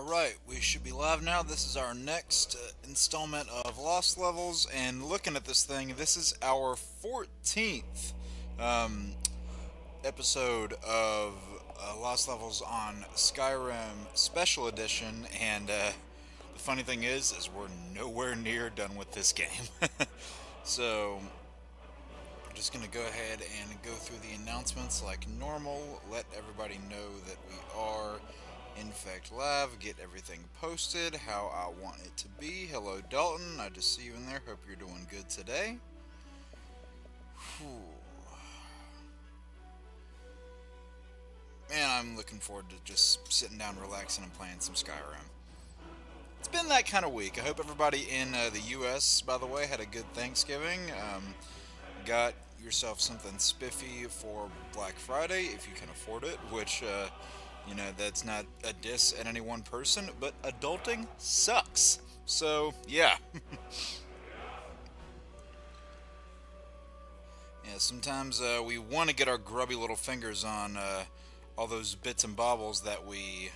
Alright, we should be live now. This is our next installment of Lost Levels, and looking at this thing, this is our 14th um, episode of Lost Levels on Skyrim Special Edition, and the funny thing is we're nowhere near done with this game. So, I'm just going to go ahead and go through the announcements like normal, let everybody know that we are in fact live, get everything posted how I want it to be. Hello Dalton, I just see you in there. Hope you're doing good today. Whew. Man, I'm looking forward to just sitting down, relaxing, and playing some Skyrim. It's been that kind of week. I hope everybody in the US, by the way, had a good Thanksgiving. Got yourself something spiffy for Black Friday if you can afford it, which that's not a diss at any one person, but adulting sucks. So, yeah. Yeah, sometimes we want to get our grubby little fingers on all those bits and baubles that we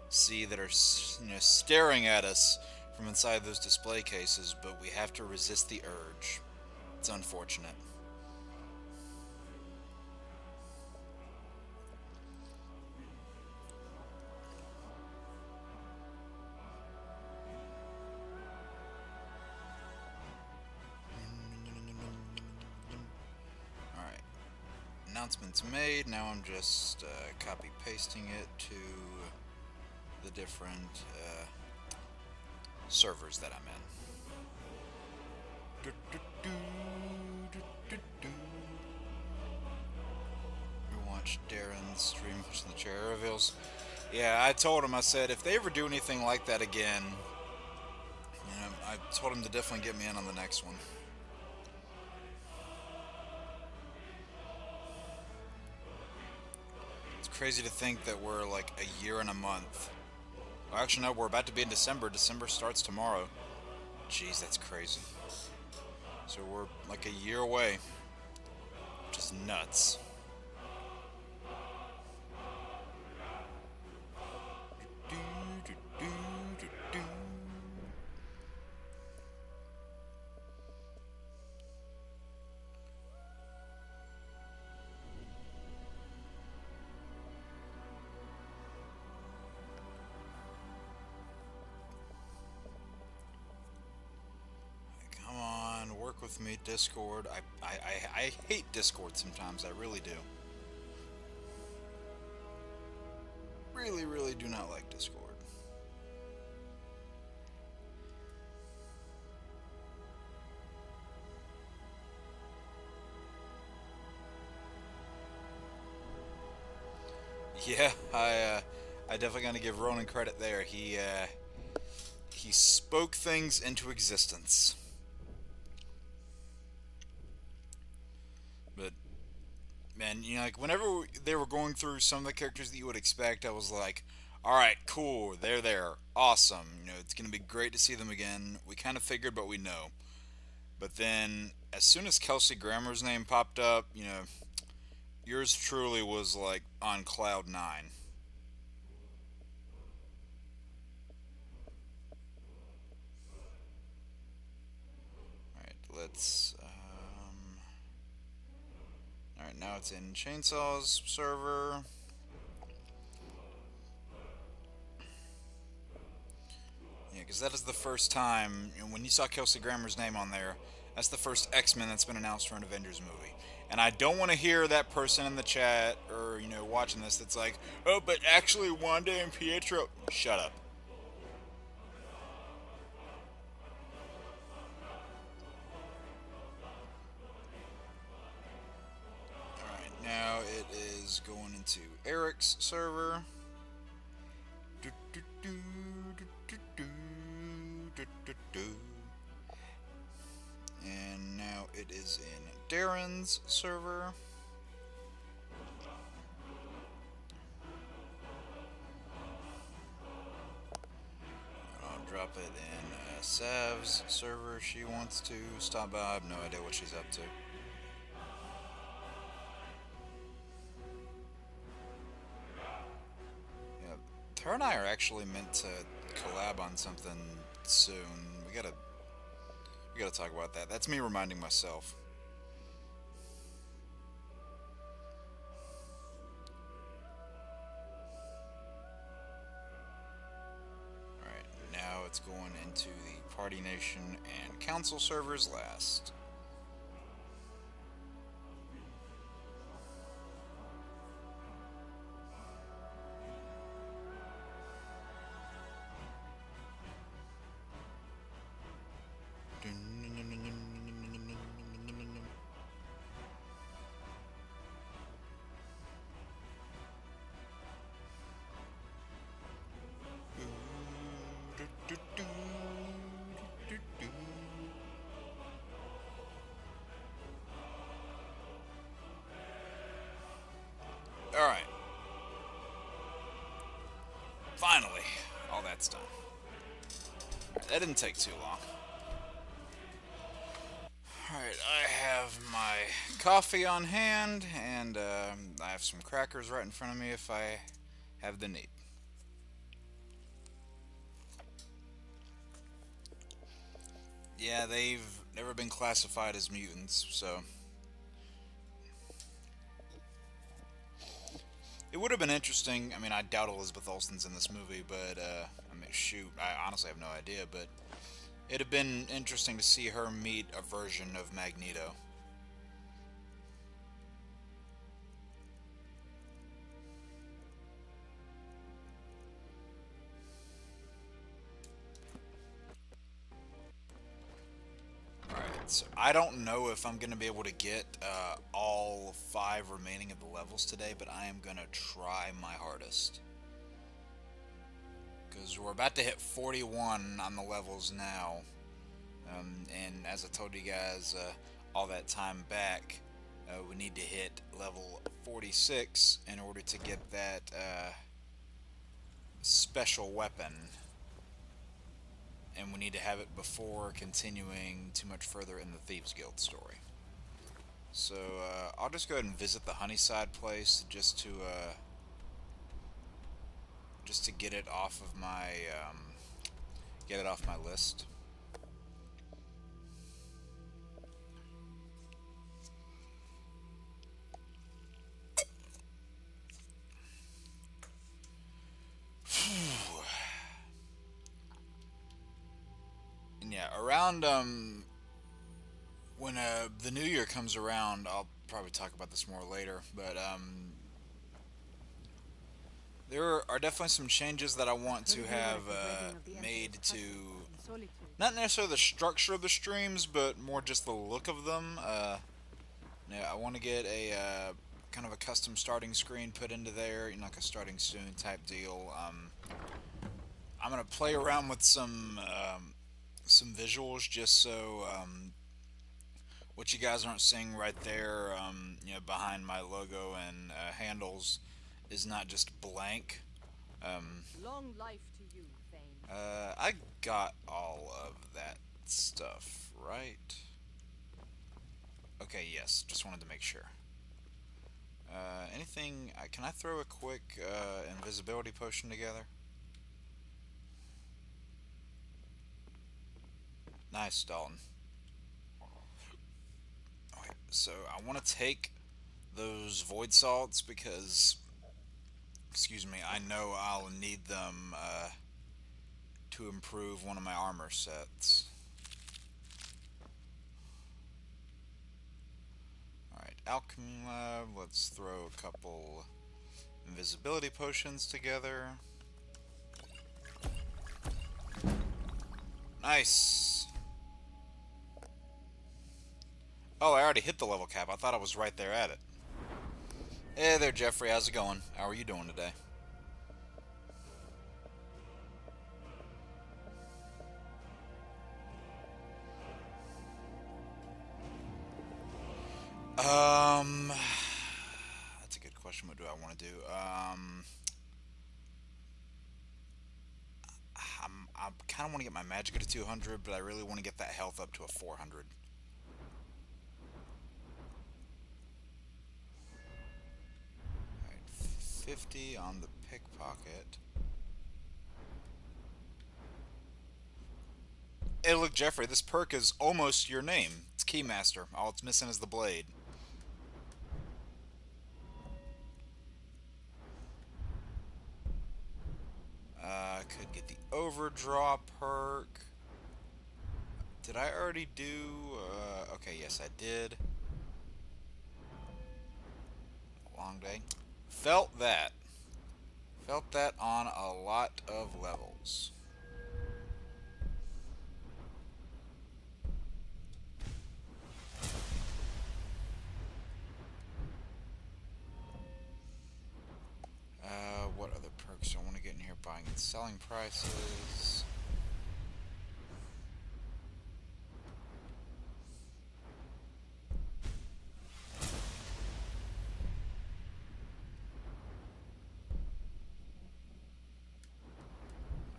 see that are, staring at us from inside those display cases, but we have to resist the urge. It's unfortunate. Alright, announcements made. Now I'm just copy pasting it to the different servers that I'm in. We watched Darren's stream pushing the chair reveals. Yeah, I told him, I said, if they ever do anything like that again, I told him to definitely get me in on the next one. It's crazy to think that we're like a year and a month. Well, actually, no, we're about to be in December. December starts tomorrow. Jeez, that's crazy. So we're like a year away. Just nuts. Work with me, Discord. I hate Discord sometimes. I really do. Really, really do not like Discord. Yeah, I definitely gotta give Ronan credit there. He spoke things into existence. But man, like whenever they were going through some of the characters that you would expect, I was like, all right, cool, they're there, awesome. It's gonna be great to see them again. We kind of figured, but we know. But then, as soon as Kelsey Grammer's name popped up, yours truly was like on cloud nine. All right, let's. All right, now it's in Chainsaw's server. Yeah, because that is the first time, when you saw Kelsey Grammer's name on there, that's the first X-Men that's been announced for an Avengers movie. And I don't want to hear that person in the chat or, watching this that's like, oh, but actually Wanda and Pietro... Shut up. Alright, now it is going into Eric's server. And now it is in Darren's server. I'll drop it in Sav's server if she wants to stop by. I have no idea what she's up to. Yeah, her and I are actually meant to collab on something soon. We gotta talk about that. That's me reminding myself. Alright, now it's going into the Party Nation and Council servers last. Alright. Finally, all that's done. That didn't take too long. Alright, I have my coffee on hand, and I have some crackers right in front of me if I have the need. Yeah, they've never been classified as mutants, so... It would have been interesting. I mean, I doubt Elizabeth Olsen's in this movie, but, I mean, shoot, I honestly have no idea, but it'd have been interesting to see her meet a version of Magneto. So I don't know if I'm going to be able to get all 5 remaining of the levels today, but I am going to try my hardest. Because we're about to hit 41 on the levels now. And as I told you guys all that time back, we need to hit level 46 in order to get that special weapon. And we need to have it before continuing too much further in the Thieves Guild story. So I'll just go ahead and visit the Honeyside place just to get it off of my list. And yeah, around when the new year comes around, I'll probably talk about this more later, but there are definitely some changes that I want to have made to not necessarily the structure of the streams, but more just the look of them. Yeah, I want to get a kind of a custom starting screen put into there, you know, like a starting soon type deal. I'm gonna play around with some visuals just so what you guys aren't seeing right there, you know, behind my logo and handles is not just blank. Long life to you, Thane. I got all of that stuff, right? Okay, yes, just wanted to make sure. Anything, can I throw a quick invisibility potion together? Nice, Dalton. Alright, so I want to take those void salts because, excuse me, I know I'll need them to improve one of my armor sets. Alright, Alchemy Lab, let's throw a couple invisibility potions together. Nice! Oh, I already hit the level cap. I thought I was right there at it. Hey there, Jeffrey. How's it going? How are you doing today? That's a good question. What do I want to do? I kind of want to get my magic to 200, but I really want to get that health up to a 400. Alright, 50 on the pickpocket. Hey, look, Jeffrey, this perk is almost your name. It's Keymaster. All it's missing is the blade. Could get the overdraw perk. Did I already do... okay, yes, I did. Long day. Felt that. Felt that on a lot of levels. What other perks do I want to get in here? Buying and selling prices.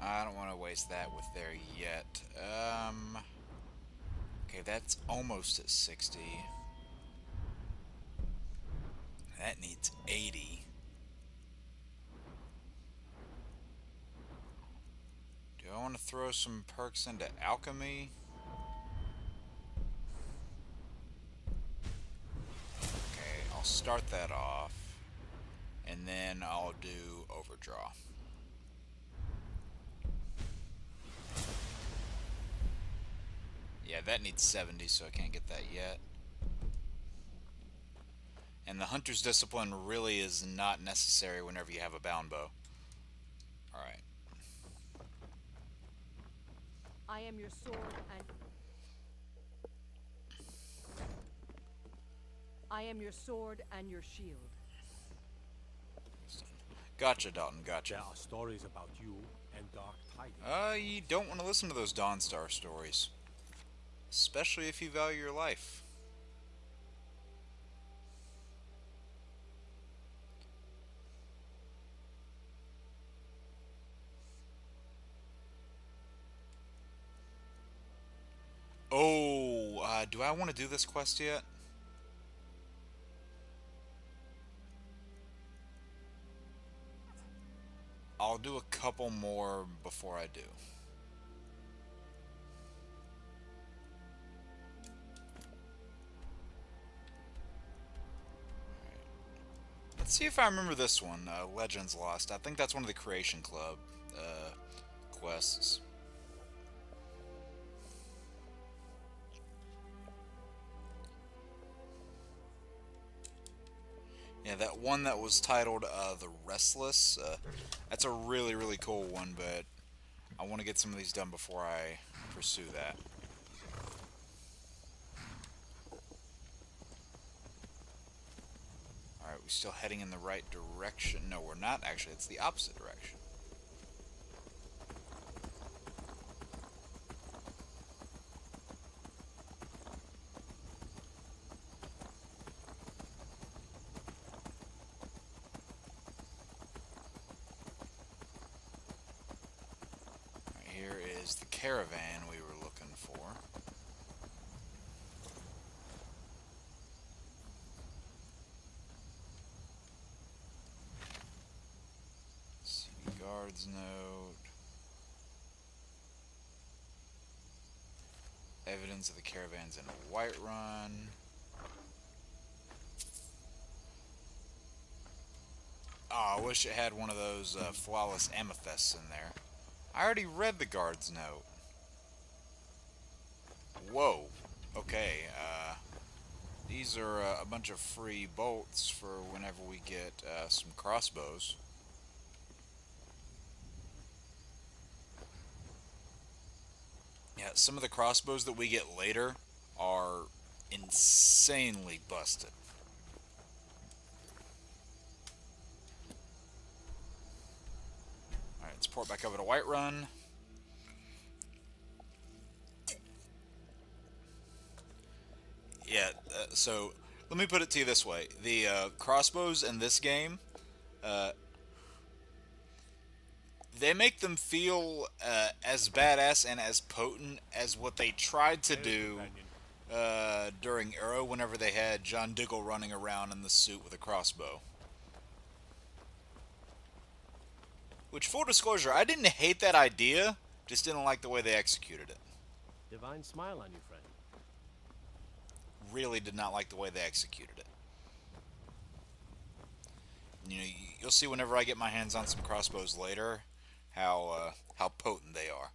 I don't want to waste that with there yet. Okay, that's almost at 60. That needs 80. Do I want to throw some perks into alchemy? Okay, I'll start that off. And then I'll do overdraw. Yeah, that needs 70, so I can't get that yet. And the Hunter's Discipline really is not necessary whenever you have a bound bow. Alright. I am your sword and I am your sword and your shield. Gotcha, Dalton, gotcha. There are stories about you and dark tidings. You don't want to listen to those Dawnstar stories. Especially if you value your life. Oh, do I want to do this quest yet? I'll do a couple more before I do. Let's see if I remember this one, Legends Lost. I think that's one of the Creation Club quests. Yeah, that one that was titled The Restless. That's a really, really cool one, but I want to get some of these done before I pursue that. Alright, we still heading in the right direction? No, we're not actually. It's the opposite direction. Here is the caravan we were looking for. CD guards note. Evidence of the caravans in Whiterun. Oh, I wish it had one of those flawless amethysts in there. I already read the guard's note. Whoa. Okay, these are a bunch of free bolts for whenever we get some crossbows. Yeah, some of the crossbows that we get later are insanely busted. Alright, let's port back over to Whiterun. Yeah, so let me put it to you this way. The crossbows in this game, they make them feel as badass and as potent as what they tried to do during Arrow whenever they had John Diggle running around in the suit with a crossbow. Which, full disclosure, I didn't hate that idea, just didn't like the way they executed it. divine smile on you, friend. Really did not like the way they executed it. You know, you'll see whenever I get my hands on some crossbows later, how potent they are.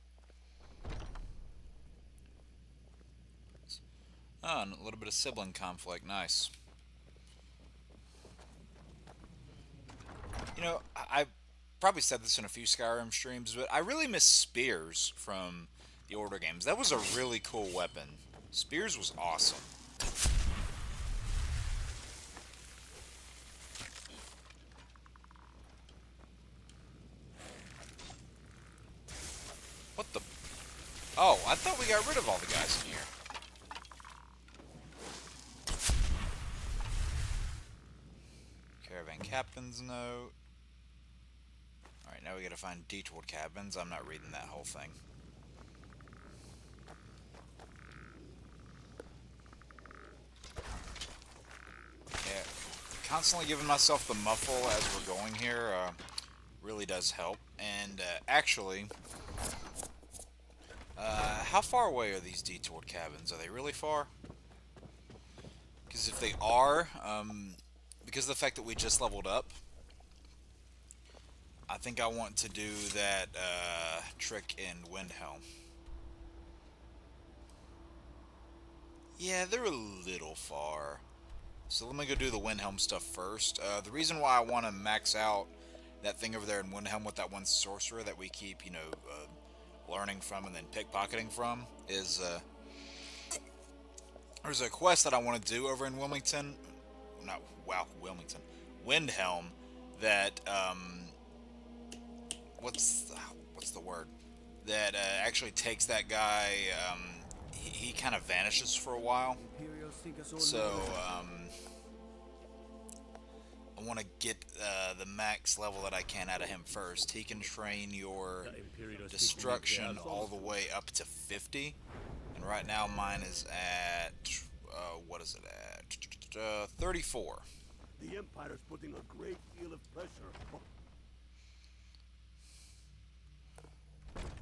Oh, and a little bit of sibling conflict. Nice. You know, I've probably said this in a few Skyrim streams, but I really miss spears from the older games. That was a really cool weapon. Spears was awesome. What the... Oh, I thought we got rid of all the guys in here. Caravan captain's note. Alright, now we gotta find detour cabins. I'm not reading that whole thing. Yeah, constantly giving myself the muffle as we're going here really does help. And actually, how far away are these detoured cabins? Are they really far? Because if they are, because of the fact that we just leveled up, I think I want to do that trick in Windhelm. Yeah, they're a little far. So let me go do the Windhelm stuff first. The reason why I want to max out that thing over there in Windhelm with that one sorcerer that we keep, you know, learning from and then pickpocketing from is there's a quest that I want to do over in Wilmington. Not wow, Wilmington. Windhelm that what's the word? That actually takes that guy he kind of vanishes for a while. So I want to get the max level that I can out of him first. He can train your destruction all the way up to 50. And right now mine is at, what is it at? 34. The Empire's putting a great deal of pressure.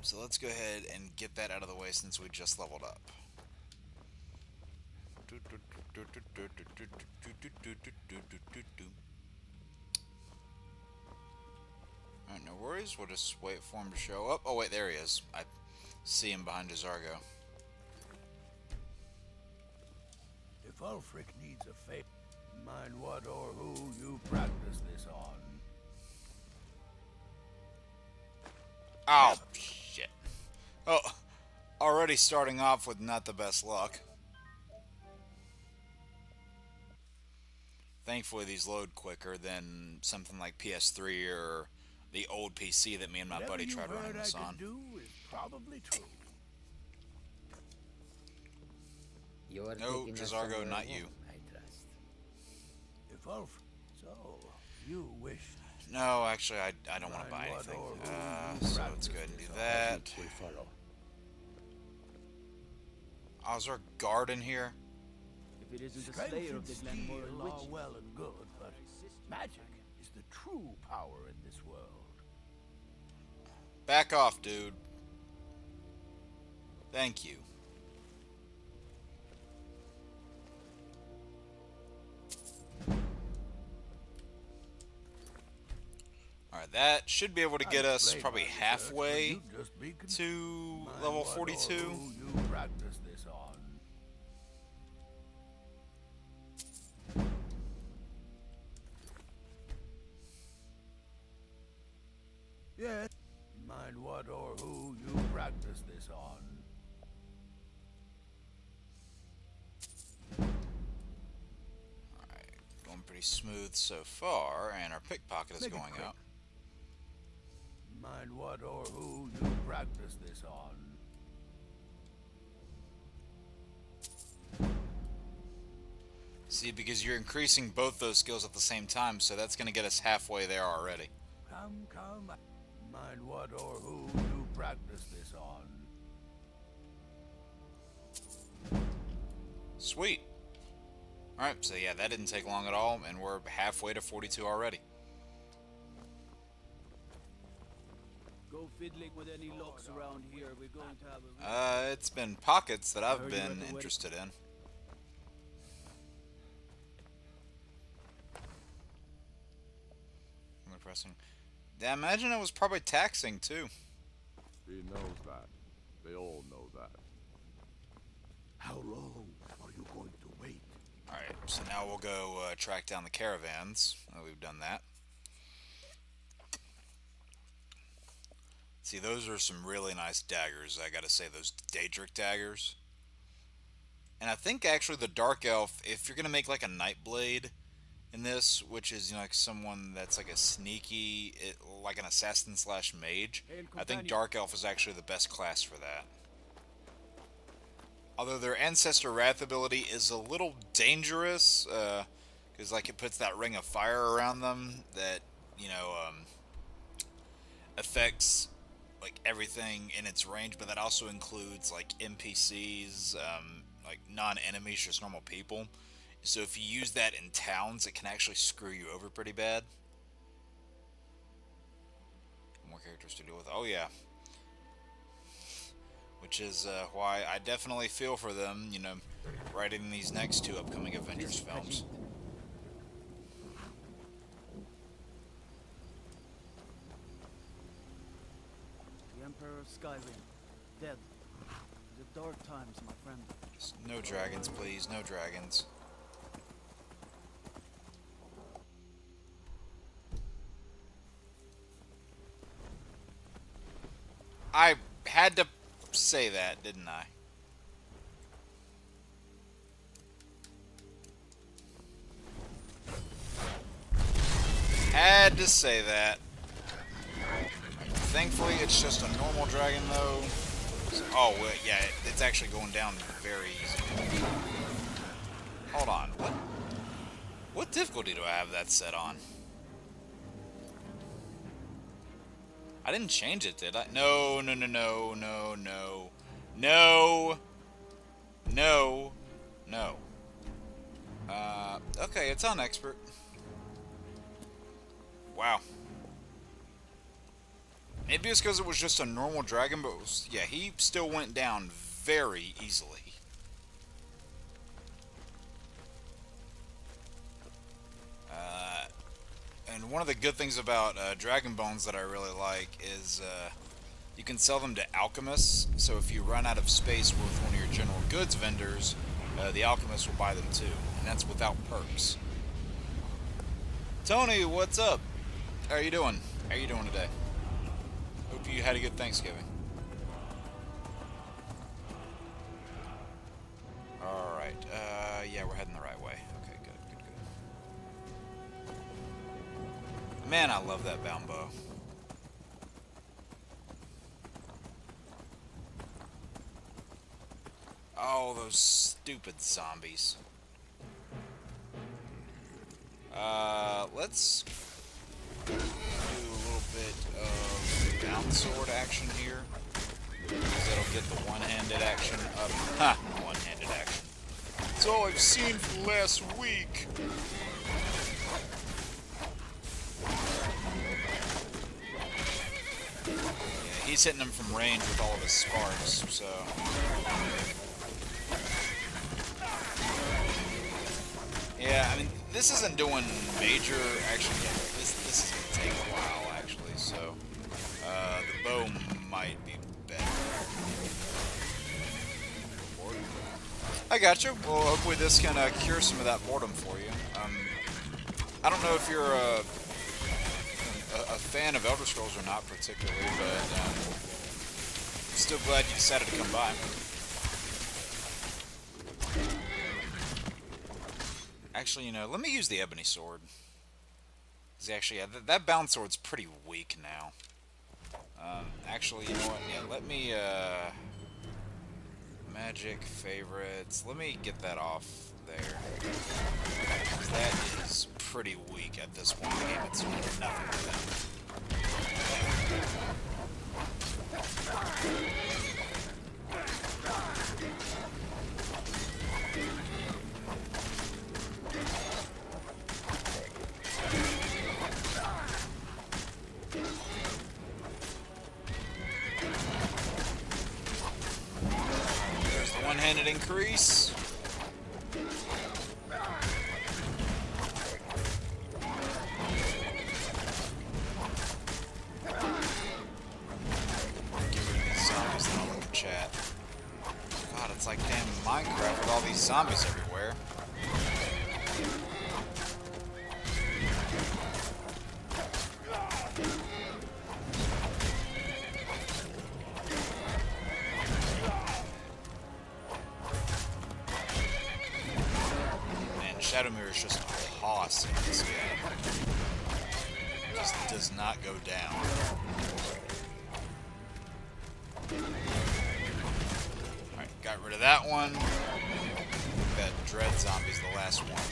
So let's go ahead and get that out of the way since we just leveled up. Alright, no worries. We'll just wait for him to show up. Oh, wait, there he is. I see him behind Zargo. If Ulfric needs a favor, mind what or who you practice this on. Oh, shit. Oh, already starting off with not the best luck. Thankfully, these load quicker than something like PS3 or the old PC that me and my buddy tried running this on. Do is probably true. No, Jazargo, not you. I trust. If Ulfric, so you wish. No, actually, I don't want to buy anything. So let's go ahead and do that. Oh, is there a guard in here? If it isn't the Strength slayer and of the steel Glenmoran are witch. well and good, but magic is the true power in this world. Back off, dude. Thank you. Alright, that should be able to get us probably halfway to level 42. You practice this on. Yes. Mind what or who you practice this on. Alright, going pretty smooth so far, and our pickpocket is going up. Mind what or who you practice this on. See, because you're increasing both those skills at the same time, so that's going to get us halfway there already. Come. Mind what or who you practice this on. Sweet. Alright, so yeah, that didn't take long at all, and we're halfway to 42 already. Go fiddling with any locks around here. We're going to have a... It's been pockets that I've been interested in. I'm pressing. Yeah, I imagine it was probably taxing too. He knows that. They all know that. How long are you going to wait? Alright, so now we'll go track down the caravans. Oh, we've done that. See, those are some really nice daggers, I gotta say, those Daedric daggers. And I think actually the Dark Elf, if you're gonna make like a Nightblade in this, which is, you know, like someone that's like a sneaky, like an assassin slash mage, I think Dark Elf is actually the best class for that. Although their Ancestor Wrath ability is a little dangerous, because like it puts that ring of fire around them that, you know, affects like everything in its range, but that also includes like NPCs, like non-enemies, just normal people. So if you use that in towns, it can actually screw you over pretty bad. More characters to deal with. Oh yeah. Which is why I definitely feel for them, you know, writing these next two upcoming Avengers films. The Emperor of Skyrim, dead. The dark times, my friend. Just no dragons, please. No dragons. I had to say that, didn't I? Had to say that. Thankfully, it's just a normal dragon, though. Oh, well, yeah, it's actually going down very easy. Hold on, what? What difficulty do I have that set on? I didn't change it, did I? No, no, no, no, no, no. No. No. No. Okay, it's on expert. Wow. Maybe it's because it was just a normal dragon, but it was, yeah, he still went down very easily. And one of the good things about Dragon Bones that I really like is you can sell them to alchemists. So if you run out of space with one of your general goods vendors, the alchemist will buy them too. And that's without perks. Tony, what's up? How are you doing? How are you doing today? Hope you had a good Thanksgiving. Alright, yeah, we're heading the right way. Okay, good, good, good. Man, I love that bound bow. Oh, those stupid zombies. Let's do a little bit of bound sword action here. That'll get the one-handed action up. Ha! One-handed action. That's all I've seen for the last week. Yeah, he's hitting them from range with all of his sparks, so... Yeah, I mean, this isn't doing major, actually, this is going to take a while, actually, so, the bow might be better. I got you. Well, hopefully this can cure some of that boredom for you. I don't know if you're a fan of Elder Scrolls or not particularly, but I'm still glad you decided to come by. Actually, you know, let me use the ebony sword. Actually, yeah, that bound sword's pretty weak now. Actually, you know what? Yeah, let me, magic favorites. Let me get that off there. That is pretty weak at this point in the game. It's doing nothing with one-handed increase. Get rid of these zombies and I'll look at chat. God, it's like damn Minecraft with all these zombies everywhere. Shadowmere is just a hoss in this game. Just does not go down. Alright, got rid of that one. That dread zombie's the last one.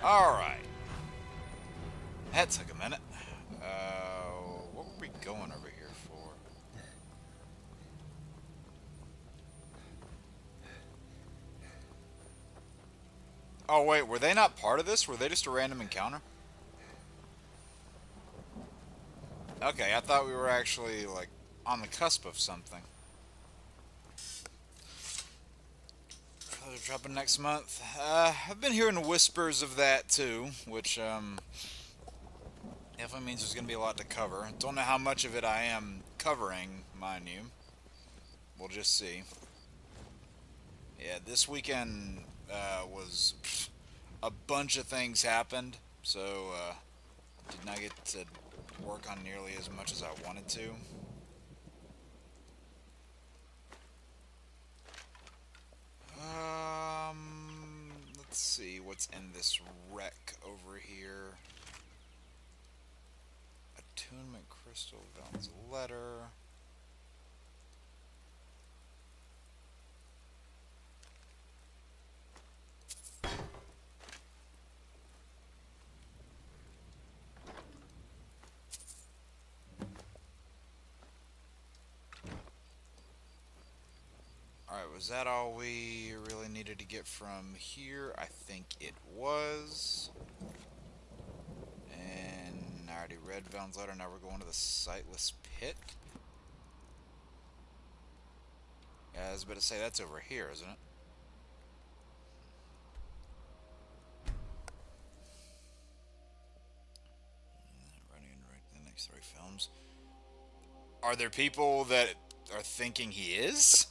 Alright. That took a minute. What were we going over here for? Oh wait, were they not part of this? Were they just a random encounter? Okay, I thought we were actually, like, on the cusp of something. Probably dropping next month. I've been hearing whispers of that too, which, definitely means there's gonna be a lot to cover. Don't know how much of it I am covering, mind you. We'll just see. Yeah, this weekend, was a bunch of things happened, so did not get to work on nearly as much as I wanted to. Let's see what's in this wreck over here. Attunement crystal, Valen's letter. Alright, was that all we really needed to get from here? I think it was. And I already read Valen's letter, now we're going to the Sightless Pit. Yeah, I was about to say, that's over here, isn't it? Running right the next 3 films. Are there people that are thinking he is?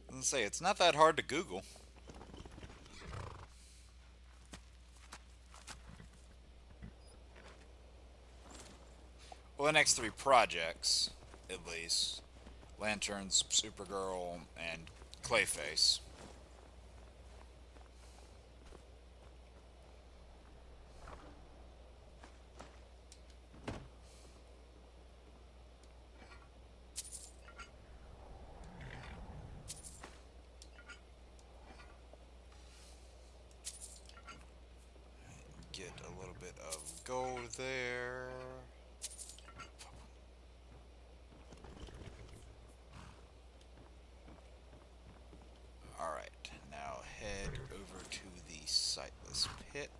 I was gonna say, it's not that hard to Google. Well, the next 3 projects, at least. Lanterns, Supergirl, and Clayface. Get a little bit of gold there. Alright, now head over to the Sightless Pit,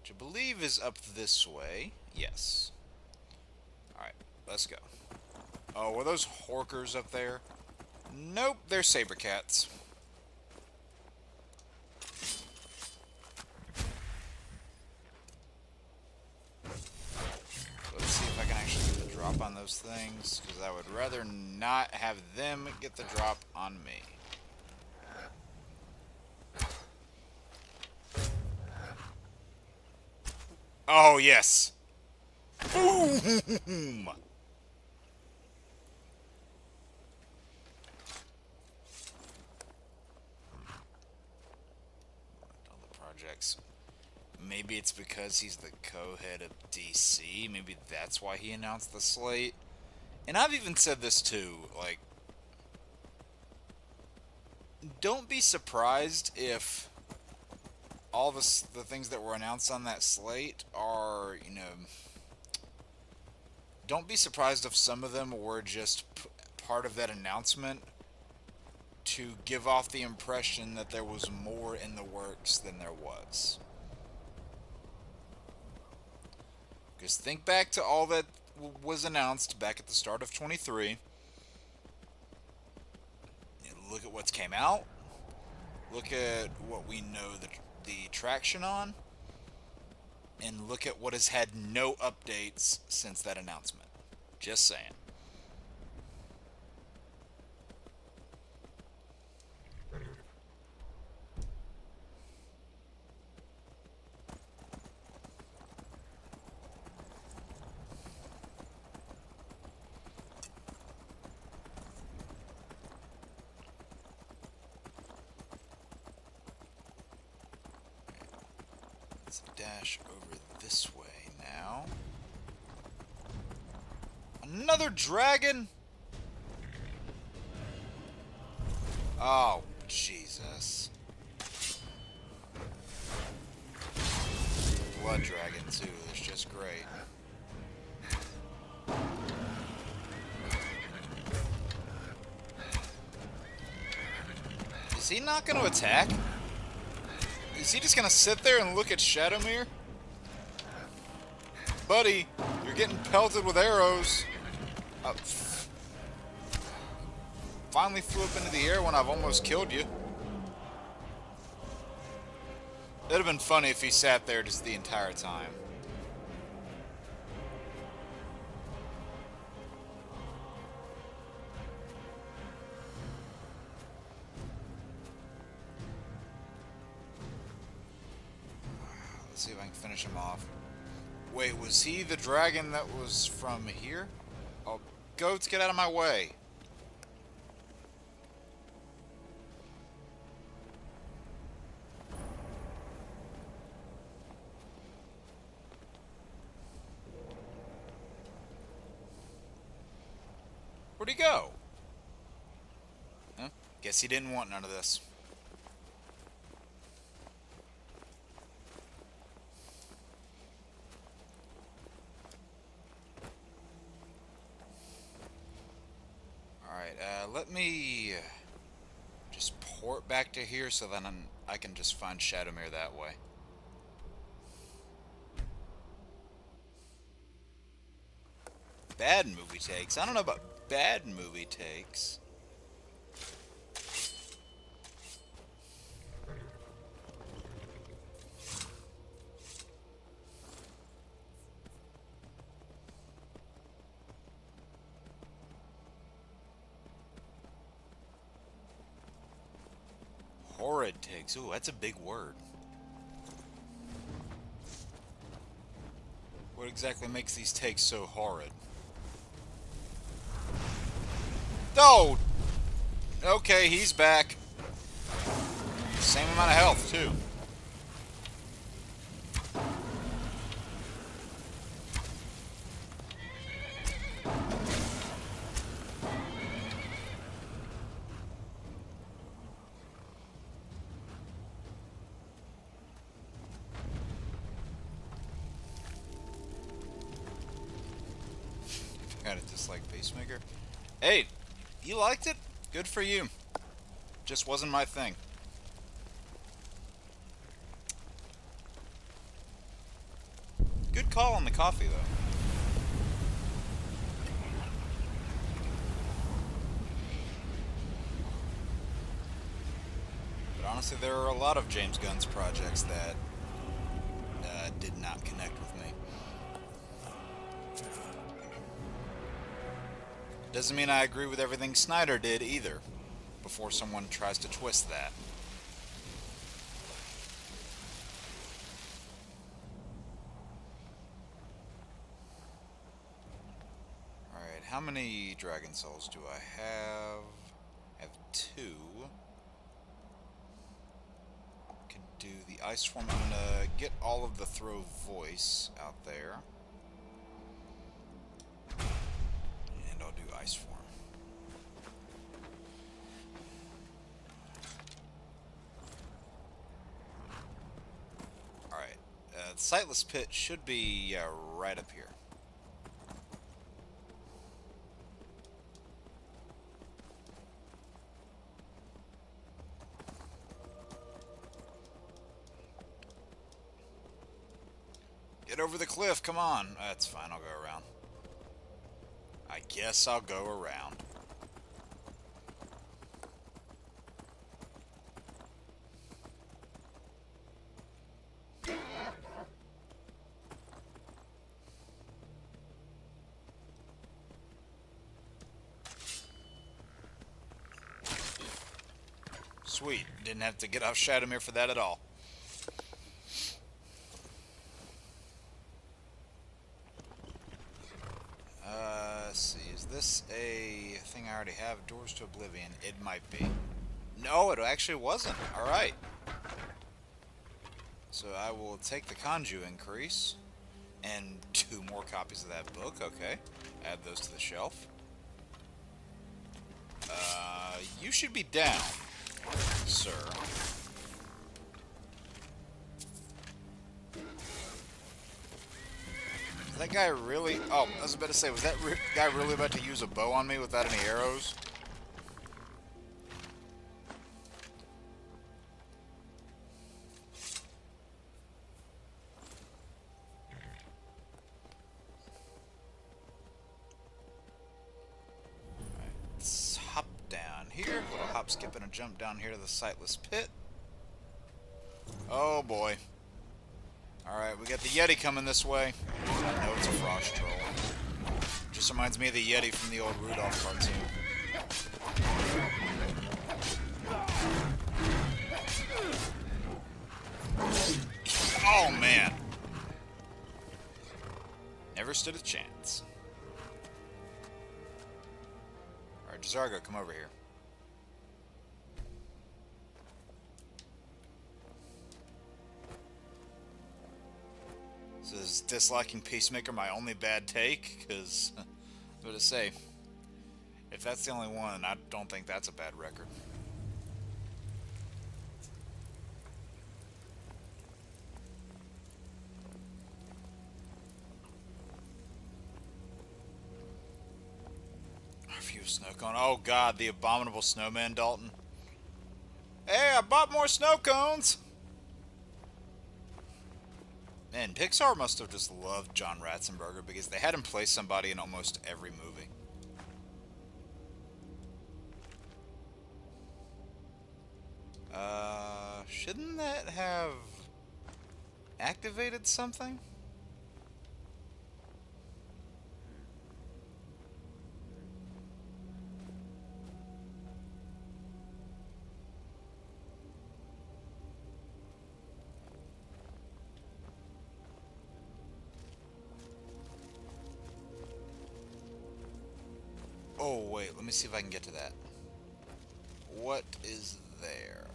which I believe is up this way. Yes. Alright, let's go. Oh, were those Horkers up there? Nope, they're Sabercats. Let's see if I can actually get the drop on those things, because I would rather not have them get the drop on me. Oh, yes. Boom! All the projects. Maybe it's because he's the co-head of DC. Maybe that's why he announced the slate. And I've even said this too, like, don't be surprised if all the things that were announced on that slate are, you know, don't be surprised if some of them were just part of that announcement to give off the impression that there was more in the works than there was. Because think back to all that was announced back at the start of 23. Look at what's came out. Look at what we know the traction on. And look at what has had no updates since that announcement. Just saying. Let's dash over this way now. Another dragon? Oh, Jesus. Blood dragon, too. That's just great. Is he not going to attack? Is he just going to sit there and look at Shadowmere? Buddy, you're getting pelted with arrows. Finally flew up into the air when I've almost killed you. It'd have been funny if he sat there just the entire time. Let's see if I can finish him off. Wait, was he the dragon that was from here? Oh, goats, get out of my way. Where'd he go? Huh? Guess he didn't want none of this. Let me just port back to here so then I can just find Shadowmere that way. Bad movie takes. I don't know about bad movie takes. Horrid takes. Ooh, that's a big word. What exactly makes these takes so horrid? Oh! Okay, he's back. Same amount of health, too. Got a dislike pacemaker. Hey, you liked it? Good for you. Just wasn't my thing. Good call on the coffee, though. But honestly, there are a lot of James Gunn's projects that did not connect with me. Doesn't mean I agree with everything Snyder did either, before someone tries to twist that. Alright, how many Dragon Souls do I have? I have 2. Can do the Ice Form. I'm gonna get all of the Throw Voice out there. And I'll do Ice Form. Alright, the Sightless Pit should be right up here. Get Get over the cliff, come on. That's fine, I'll go around. I guess I'll go around. Sweet. Didn't have to get off Shadowmere for that at all. Let's see. Is this a thing I already have? Doors to Oblivion. It might be. No, it actually wasn't. Alright. So I will take the Conju increase. And 2 more copies of that book. Okay. Add those to the shelf. You should be down, sir. Is that guy really... Oh, I was about to say, was that guy really about to use a bow on me without any arrows? Here, little hop, skip, and a jump down here to the Sightless Pit. Oh boy. Alright, we got the Yeti coming this way. I know it's a frost troll. Just reminds me of the Yeti from the old Rudolph cartoon. Oh man. Never stood a chance. Alright, Jazargo, come over here. So is disliking Peacemaker my only bad take? Because, I was going to say, if that's the only one, I don't think that's a bad record. A few snow cone. Oh god, the abominable snowman, Dalton. Hey, I bought more snow cones! Man, Pixar must have just loved John Ratzenberger because they had him play somebody in almost every movie. Shouldn't that have activated something? Oh, wait, let me see if I can get to that. What is there?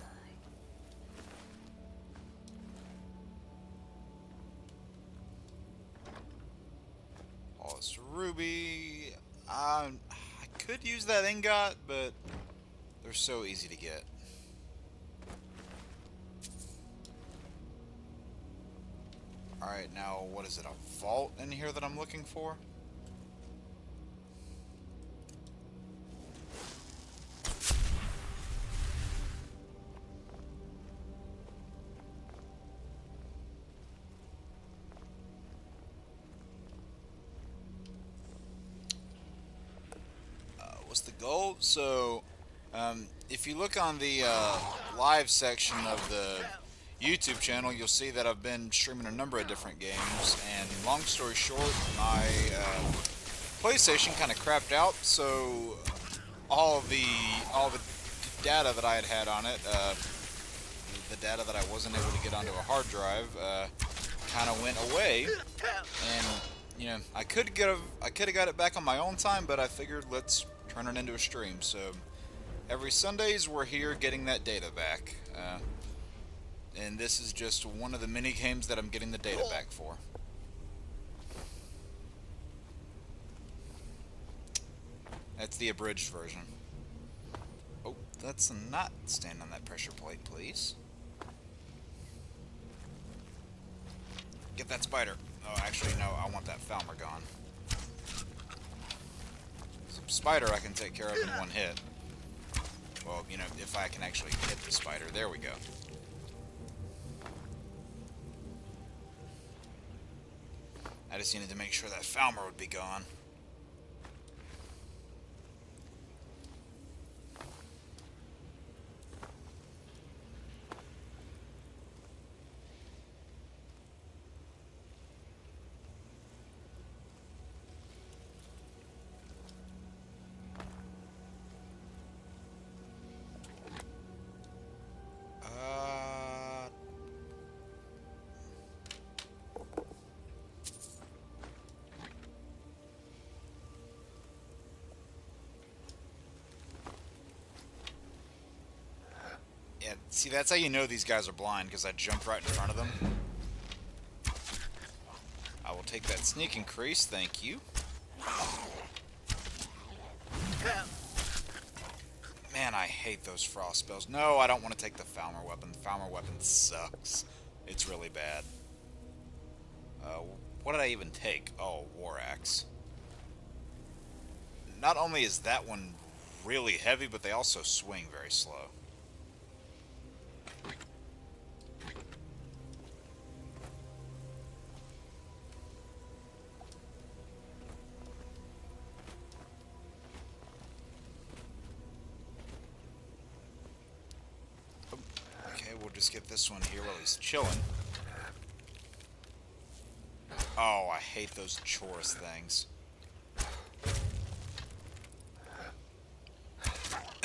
Oh, it's ruby. I could use that ingot, but they're so easy to get. Alright, now what is it? A vault in here that I'm looking for? What's the goal? So, if you look on the live section of the YouTube channel, you'll see that I've been streaming a number of different games, and long story short, my PlayStation kind of crapped out, so all the data that I had on it, the data that I wasn't able to get onto a hard drive, kind of went away, and you know, I could have got it back on my own time, but I figured let's turn it into a stream. So every Sundays we're here getting that data back, and this is just one of the mini games that I'm getting the data back for. That's the abridged version. Oh, let's not stand on that pressure plate, please. Get that spider. Oh, actually, no, I want that Falmer gone. Some spider I can take care of in one hit. Well, you know, if I can actually hit the spider. There we go. I just needed to make sure that Falmer would be gone. Yeah, see, that's how you know these guys are blind, because I jumped right in front of them. I will take that sneak increase, thank you. Man, I hate those frost spells. No, I don't want to take the Falmer weapon. The Falmer weapon sucks. It's really bad. What did I even take? Oh, War Axe. Not only is that one really heavy, but they also swing very slow. We'll just get this one here while he's chilling. Oh, I hate those chorus things.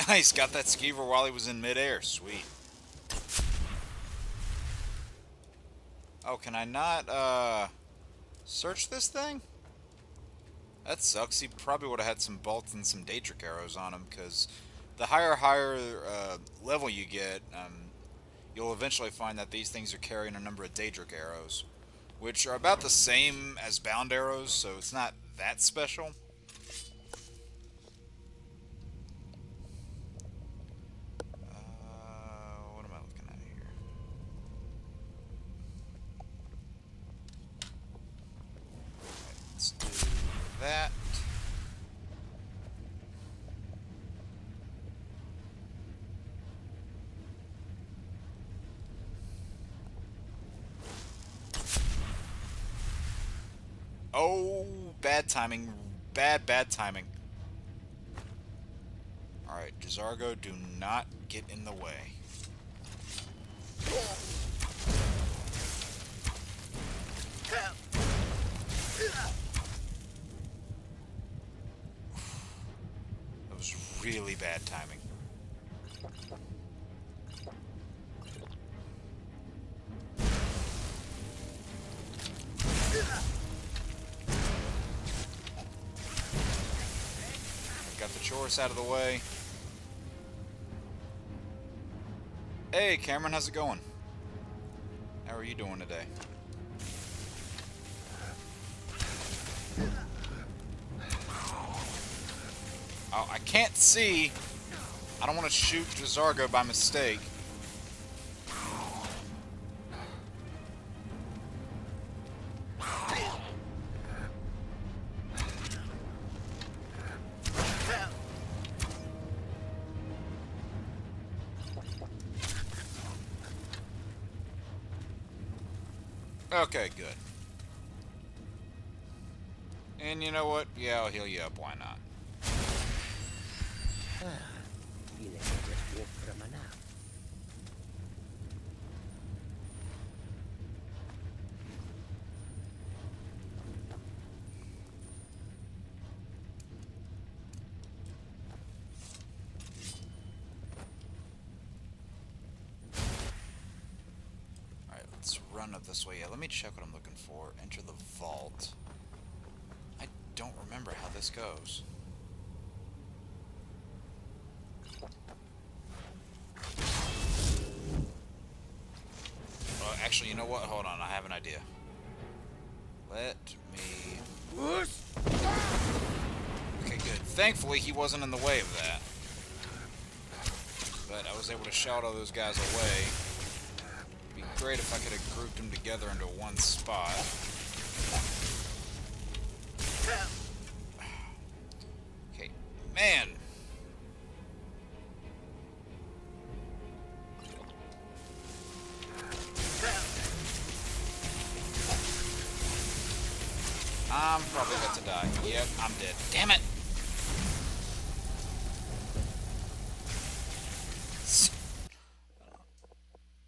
Nice, got that skeever while he was in midair. Sweet. Oh, can I not, search this thing? That sucks. He probably would have had some bolts and some Daedric arrows on him, because the higher level you get, you'll eventually find that these things are carrying a number of Daedric arrows, which are about the same as bound arrows, so it's not that special. What am I looking at here? Right, let's do that. Oh, bad timing. Bad timing. Alright, J'zargo, do not get in the way. That was really bad timing. Got the chorus out of the way. Hey, Cameron, how's it going? How are you doing today? Oh, I can't see. I don't want to shoot J'zargo by mistake. Okay, good. And you know what? Yeah, I'll heal you up. Why not? Let's run up this way. Yeah, let me check what I'm looking for. Enter the vault. I don't remember how this goes. Actually, you know what? Hold on, I have an idea. Let me... Okay, good. Thankfully, he wasn't in the way of that. But I was able to shout all those guys away. It'd be great if I could have grouped them together into one spot. Okay, man! I'm probably about to die. Yep, I'm dead. Damn it!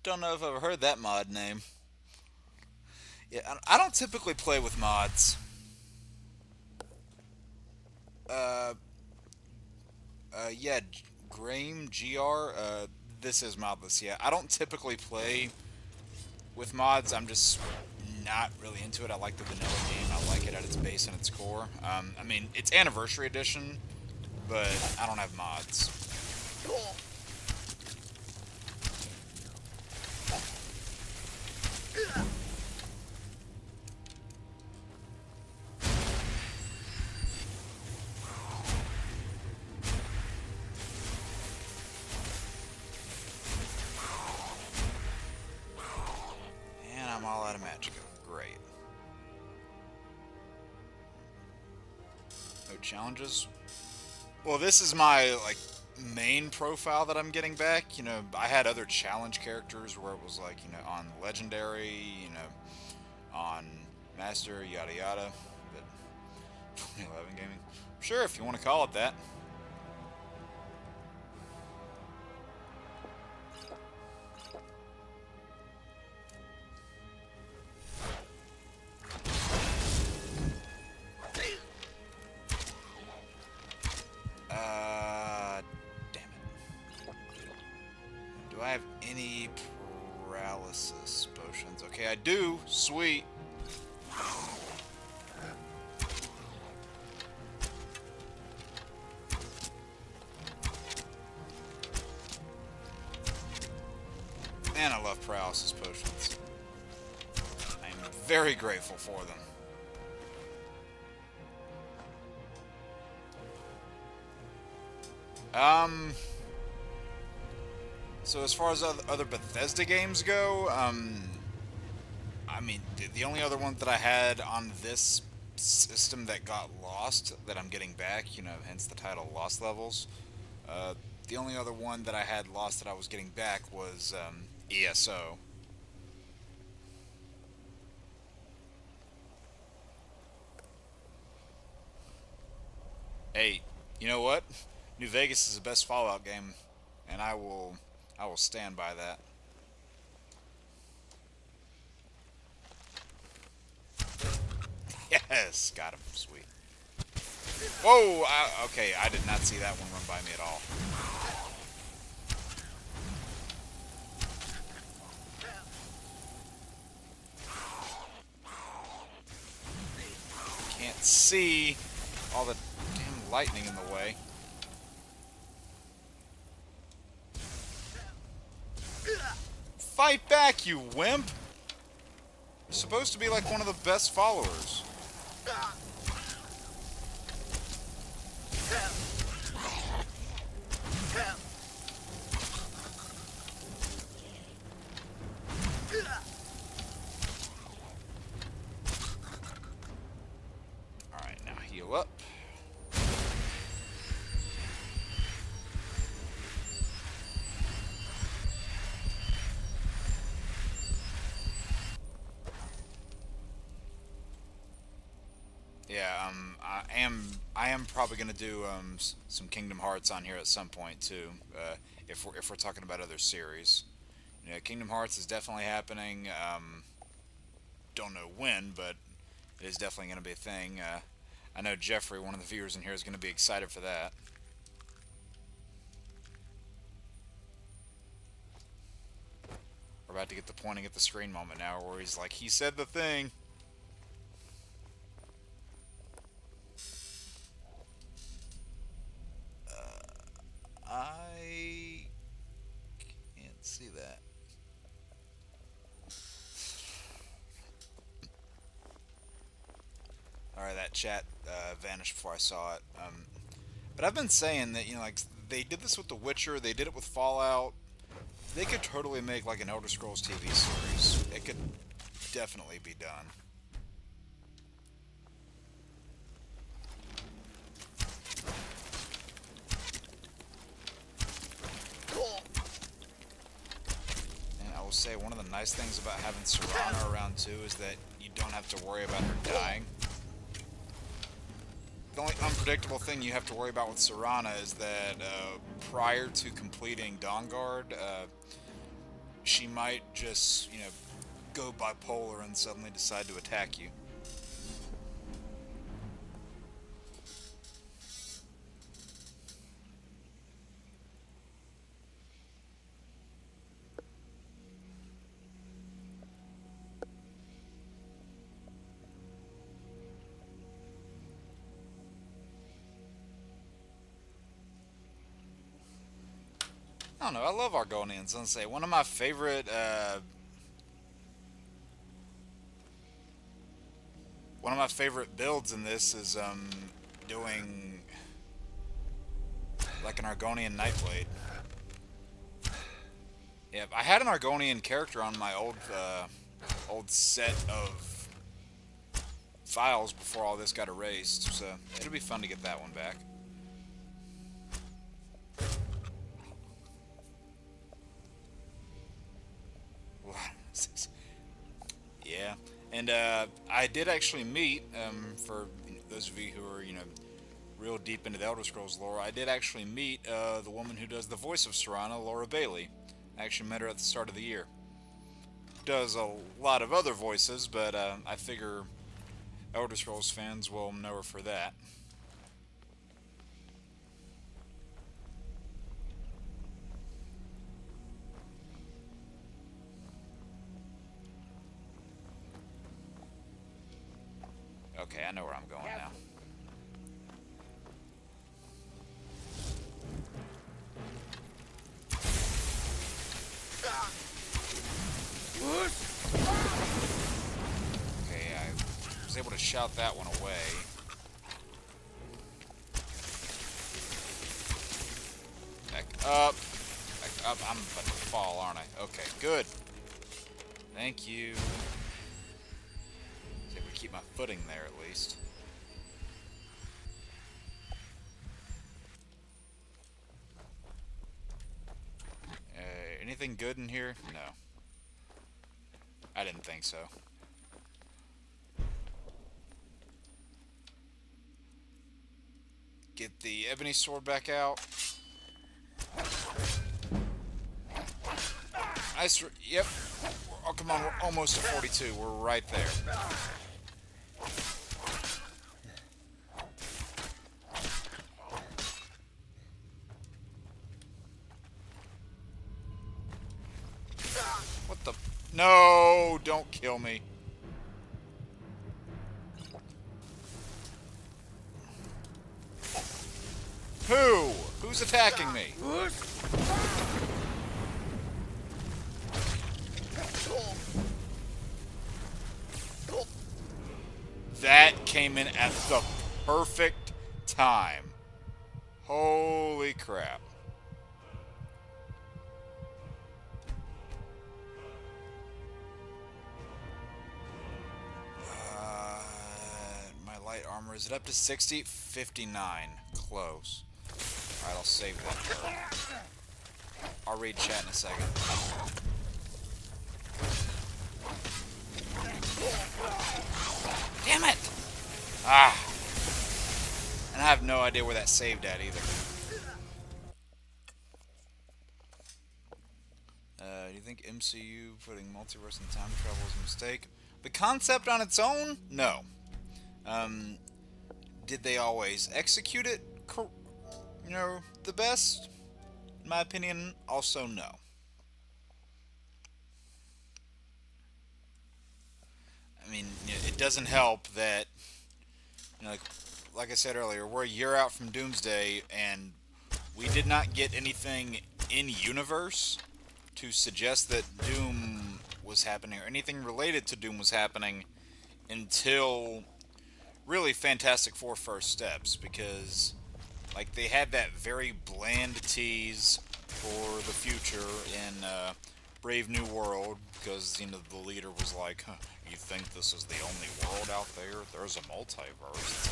Don't know if I've ever heard that mod name. Yeah, I don't typically play with mods. Yeah, Graham, GR, this is modless, yeah. I don't typically play with mods. I'm just not really into it. I like the vanilla game. I like it at its base and its core. I mean, it's Anniversary Edition, but I don't have mods. And I'm all out of magicka. Great. No challenges? Well, this is my, like, main profile that I'm getting back. You know, I had other challenge characters where it was like, you know, on Legendary, you know, on Master, yada yada. But 2011 gaming. Sure, if you want to call it that. Damn it. Do I have any paralysis potions? Okay, I do. Sweet. And I love paralysis potions. I'm very grateful for them. So as far as other Bethesda games go, I mean, the only other one that I had on this system that got lost, that I'm getting back, you know, hence the title Lost Levels, the only other one that I had lost that I was getting back was, ESO. Hey, you know what? New Vegas is the best Fallout game, and I will stand by that. Yes, got him. Sweet. Whoa! Okay, I did not see that one run by me at all. Can't see all the damn lightning in the way. Fight back, you wimp! You're supposed to be like one of the best followers. Alright, now heal up. Yeah, I am probably gonna do some Kingdom Hearts on here at some point too. If we're talking about other series, you know, Kingdom Hearts is definitely happening. Don't know when, but it is definitely gonna be a thing. I know Jeffrey, one of the viewers in here, is gonna be excited for that. We're about to get the pointing at the screen moment now, where he's like, "He said the thing." I can't see that. Alright, that chat vanished before I saw it. But I've been saying that, you know, like, they did this with The Witcher, they did it with Fallout. They could totally make, like, an Elder Scrolls TV series. It could definitely be done. Say one of the nice things about having Serana around too is that you don't have to worry about her dying. the only unpredictable thing you have to worry about with Serana is that prior to completing Dawnguard, she might just, you know, go bipolar and suddenly decide to attack you. I don't know, I love Argonians. Let's say one of my favorite builds in this is doing like an Argonian Nightblade. Yeah, I had an Argonian character on my old set of files before all this got erased, so it'll be fun to get that one back. Yeah, and I did actually meet, for those of you who are, you know, real deep into the Elder Scrolls lore, I did actually meet the woman who does the voice of Serana, Laura Bailey. I actually met her at the start of the year. Does a lot of other voices, but I figure Elder Scrolls fans will know her for that. Okay, I know where I'm going now. Okay, I was able to shout that one away. Back up. Back up. I'm about to fall, aren't I? Okay, good. Thank you. Keep my footing there at least. Anything good in here? No. I didn't think so. Get the ebony sword back out. Nice. Yep. Oh, come on. We're almost at 42. We're right there. What the? No, don't kill me. Who? Who's attacking me? That came in at the perfect time. Holy crap. My light armor, is it up to 60? 59. Close. Alright, I'll save that. I'll read chat in a second. Damn it! Ah. And I have no idea where that saved at either. Do you think MCU putting multiverse and time travel is a mistake? The concept on its own? No. Did they always execute it, you know, the best? In my opinion, also no. I mean, it doesn't help that, you know, like I said earlier, we're a year out from Doomsday, and we did not get anything in universe to suggest that Doom was happening, or anything related to Doom was happening, until really Fantastic Four First Steps, because like they had that very bland tease for the future in Brave New World, because, you know, the leader was like, huh, you think this is the only world out there? There's a multiverse. It's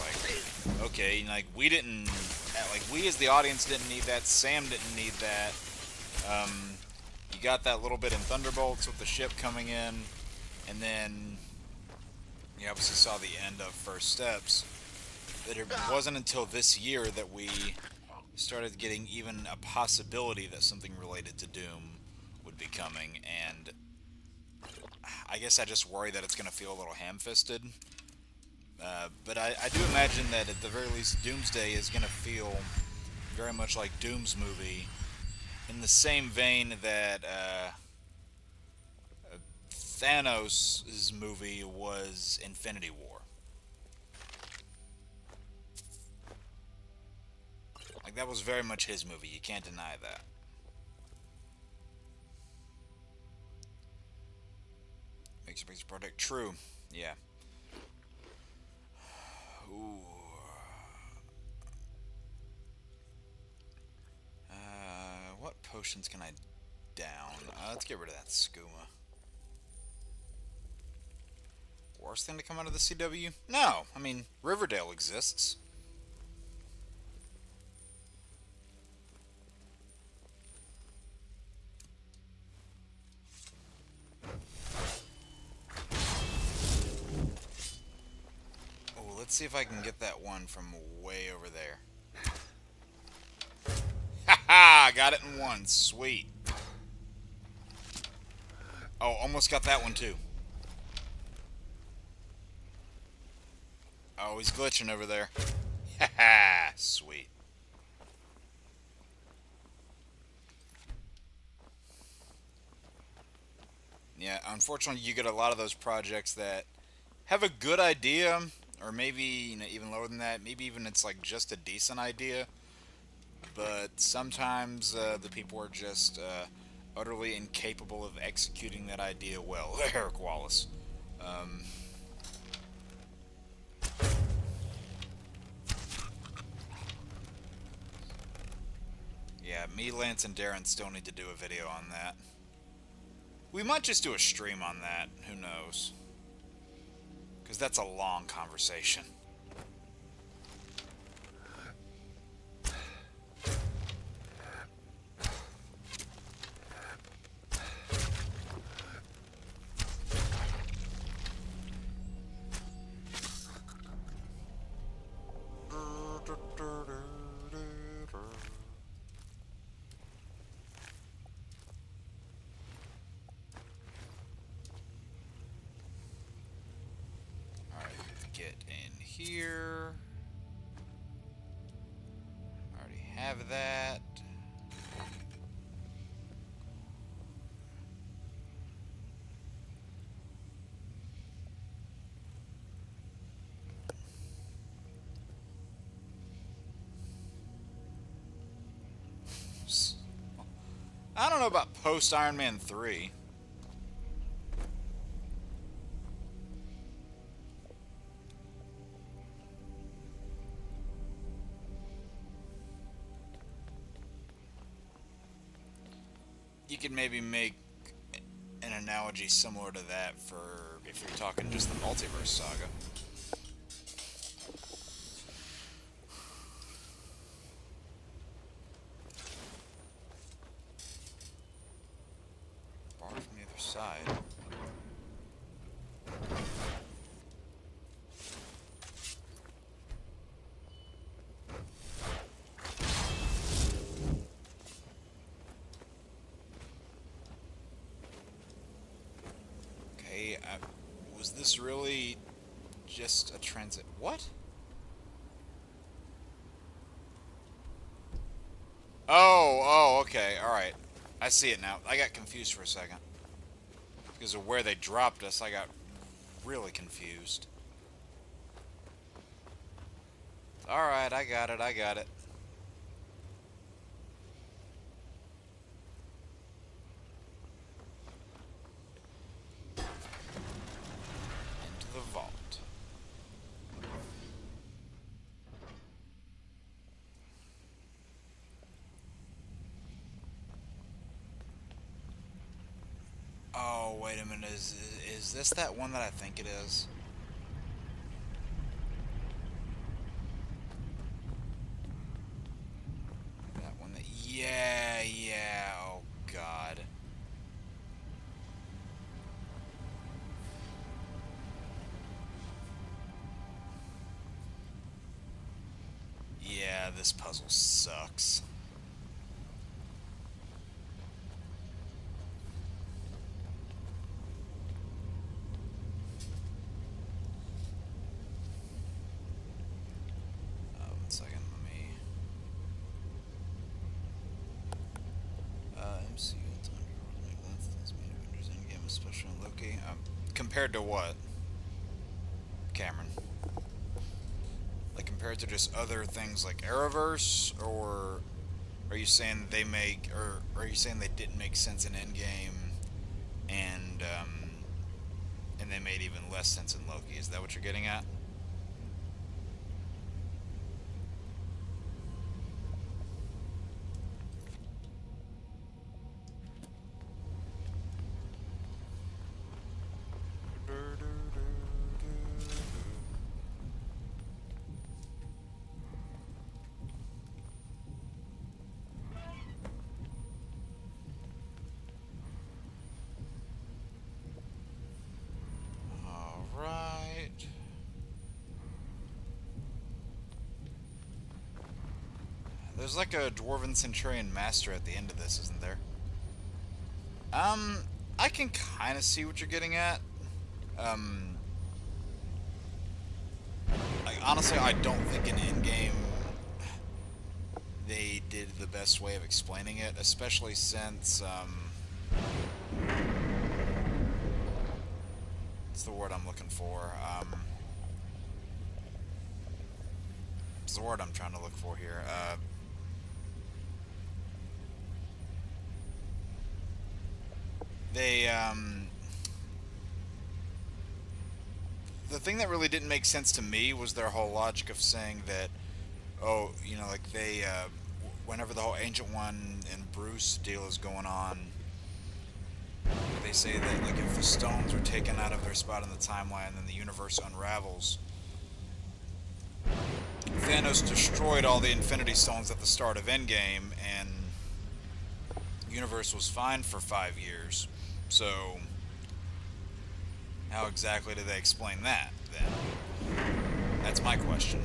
like, okay, like we didn't, like we as the audience didn't need that. Sam didn't need that. You got that little bit in Thunderbolts with the ship coming in, and then you obviously saw the end of First Steps. that it wasn't until this year that we started getting even a possibility that something related to Doom would be coming, and I guess I just worry that it's going to feel a little ham-fisted. But I do imagine that at the very least Doomsday is going to feel very much like Doom's movie, in the same vein that Thanos' movie was Infinity War. Like, that was very much his movie, you can't deny that. Makes a product. True, yeah. Ooh. What potions can I down? Let's get rid of that skooma. Worst thing to come out of the CW? No, I mean, Riverdale exists. Oh, let's see if I can get that one from way over there. Haha, got it in one. Sweet. Oh, almost got that one too. Oh, he's glitching over there. Haha, sweet. Yeah, unfortunately you get a lot of those projects that have a good idea, or maybe, you know, even lower than that, maybe even it's like just a decent idea, but sometimes the people are just utterly incapable of executing that idea well. Eric Wallace. Yeah, me, Lance, and Darren still need to do a video on that. We might just do a stream on that, who knows? Because that's a long conversation. Here. Already have that. I don't know about post Iron Man 3. You could maybe make an analogy similar to that for if you're talking just the multiverse saga. Bar from the other side. Was this really just a transit? What? Oh, okay, alright. I see it now. I got confused for a second. Because of where they dropped us, I got really confused. Alright, I got it. The vault. Oh, wait a minute. Is this that one that I think it is? That one that... Yeah. Oh, God. This puzzle sucks. One second, let me... MCU Avengers Endgame, especially on Loki. Compared to what, Cameron? Like compared to just other things like Arrowverse, or are you saying they make, or are you saying they didn't make sense in Endgame, and they made even less sense in Loki? Is that what you're getting at? There's like a Dwarven Centurion Master at the end of this, isn't there? I can kind of see what you're getting at. Like, honestly, I don't think in Endgame they did the best way of explaining it, especially since, what's the word I'm looking for? What's the word I'm trying to look for here? The thing that really didn't make sense to me was their whole logic of saying that, oh, you know, like they, whenever the whole Ancient One and Bruce deal is going on, they say that, like, if the stones are taken out of their spot in the timeline, then the universe unravels. Thanos destroyed all the Infinity Stones at the start of Endgame, and the universe was fine for 5 years. So, how exactly do they explain that, then? That's my question.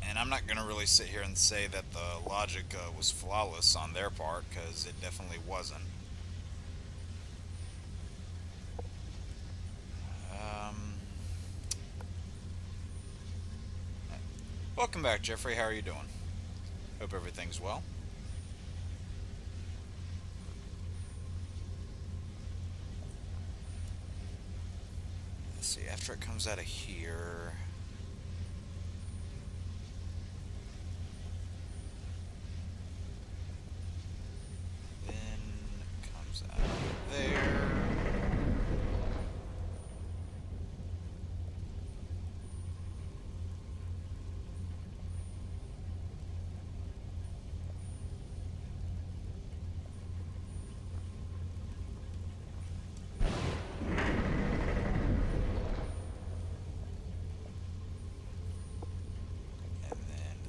And I'm not going to really sit here and say that the logic was flawless on their part, because it definitely wasn't. Welcome back, Jeffrey. How are you doing? Hope everything's well. Let's see, after it comes out of here... then it comes out of there...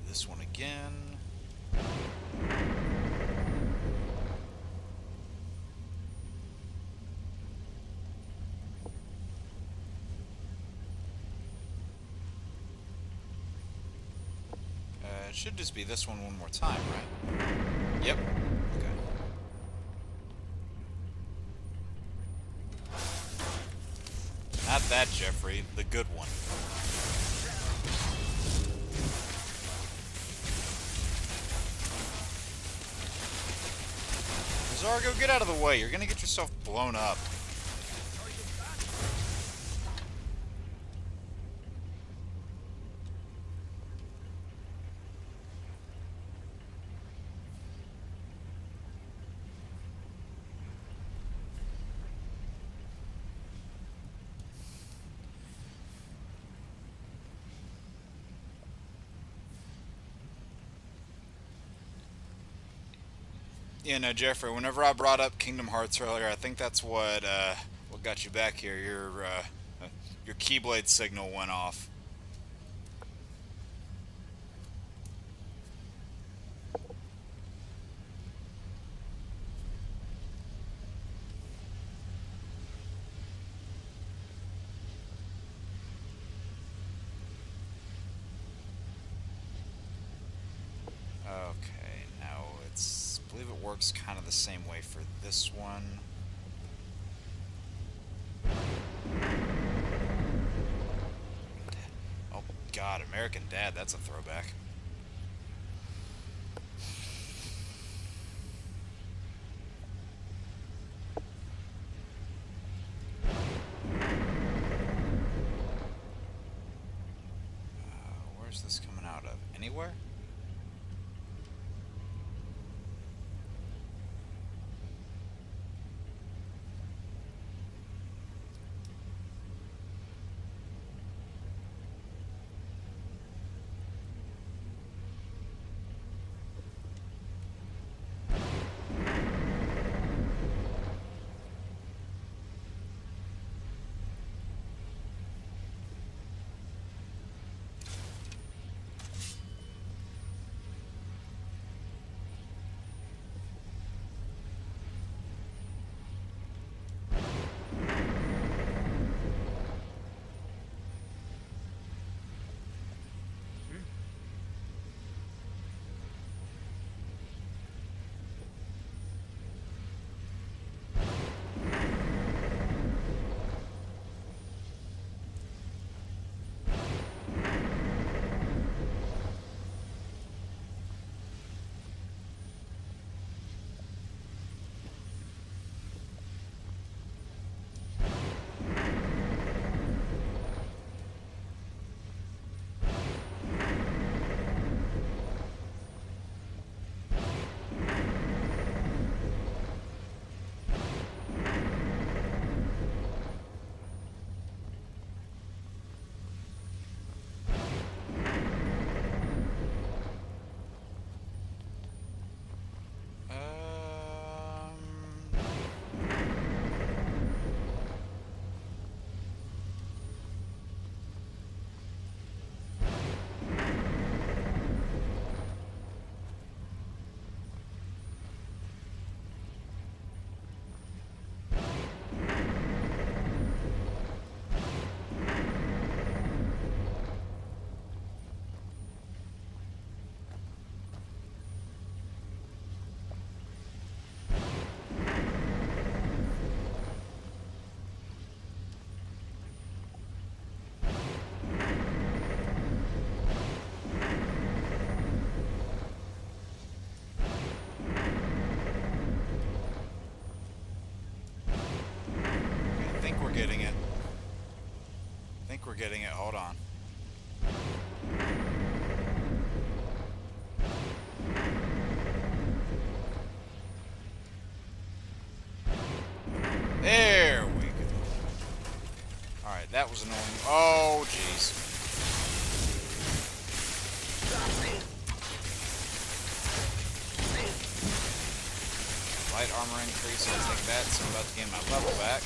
this one again. It should just be this one more time, right? Yep. Okay. Not that, Jeffrey. The good one. Zargo, get out of the way. You're gonna get yourself blown up. You know, Jeffrey, whenever I brought up Kingdom Hearts earlier, I think that's what got you back here. Your Keyblade signal went off. it works kind of the same way for this one. Oh God, American Dad, that's a throwback. Where's this coming out of? Anywhere? Getting it. I think we're getting it. Hold on. There we go. Alright, that was annoying. Oh, jeez. Light armor increase. I'll take that. So I'm about to gain my level back.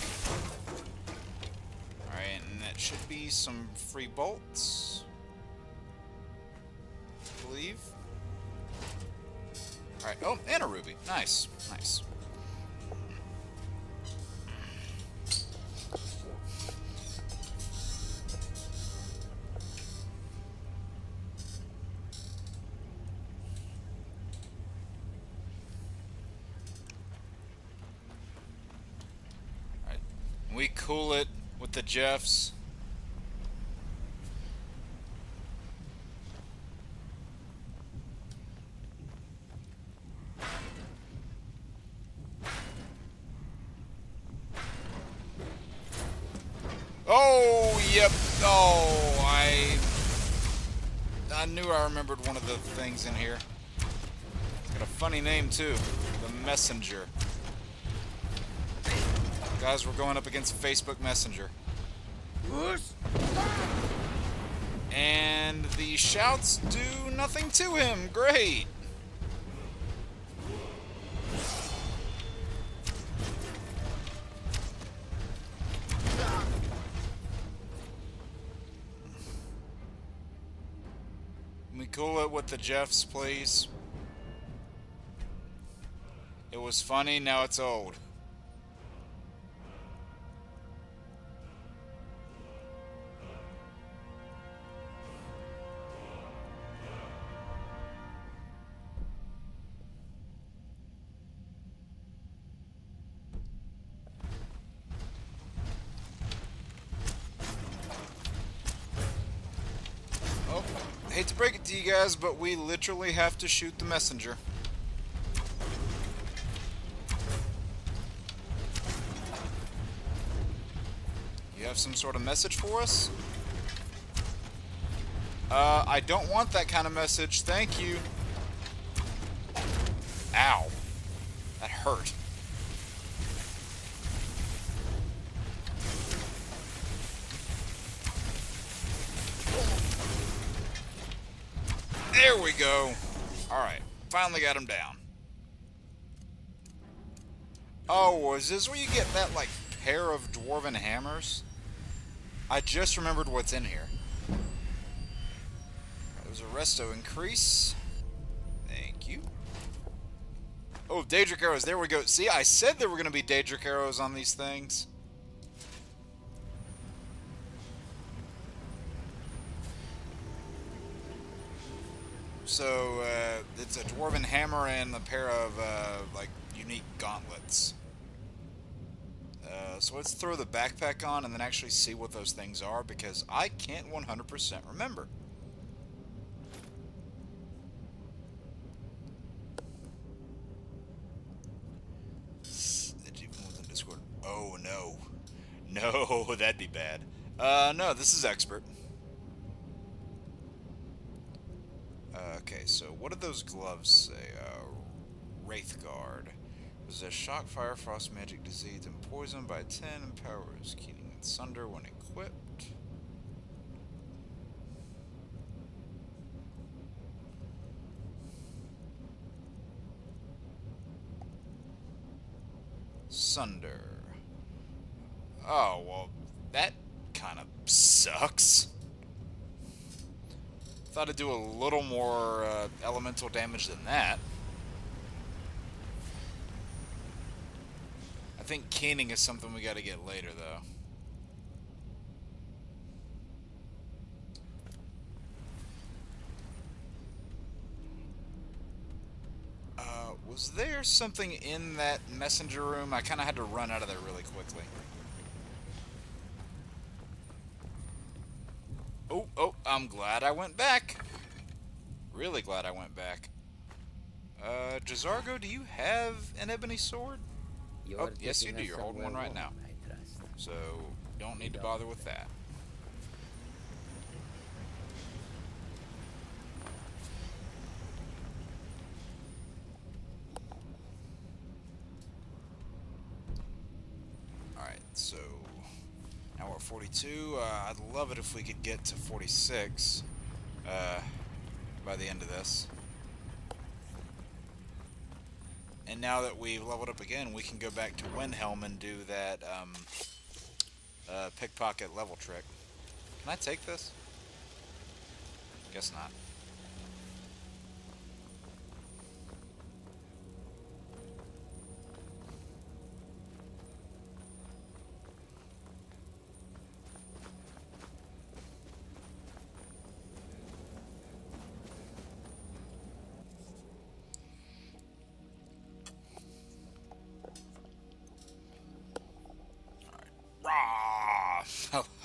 And that should be some free bolts, I believe. Alright, oh, and a ruby. Nice, nice. Alright, we cool it with the Jeffs. Oh, yep. Oh, I knew I remembered one of the things in here. It's got a funny name too. The Messenger. Guys, we're going up against Facebook Messenger. And the shouts do nothing to him. Great. Can we cool it with the Jeffs, please? It was funny, now it's old. to break it to you guys, but we literally have to shoot the messenger. You have some sort of message for us? I don't want that kind of message. Thank you. Ow. That hurt. There we go. Alright. Finally got him down. Oh, is this where you get that, like, pair of dwarven hammers? I just remembered what's in here. There's a resto increase. Thank you. Oh, Daedric arrows. There we go. See, I said there were going to be Daedric arrows on these things. So, it's a dwarven hammer and a pair of, like, unique gauntlets. So let's throw the backpack on and then actually see what those things are, because I can't 100% remember. Discord. Oh, no. No, that'd be bad. No, this is expert. Okay, so what did those gloves say? Wraithguard. Possess shock, fire, frost, magic, disease, and poison by 10, and powers Keening and Sunder when equipped. Sunder. Oh, well, that kind of sucks. Thought it'd do a little more elemental damage than that. I think Keening is something we gotta get later, though. Was there something in that messenger room? I kind of had to run out of there really quickly. Oh, I'm glad I went back. Really glad I went back. Jazargo, do you have an ebony sword? Oh, yes you do. You're holding one right now. So, don't need to bother with that. Alright, so now we're at 42. I'd love it if we could get to 46 by the end of this. And now that we've leveled up again, we can go back to Windhelm and do that pickpocket level trick. Can I take this? Guess not.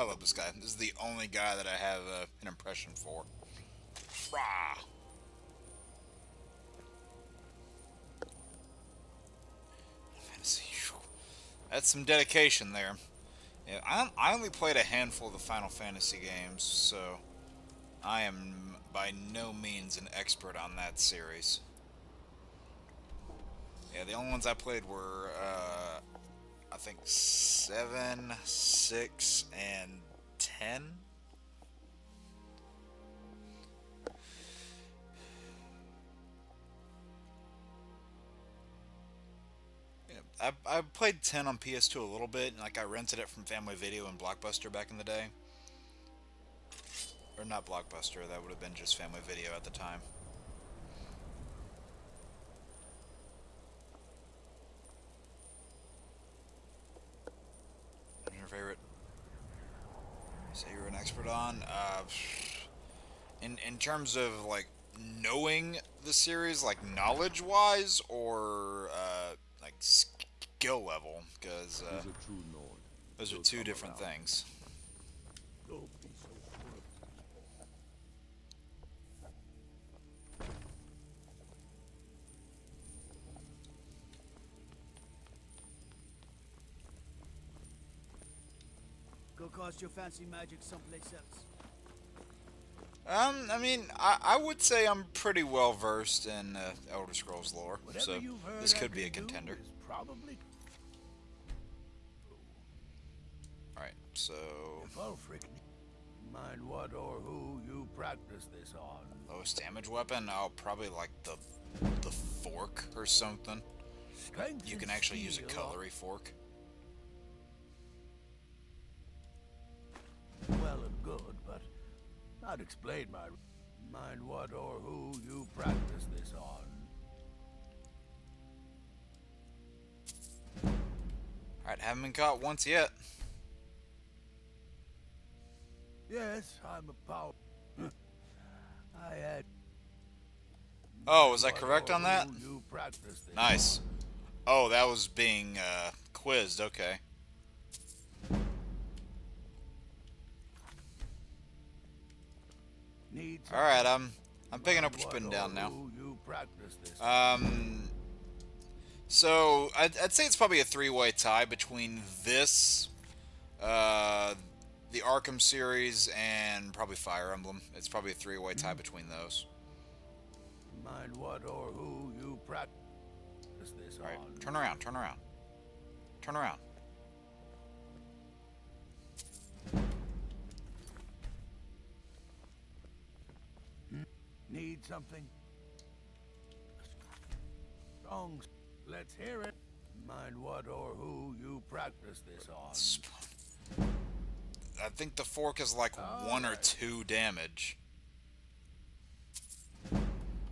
I love this guy. This is the only guy that I have an impression for. Rah! That's some dedication there. Yeah, I only played a handful of the Final Fantasy games, so I am by no means an expert on that series. Yeah, the only ones I played were I think 7, 6, and 10. Yeah, I played 10 on PS2 a little bit, and like I rented it from Family Video and Blockbuster back in the day. Or not Blockbuster, that would have been just Family Video at the time. Favorite? Say you're an expert on? In terms of like knowing the series, like knowledge-wise, or like skill level, because those are two different things. Don't be so full of So cast your fancy magic someplace else. I mean, I would say I'm pretty well versed in Elder Scrolls lore, Whatever so you've heard this I could be a can do contender. is probably. Alright, so... If Ulfric mind what or who you practice this on. lowest damage weapon? Oh, probably like the fork or something. Strength You can and actually use a steel cutlery fork. are well and good, but I'd explain my mind what or who you practice this on. Alright, haven't been caught once yet. Yes, I'm a power. I had. Oh, was I what correct or on that? who you practice this Nice. on. Oh, that was being quizzed, okay. Need Alright, I'm picking up what you're what putting or down now. who you practice this on. So I'd say it's probably a three-way tie between this, the Arkham series, and probably Fire Emblem. It's probably a three-way tie between those. Mind what or who you practice this Alright, on. turn around, turn around. Turn around. Need something? Songs. Let's hear it. Mind what or who you practice this on. I think the fork is like 1 or 2 damage.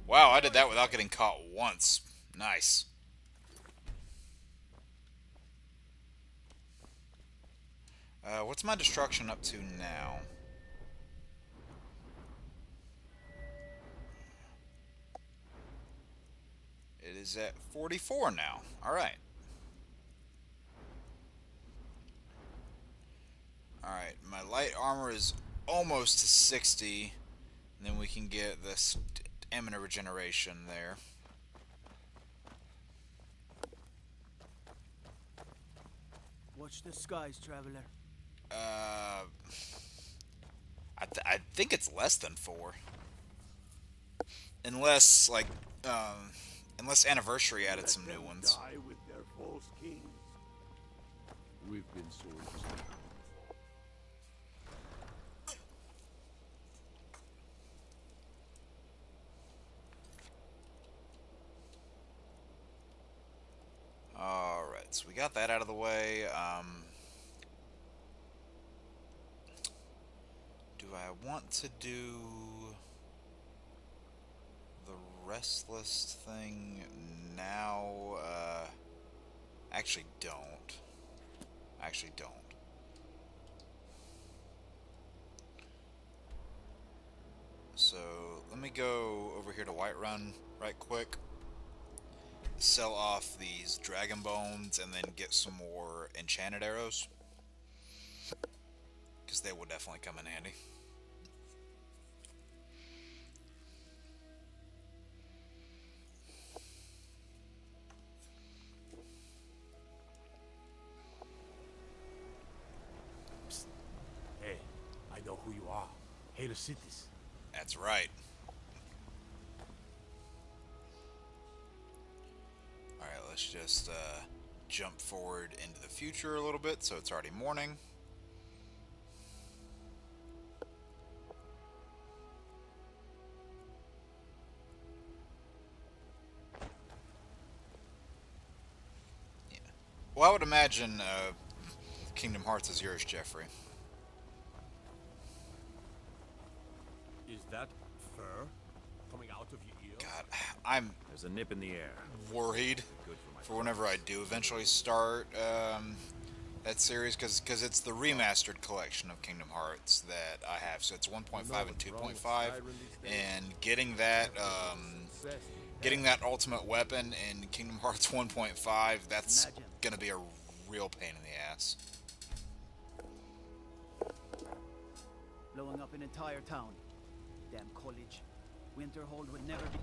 Wow, I did that without getting caught once. Nice. What's my destruction up to now? It is at 44 now. Alright. Alright, my light armor is almost to 60. And then we can get this stamina regeneration there. Watch the skies, traveler. I think it's less than 4. Unless, like, unless Anniversary added some new ones. Die with their false kings. We've been soldiers. Alright, so we got that out of the way. Do I want to do the Restless thing now? Actually don't. Actually don't. So, let me go over here to Whiterun right quick. Sell off these dragon bones and then get some more enchanted arrows, because they will definitely come in handy. Hey, I know who you are. Hail of cities. That's right. Alright, let's just jump forward into the future a little bit, so it's already morning. Yeah. Well, I would imagine Kingdom Hearts is yours, Jeffrey. Is that fur coming out of your ear? God, I'm There's a nip in the air. worried Good for my for whenever I do eventually start that series, because it's the remastered collection of Kingdom Hearts that I have. So it's 1.5 and 2.5, and getting that ultimate weapon in Kingdom Hearts 1.5, that's Imagine. gonna be a real pain in the ass. Blowing up an entire town. Damn college. Winterhold would never be.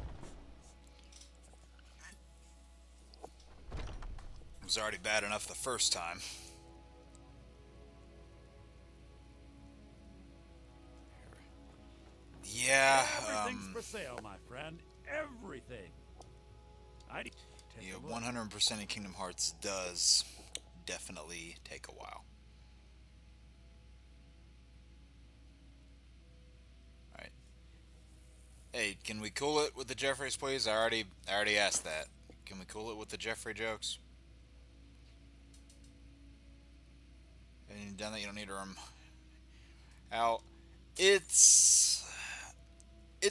It was already bad enough the first time. sale, my friend. Everything. Yeah, 100% in Kingdom Hearts does definitely take a while. Alright. Hey, can we cool it with the Jeffries, please? I already asked that. Can we cool it with the Jeffrey jokes? And you've done that, you don't need to out. It's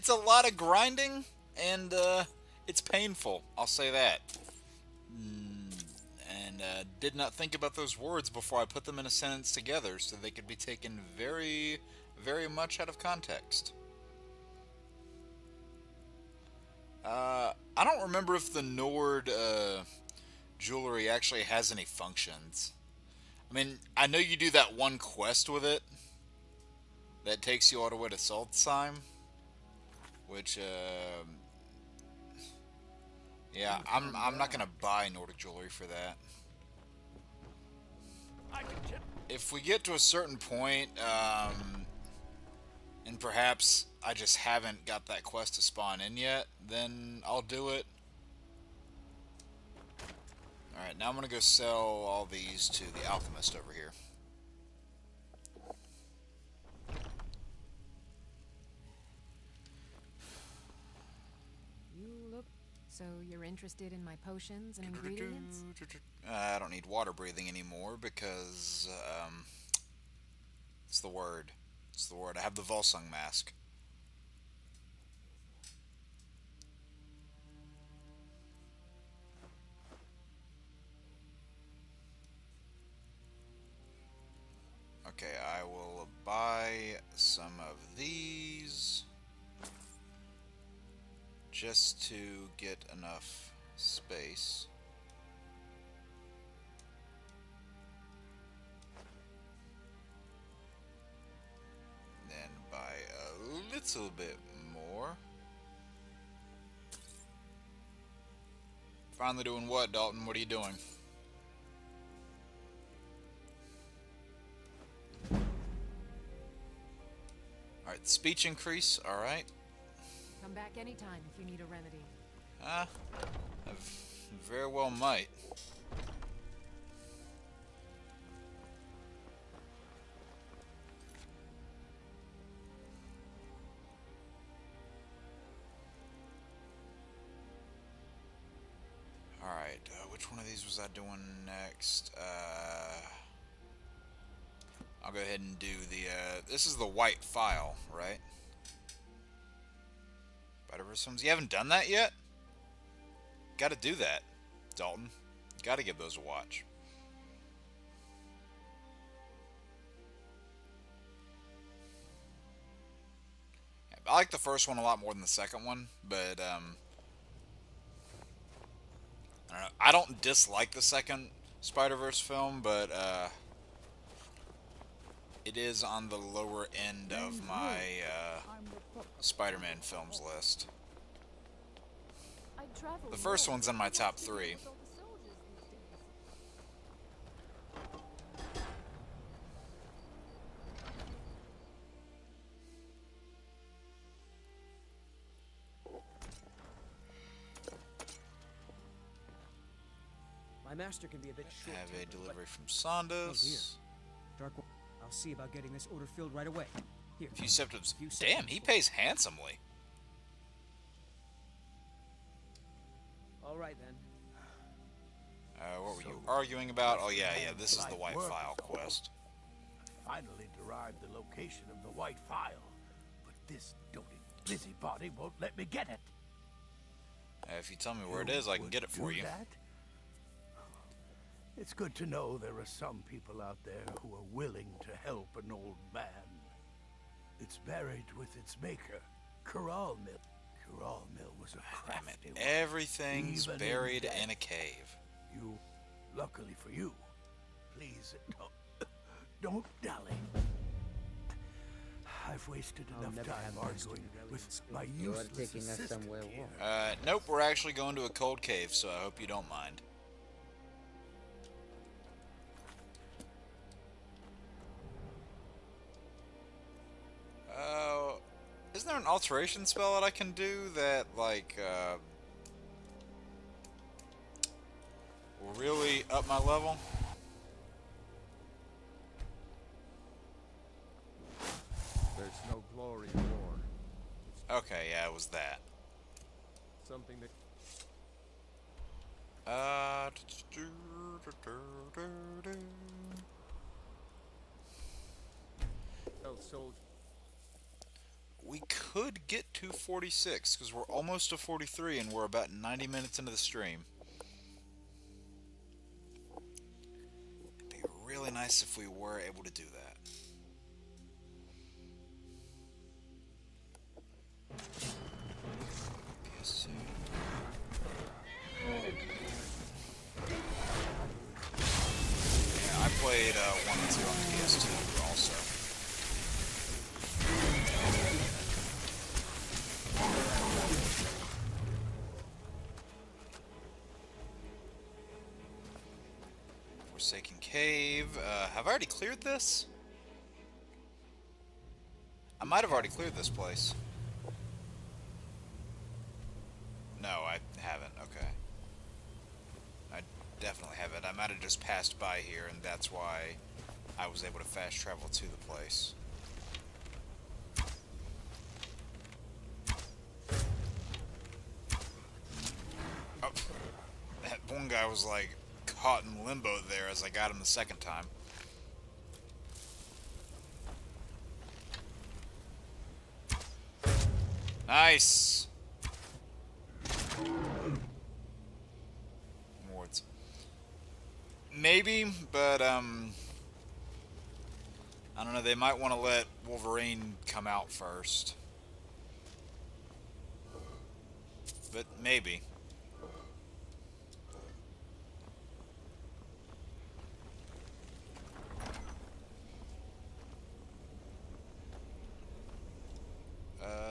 a lot of grinding, and it's painful. I'll say that. And did not think about those words before I put them in a sentence together, so they could be taken very, very much out of context. I don't remember if the Nord jewelry actually has any functions. I mean, I know you do that one quest with it that takes you all the way to Saltzheim, which, yeah, I'm not gonna buy Nordic jewelry for that. If we get to a certain point, and perhaps I just haven't got that quest to spawn in yet, then I'll do it. Alright, now I'm gonna go sell all these to the alchemist over here. You look... So you're interested in my potions and ingredients? I don't need water breathing anymore because, it's the word. It's the word. I have the Volsung mask. Okay, I will buy some of these just to get enough space. Then buy a little bit more. Finally doing what, Dalton? What are you doing? Alright, speech increase, alright. Come back anytime if you need a remedy. I very well might. Alright, which one of these was I doing next? I'll go ahead and do the, this is the white file, right? Spider-Verse films. You haven't done that yet? Gotta do that, Dalton. Gotta give those a watch. I like the first one a lot more than the second one, but, I don't know. I don't dislike the second Spider-Verse film, but, it is on the lower end of my Spider-Man films list. The first one's in my top 3. My master can be a bit short. Have a delivery from Sandos. Dark. I'll see about getting this order filled right away. Here. Few septims. Damn, he pays handsomely. All right then. What were you arguing about? Oh yeah, this is the White File quest. Finally derived the location of the White File, but this doting busybody won't let me get it. If you tell me where it is, I can get it for you. That? It's good to know there are some people out there who are willing to help an old man. It's buried with its maker, Corral Mill. Corral Mill was a crafty one. Everything's Even buried in a cave. You, luckily for you, please don't dally. I've wasted enough time arguing with my useless assistant here. Nope, we're actually going to a cold cave, so I hope you don't mind. Isn't there an alteration spell that I can do that, like, will really up my level? There's no glory in war. Okay, yeah, it was that. Something that soldiers. We could get to 46, because we're almost to 43, and we're about 90 minutes into the stream. It'd be really nice if we were able to do that. PS2. Yeah, I played 1 and 2 on the PS2 also. Forsaken Cave. Have I already cleared this? I might have already cleared this place. No, I haven't. Okay. I definitely haven't. I might have just passed by here, and that's why I was able to fast travel to the place. Oh, that one guy was like caught in limbo there as I got him the second time. Nice! Wards. Maybe, but, I don't know, they might want to let Wolverine come out first. But maybe.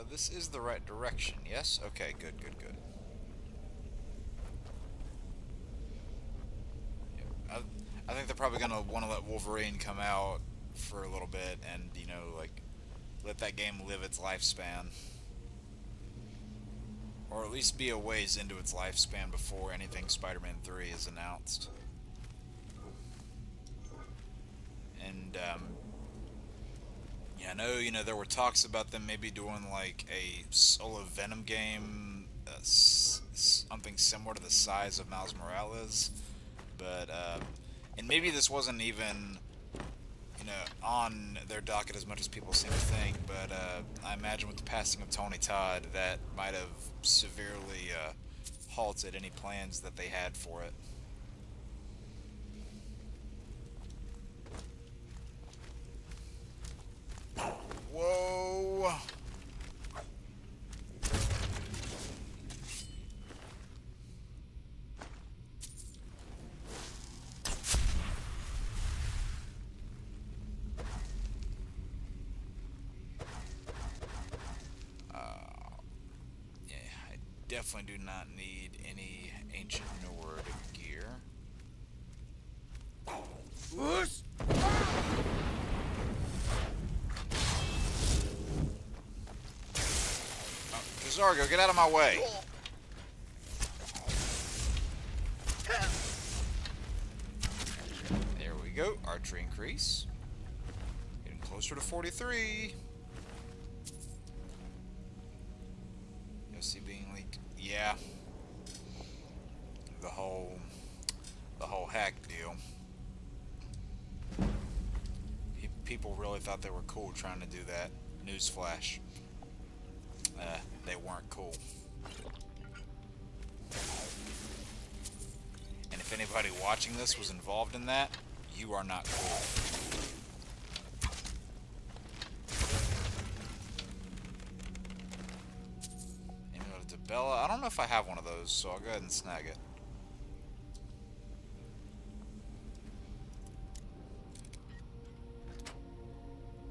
This is the right direction, yes? Okay, good, good, good. Yeah, I think they're probably going to want to let Wolverine come out for a little bit and, you know, like, let that game live its lifespan. Or at least be a ways into its lifespan before anything Spider-Man 3 is announced. And, yeah, I know, you know, there were talks about them maybe doing, like, a solo Venom game, something similar to the size of Miles Morales, but, and maybe this wasn't even, you know, on their docket as much as people seem to think, but, I imagine with the passing of Tony Todd, that might have severely, halted any plans that they had for it. Whoa! Yeah, I definitely do not need any ancient Nord gear. Whoosh! Zargo, get out of my way. There we go. Archery increase. Getting closer to 43. OC being leaked. Yeah. The whole hack deal. People really thought they were cool trying to do that. Newsflash. They weren't cool. And if anybody watching this was involved in that, you are not cool. Amulet to Bella. I don't know if I have one of those, so I'll go ahead and snag it.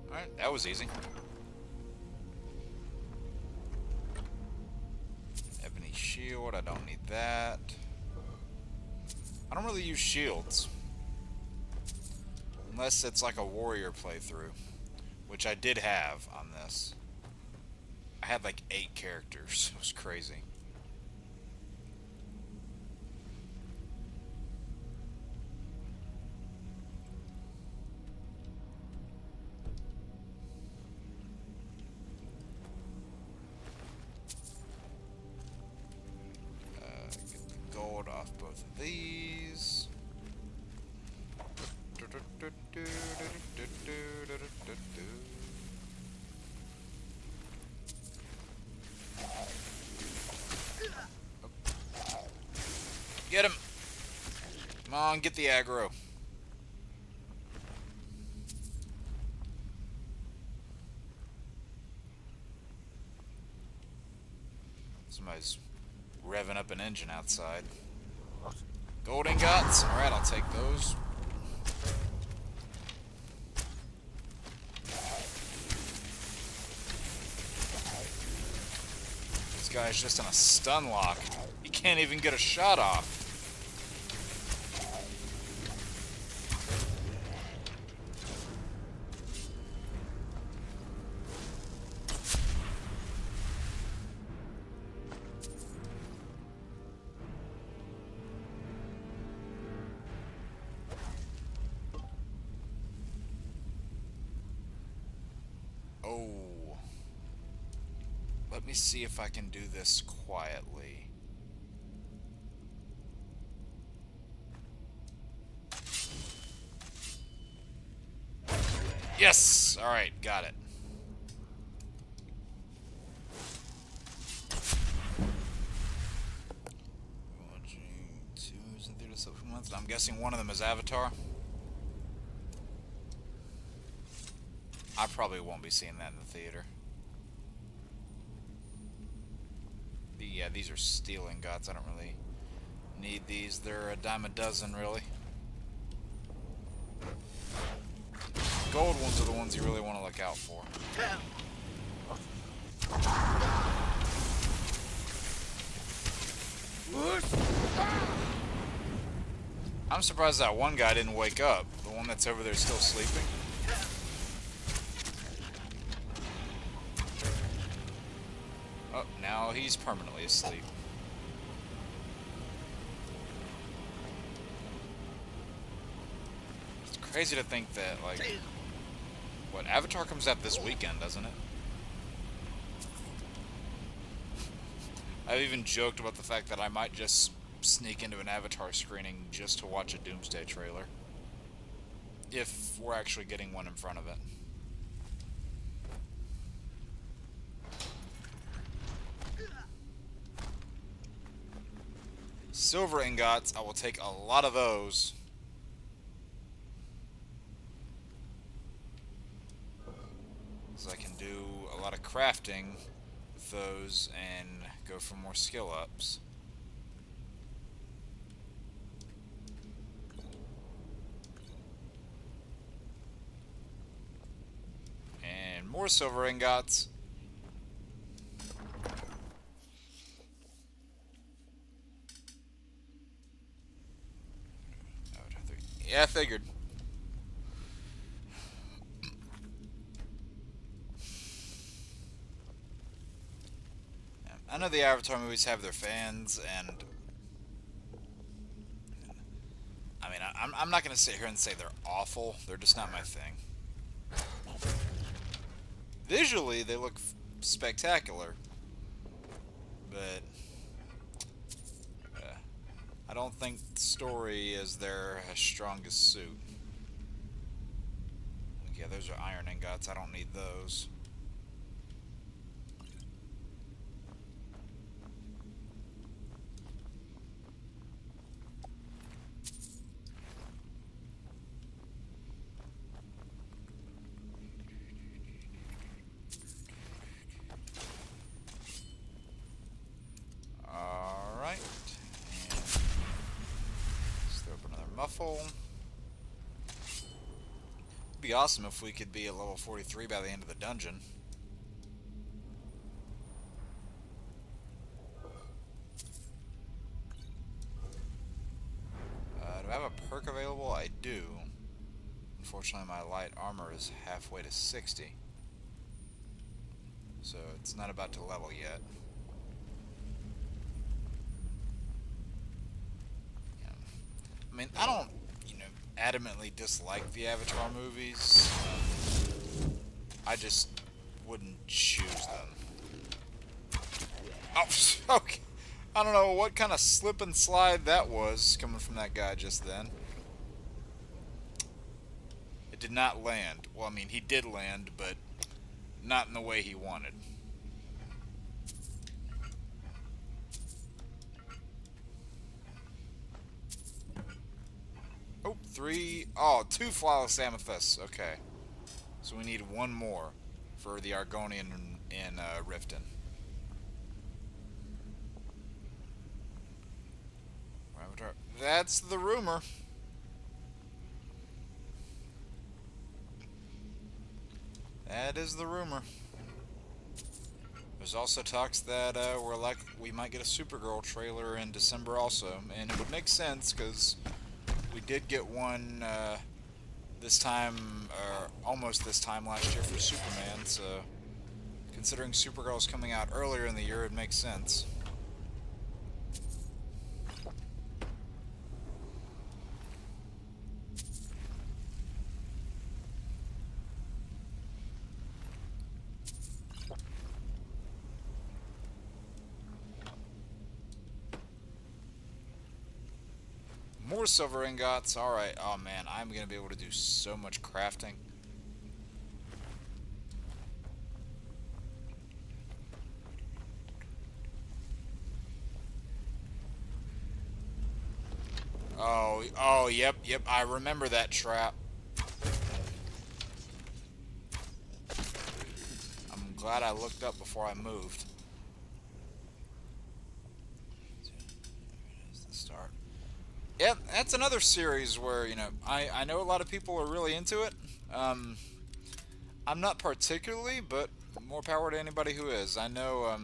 Alright, that was easy. Shield, I don't need that. I don't really use shields. Unless it's like a warrior playthrough. Which I did have on this. I had like 8 characters. It was crazy. Get the gold off both of these. Get him! Come on, get the aggro. Somebody's revving up an engine outside. Gold ingots? Alright, I'll take those. This guy's just in a stun lock. He can't even get a shot off. Oh. Let me see if I can do this quietly. Yes! Alright, got it. I'm guessing one of them is Avatar. I probably won't be seeing that in the theater. Yeah, these are steel ingots. I don't really need these. They're a dime a dozen, really. Gold ones are the ones you really want to look out for. I'm surprised that one guy didn't wake up. The one that's over there still sleeping. Oh, now he's permanently asleep. It's crazy to think that, like, what, Avatar comes out this weekend, doesn't it? I've even joked about the fact that I might just sneak into an Avatar screening just to watch a Doomsday trailer. If we're actually getting one in front of it. Silver ingots, I will take a lot of those. So I can do a lot of crafting with those and go for more skill ups. And more silver ingots. Yeah, I figured. I know the Avatar movies have their fans, and I mean, I'm not going to sit here and say they're awful. They're just not my thing. Visually, they look spectacular, but I don't think the story is their strongest suit. Yeah, those are iron ingots. I don't need those. Muffle. It'd be awesome if we could be at level 43 by the end of the dungeon. Do I have a perk available? I do. Unfortunately, my light armor is halfway to 60. so it's not about to level yet. Yeah. I mean, I don't, adamantly dislike the Avatar movies. I just wouldn't choose them. Oh, okay. I don't know what kind of slip and slide that was coming from that guy just then. It did not land. Well, I mean, he did land, but not in the way he wanted. Oh, two flawless amethysts. Okay. So we need one more for the Argonian in Riften. That's the rumor. That is the rumor. There's also talks that we might get a Supergirl trailer in December also, and it would make sense because we did get one this time, or almost this time last year for Superman. So considering Supergirl's coming out earlier in the year, it makes sense. More silver ingots. Alright. Oh man, I'm going to be able to do so much crafting. Oh, yep. I remember that trap. I'm glad I looked up before I moved. Yep, that's another series where, I know a lot of people are really into it. I'm not particularly, but more power to anybody who is. I know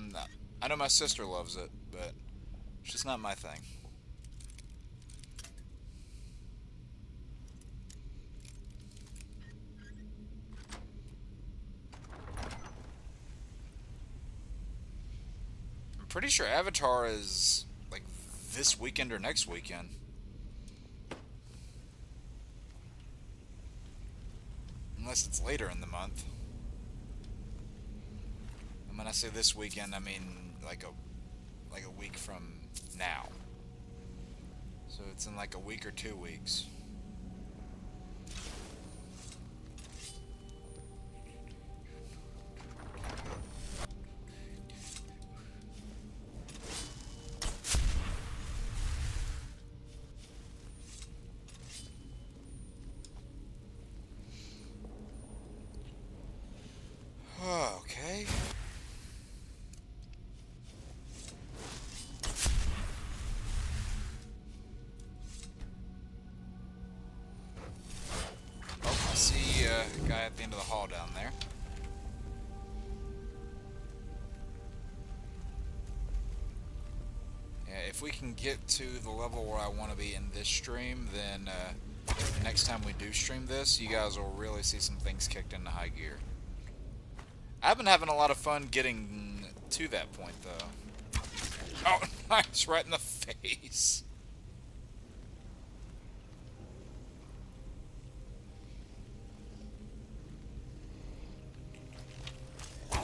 my sister loves it, but it's just not my thing. I'm pretty sure Avatar is, like, this weekend or next weekend. Unless it's later in the month. And when I say this weekend, I mean like a week from now. So it's in like a week or 2 weeks. Okay. Oh, I see a guy at the end of the hall down there. Yeah, if we can get to the level where I want to be in this stream, then the next time we do stream this, you guys will really see some things kicked into high gear. I've been having a lot of fun getting to that point, though. Oh, nice, right in the face. Come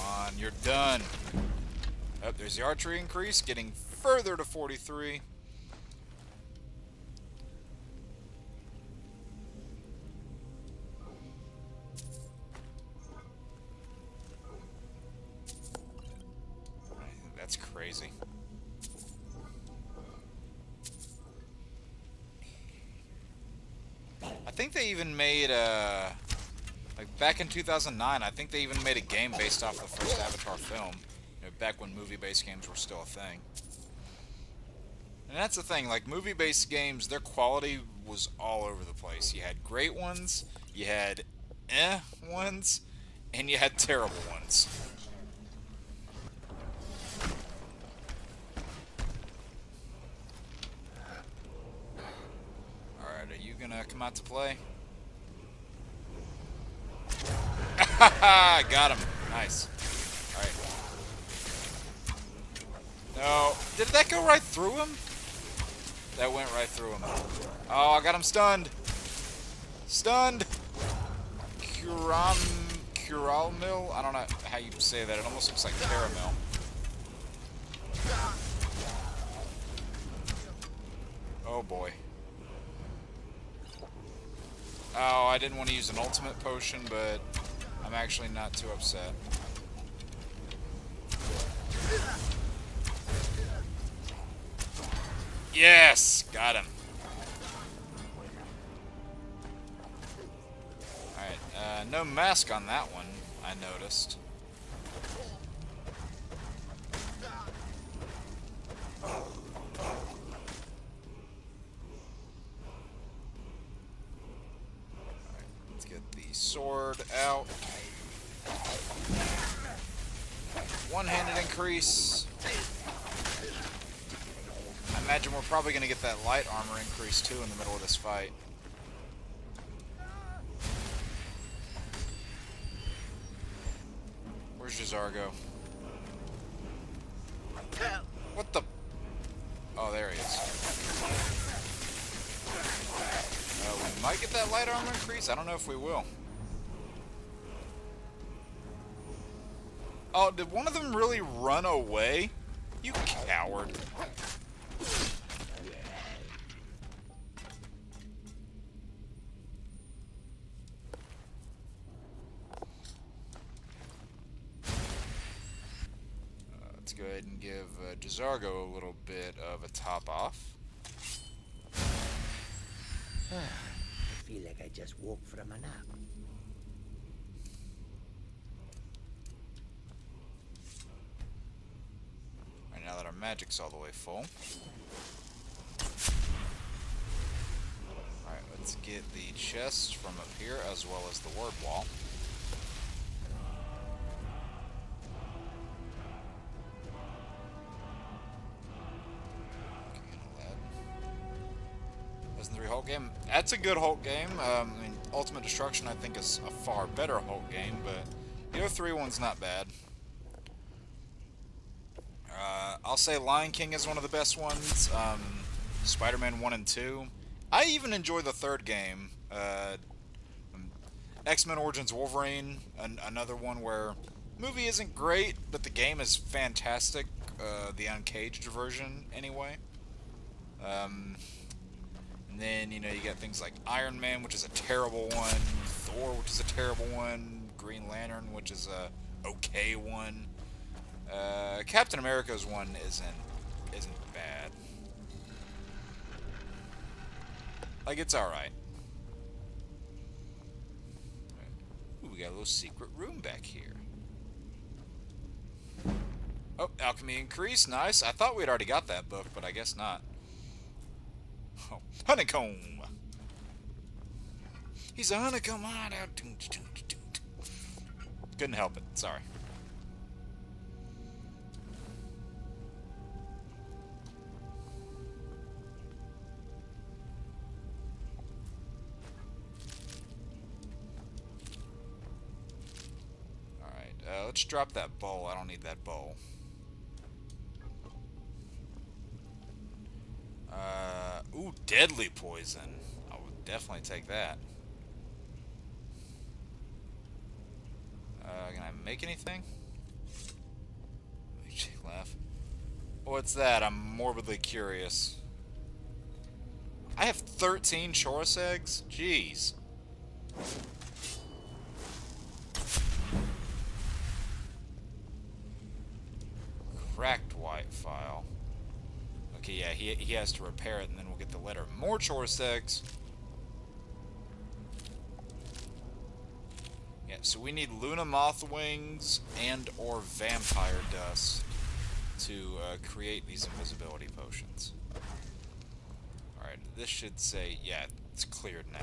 on, you're done. Oh, there's the archery increase, getting further to 43. That's crazy. I think they even made like back in 2009, I think they even made a game based off the first Avatar film, back when movie-based games were still a thing. And that's the thing, like movie-based games, their quality was all over the place. You had great ones, you had ones, and you had terrible ones. Alright, are you gonna come out to play? ha! Got him. Nice. Alright. No. Did that go right through him? That went right through him. Oh, I got him stunned. Stunned. Curalmil? I don't know how you say that. It almost looks like caramel. Oh boy. Oh, I didn't want to use an ultimate potion, but I'm actually not too upset. Yes! Got him. Alright, no mask on that one, I noticed. Let's get the sword out. One-handed increase. I imagine we're probably going to get that light armor increase too in the middle of this fight. Where's Jazargo? What the? Oh, there he is. We might get that light armor increase. I don't know if we will. Oh, did one of them really run away? You coward. Let's go ahead and give Jazargo a little bit of a top off. I feel like I just woke from a nap. Alright, now that our magic's all the way full. Alright, let's get the chest from up here as well as the word wall. Hulk game. That's a good Hulk game. I mean, Ultimate Destruction I think is a far better Hulk game, but the 03 one's not bad. I'll say Lion King is one of the best ones. Spider-Man 1 and 2. I even enjoy the third game. X-Men Origins Wolverine, another one where the movie isn't great, but the game is fantastic. The uncaged version, anyway. And then, you know, you got things like Iron Man, which is a terrible one, Thor, which is a terrible one, Green Lantern, which is a okay one. Captain America's one isn't bad. Like, it's alright. Ooh, we got a little secret room back here. Oh, alchemy increase, nice. I thought we'd already got that book, but I guess not. Oh, honeycomb. He's a honeycomb hideout. Couldn't help it. Sorry. Alright, let's drop that bowl. I don't need that bowl. Ooh, deadly poison. I would definitely take that. Can I make anything? Laugh. What's that? I'm morbidly curious. I have 13 Chorus eggs? Jeez. Cracked white file. Okay, yeah, he has to repair it, and then we'll get the letter. More Chorus eggs. Yeah, so we need Luna Moth Wings and or Vampire Dust to create these invisibility potions. Alright, this should say, yeah, it's cleared now.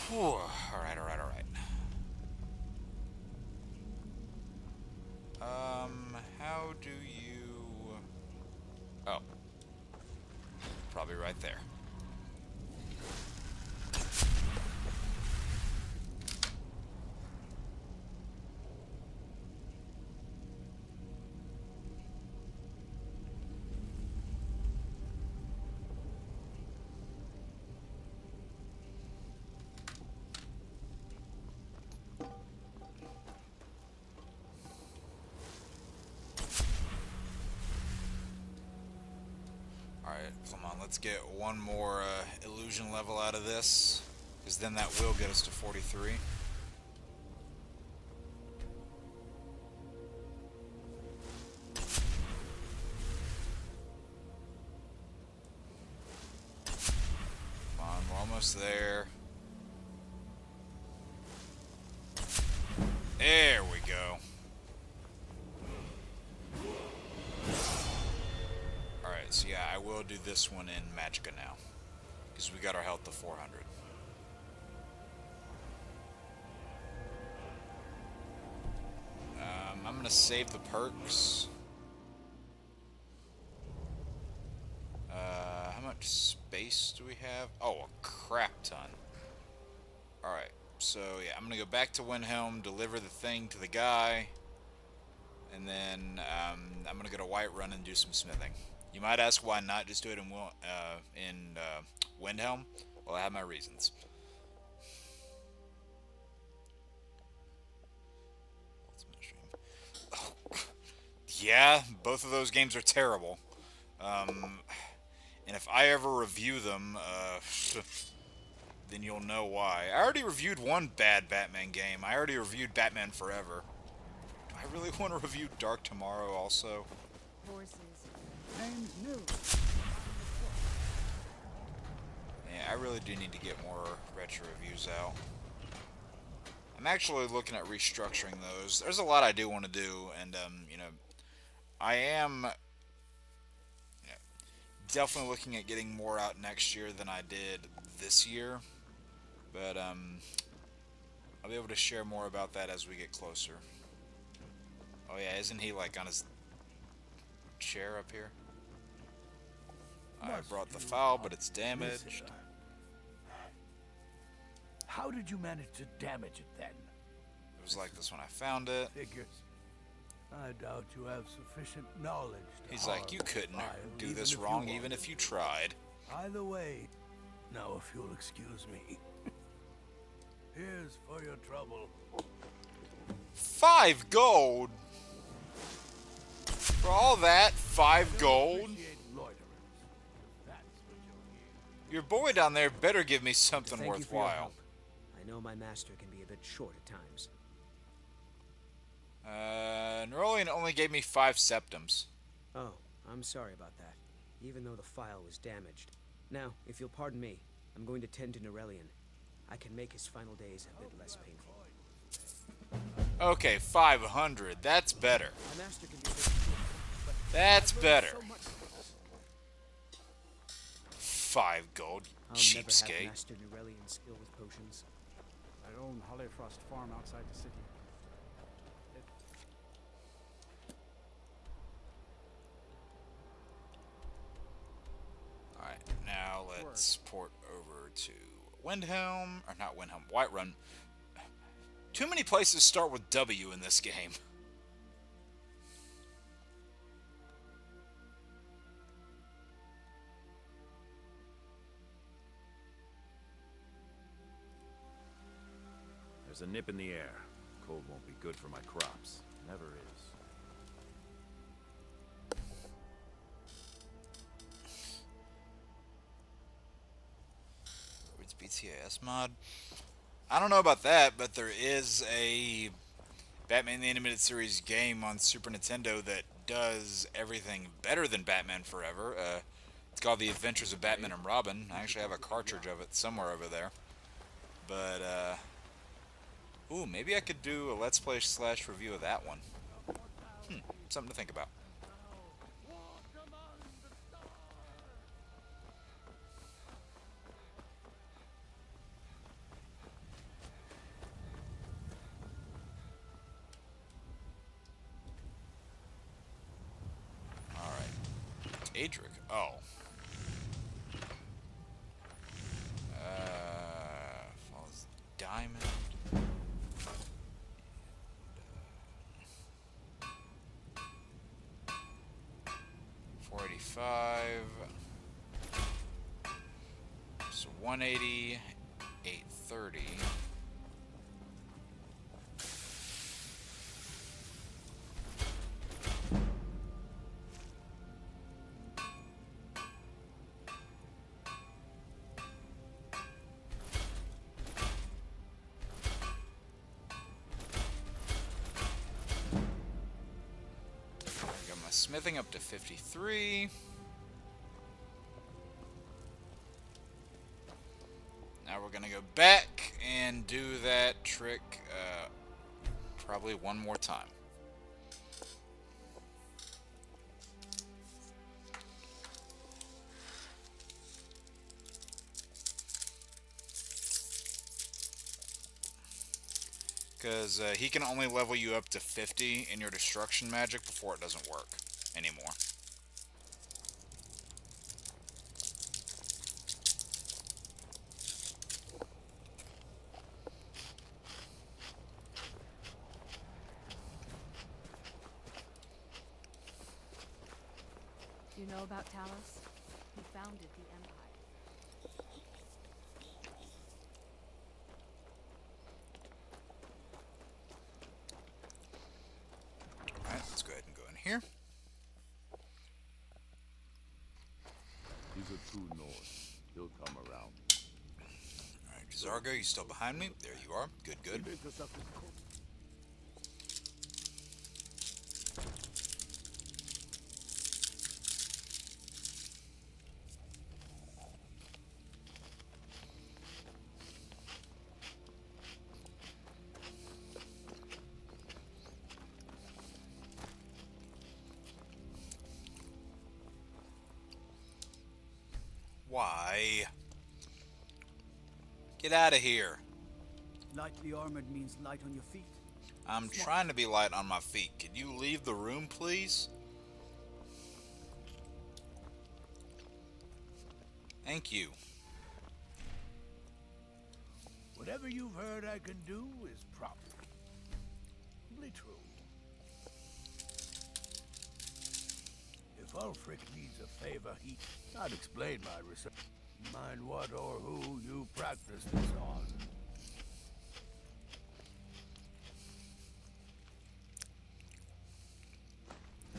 Whew. Alright, alright, alright. How do you... Oh. Probably right there. Alright, come on, let's get one more illusion level out of this, because then that will get us to 43. Come on, we're almost there. There we go. Alright, so yeah, I will do this one in Magicka now, because we got our health to 400. I'm going to save the perks. How much space do we have? Oh, a crap ton. Alright, so yeah, I'm going to go back to Windhelm, deliver the thing to the guy, and then I'm going to go to Whiterun and do some smithing. You might ask why not just do it in Windhelm? Well, I have my reasons. Oh, yeah, both of those games are terrible. And if I ever review them, then you'll know why. I already reviewed one bad Batman game. I already reviewed Batman Forever. Do I really want to review Dark Tomorrow also? Horses. Yeah, I really do need to get more retro reviews out. I'm actually looking at restructuring those. There's a lot I do want to do, and you know, I am definitely looking at getting more out next year than I did this year. But I'll be able to share more about that as we get closer. Oh yeah, isn't he like on his chair up here? I brought the file, but it's damaged. How did you manage to damage it then? It was like this when I found it. Figures. I doubt you have sufficient knowledge to He's like, you couldn't do this wrong even if you tried. Either way, now if you'll excuse me. Here's for your trouble. 5 gold? For all that, 5 gold? Your boy down there better give me something worthwhile. I know my master can be a bit short at times. Nerolian only gave me 5 septums. Oh, I'm sorry about that, even though the file was damaged. Now, if you'll pardon me, I'm going to tend to Nerelian. I can make his final days a bit less painful. Okay, 500. That's better. My master can be a bit short, but That's I've learned better. so much from this. 5 gold, I'll cheapskate. never have mastered Nerelian's skill with potions. I own Holleyfrost Farm outside the city. Alright, now let's port over to Windhelm, or not Windhelm, Whiterun. Too many places start with W in this game. There's a nip in the air. Cold won't be good for my crops. Never is. It's BTAS mod. I don't know about that, but there is a Batman the Animated Series game on Super Nintendo that does everything better than Batman Forever. It's called The Adventures of Batman and Robin. I actually have a cartridge of it somewhere over there. But, ooh, maybe I could do a Let's Play / review of that one. Something to think about. Adric. Oh. Follows Diamond. 485. So 180, 830. Smithing up to 53. Now we're gonna go back and do that trick probably one more time. Because he can only level you up to 50 in your destruction magic before it doesn't work anymore. You know about Talos? He founded the Empire. Alright, let's go ahead and go in here. He's a true Norse. He'll come around. Alright, Zargo, you still behind me? There you are. Good, good. Why? Get out of here. Lightly armored means light on your feet. I'm trying to be light on my feet. Could you leave the room, please? Thank you. Whatever you've heard I can do is probably true. If Ulfric needs a favor, I'd explain my research. Mind what or who you practice this on.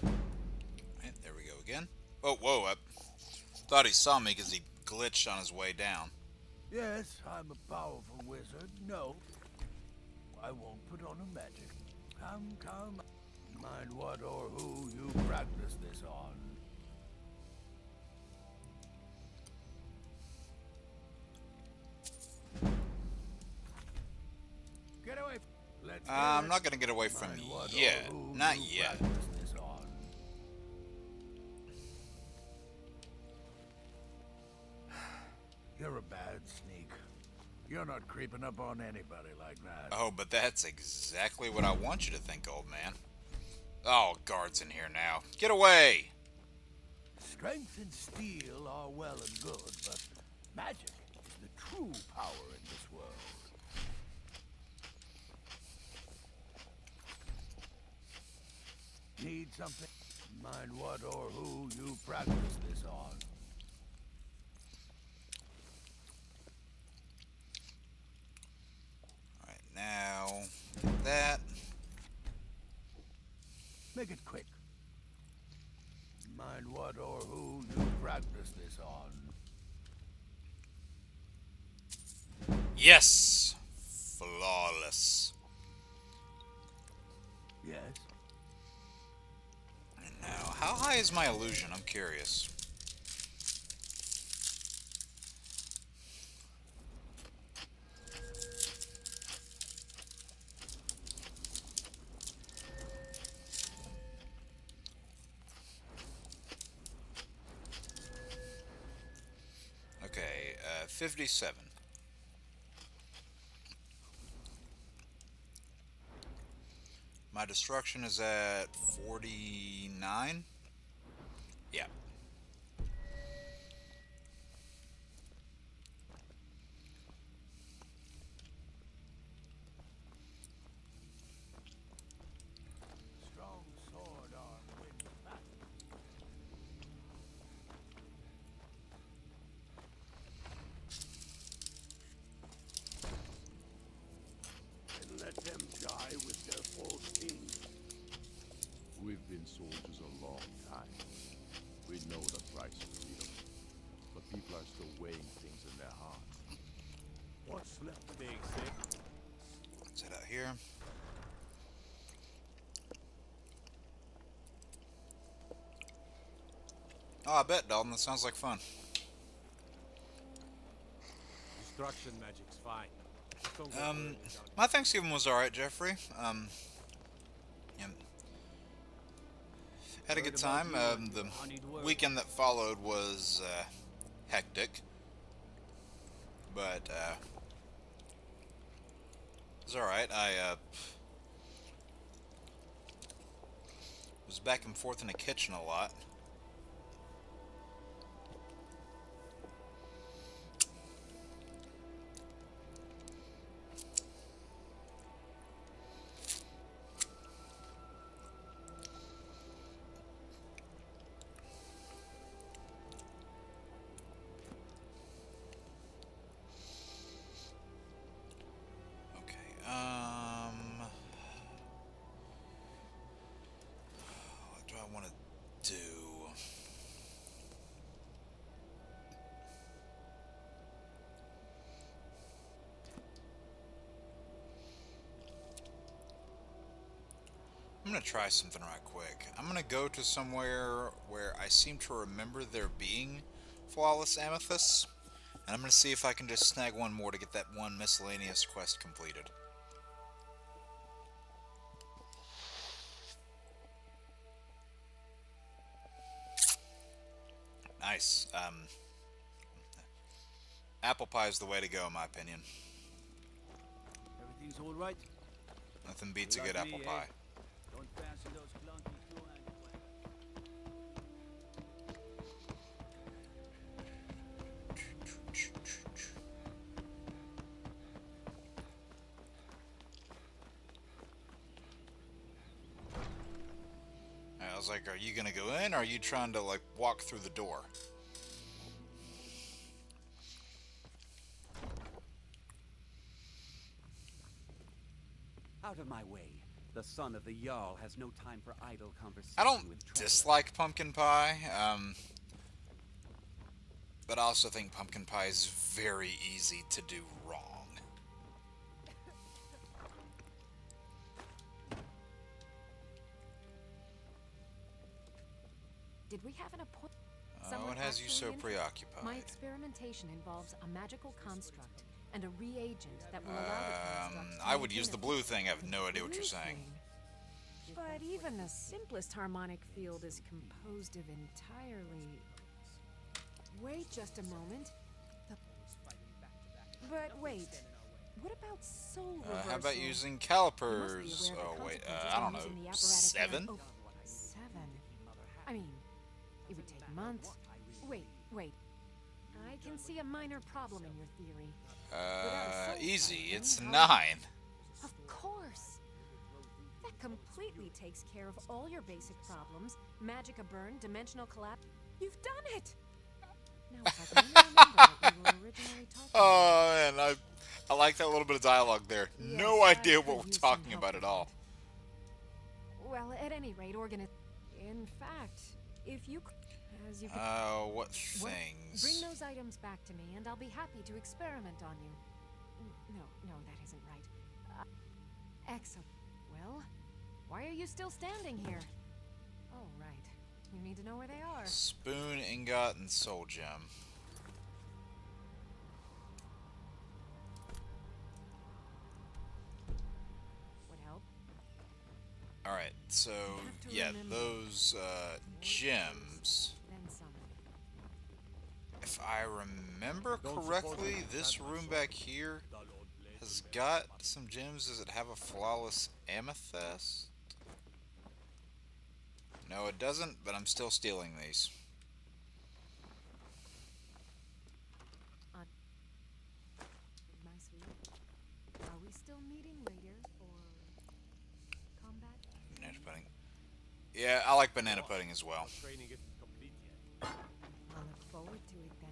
Right, there we go again. Oh, whoa, I thought he saw me because he glitched on his way down. Yes, I'm a powerful wizard. No, I won't put on a magic. Come. Mind what or who you practice this on. Get away. I'm not going to get away from you yet. Not yet. You're a bad sneak. You're not creeping up on anybody like that. Oh, but that's exactly what I want you to think, old man. Oh, guards in here now. Get away! Strength and steel are well and good, but magic is the true power in this world. Need something? Mind what or who you practice this on. Alright, now, that. Make it quick. Mind what or who you practice this on. Yes! Flawless. Yes. And now, how high is my illusion? I'm curious. Okay, 57. My destruction is at 49. Yeah. Oh, I bet, Dalton. That sounds like fun. Destruction magic's fine. Just don't go burning down. My Thanksgiving was alright, Jeffrey. Yeah. Had a good time. The weekend that followed was hectic, but it was alright. I was back and forth in the kitchen a lot. What do I want to do? I'm gonna try something right quick. I'm gonna go to somewhere where I seem to remember there being flawless amethysts, and I'm gonna see if I can just snag one more to get that one miscellaneous quest completed. Nice. Apple pie is the way to go, in my opinion. Everything's all right? Nothing beats a Like good apple me, pie. Don't fancy those clunky two-handed I was like, are you gonna go in, or are you trying to, like, walk through the door? Out of my way. The son of the Jarl has no time for idle conversation. I don't with travelers. dislike pumpkin pie, but I also think pumpkin pie is very easy to do wrong. Did we have an appointment? What has you so preoccupied? My experimentation involves a magical construct and a reagent that will allow the construct to I would use maintain the its- blue thing. I have no idea what you're Blue saying. thing? But even the simplest harmonic field is composed of entirely... Wait just a moment. But wait. What about soul reversal? How about using You must calipers? be aware of the Oh, wait, consequences I of don't using the know, apparatus 7? now. Oh, 7. I mean, it would take months. Wait. I can see a minor problem in your theory. Without a soul Easy, siphon, it's how- 9. Of course. That completely takes care of all your basic problems. Magicka burn, dimensional collapse. You've done it! Now if I can remember what we were originally talking about. Oh, and I like that little bit of dialogue there. No Yes, I idea could what we're use some talking help about with at all. that. Well, at any rate, In fact, if you... As you could... What Well, things? bring those items back to me, and I'll be happy to experiment on you. No, that isn't right. Excellent. Well, why are you still standing here? Oh, right. You need to know where they are. Spoon, ingot, and soul gem. Would help. Alright, so, have to yeah, remember. those gems. Then some. If I remember Don't suppose correctly, we this have room some back here dull old place has where- got some gems. Does it have a flawless amethyst? No, it doesn't, but I'm still stealing these. My sweet. Are we still meeting later for combat? Banana pudding. Yeah, I like banana pudding as well. Training isn't complete yet. I'll look forward to it then.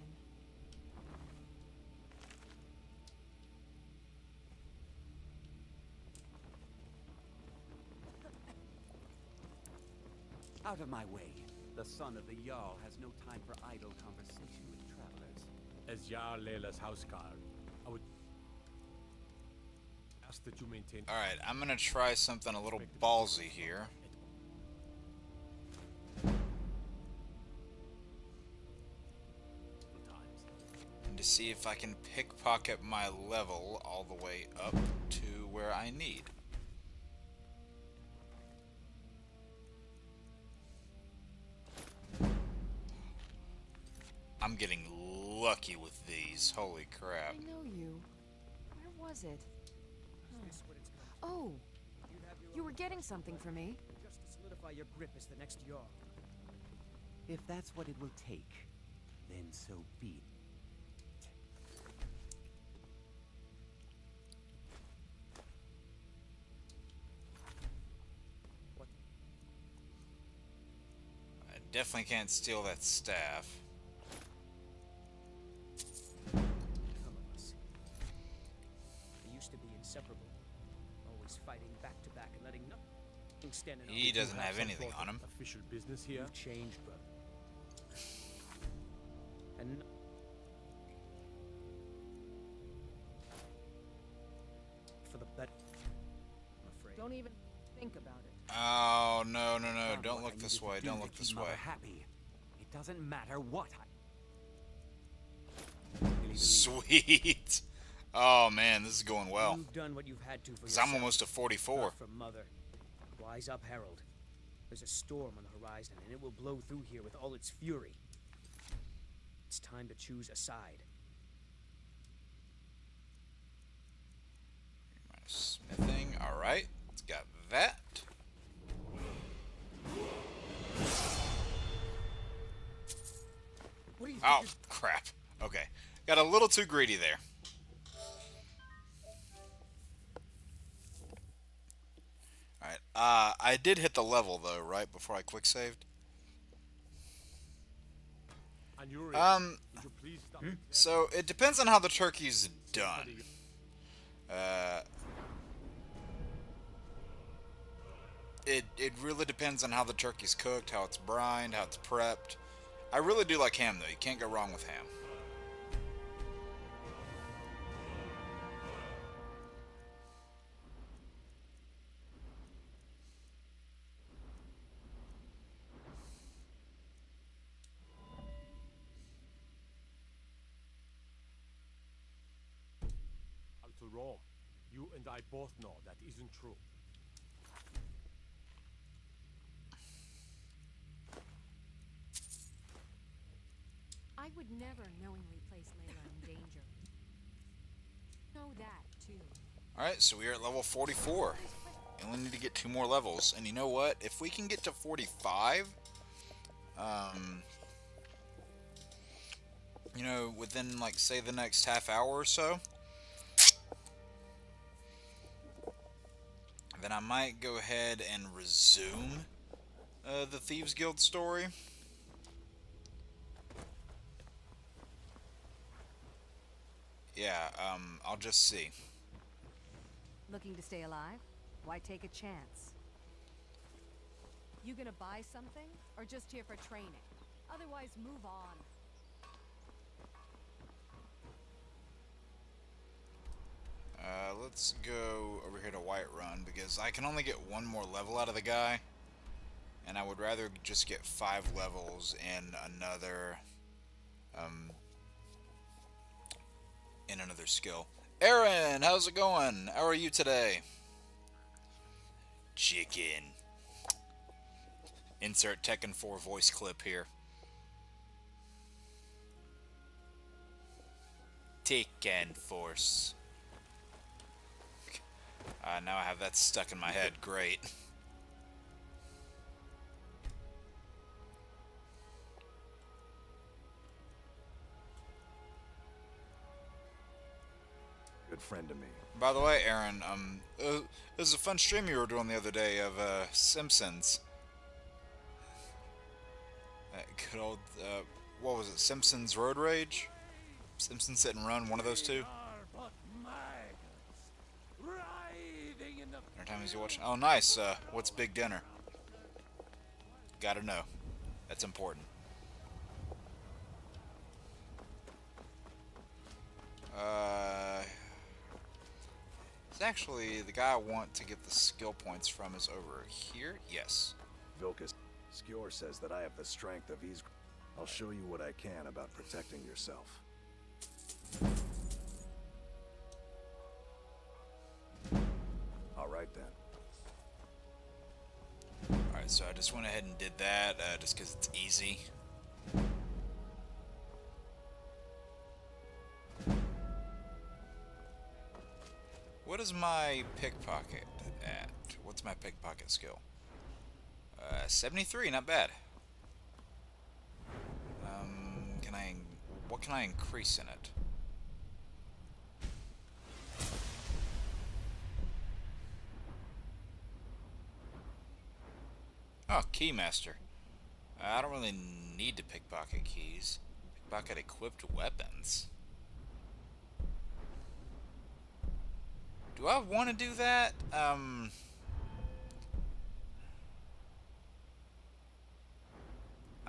Out of my way. The son of the Jarl has no time for idle conversation with travelers. As Jarl Leila's houseguard, I would ask that you maintain. Alright, I'm gonna try something a little ballsy here. to see if I can pickpocket my level all the way up to where I need. I'm getting lucky with these. Holy crap. I know you. Where was it? Oh, you were getting something for me. Just to solidify your grip as the next Jarl. If that's what it will take, then so be it. I definitely can't steal that staff. Some of us. They used to be inseparable. Always fighting back to back and letting nothing stand in our way. He doesn't have anything on him. Official business here. You've changed, brother. And for the better, I'm afraid. Don't even think about it. Oh, no, no, no. Found Don't what look I this needed to way. do Don't to look keep this Mother way. happy. It doesn't matter what Sweet. Oh, man, this is going well. You've done what you've had to for 'Cause yourself. I'm almost to 44. Not for Mother. Wise up, Herald. There's a storm on the horizon, and it will blow through here with all its fury. It's time to choose a side. Smithing. Alright. It's got that. What do you Oh, crap. Okay. Got a little too greedy there. Alright. I did hit the level, though, right? Before I quick saved. And you're in. Would you please stop? So, it depends on how the turkey's done. It really depends on how the turkey's cooked, how it's brined, how it's prepped. I really do like ham, though. You can't go wrong with ham. Until Rome, you and I both know that isn't true. I would never knowingly place Layla in danger. Know that, too. Alright, so we are at level 44. And we need to get 2 more levels. And you know what? If we can get to 45, you know, within, like, say the next half hour or so, then I might go ahead and resume the Thieves Guild story. Yeah, I'll just see. Looking to stay alive? Why take a chance? You gonna buy something? Or just here for training? Otherwise, move on. Let's go over here to Whiterun, because I can only get 1 more level out of the guy. And I would rather just get 5 levels in another skill. Aaron, how's it going? How are you today? Chicken. Insert Tekken 4 voice clip here. Tekken Force. Now I have that stuck in my head. Great. Good friend to me. By the way, Aaron, it was a fun stream you were doing the other day of Simpsons. Good old, what was it? Simpsons Road Rage? Simpsons Hit and Run, one of those two. Every time you watch. Oh, nice. What's big dinner? Gotta know. That's important. It's actually the guy I want to get the skill points from is over here. Yes. Vilkas, Skjor says that I have the strength of Ys. I'll show you what I can about protecting yourself. so I just went ahead and did that, just because it's easy. What is my pickpocket at? What's my pickpocket skill? 73, not bad. What can I increase in it? Oh, Keymaster. I don't really need to pickpocket keys. Pickpocket equipped weapons. Do I want to do that? I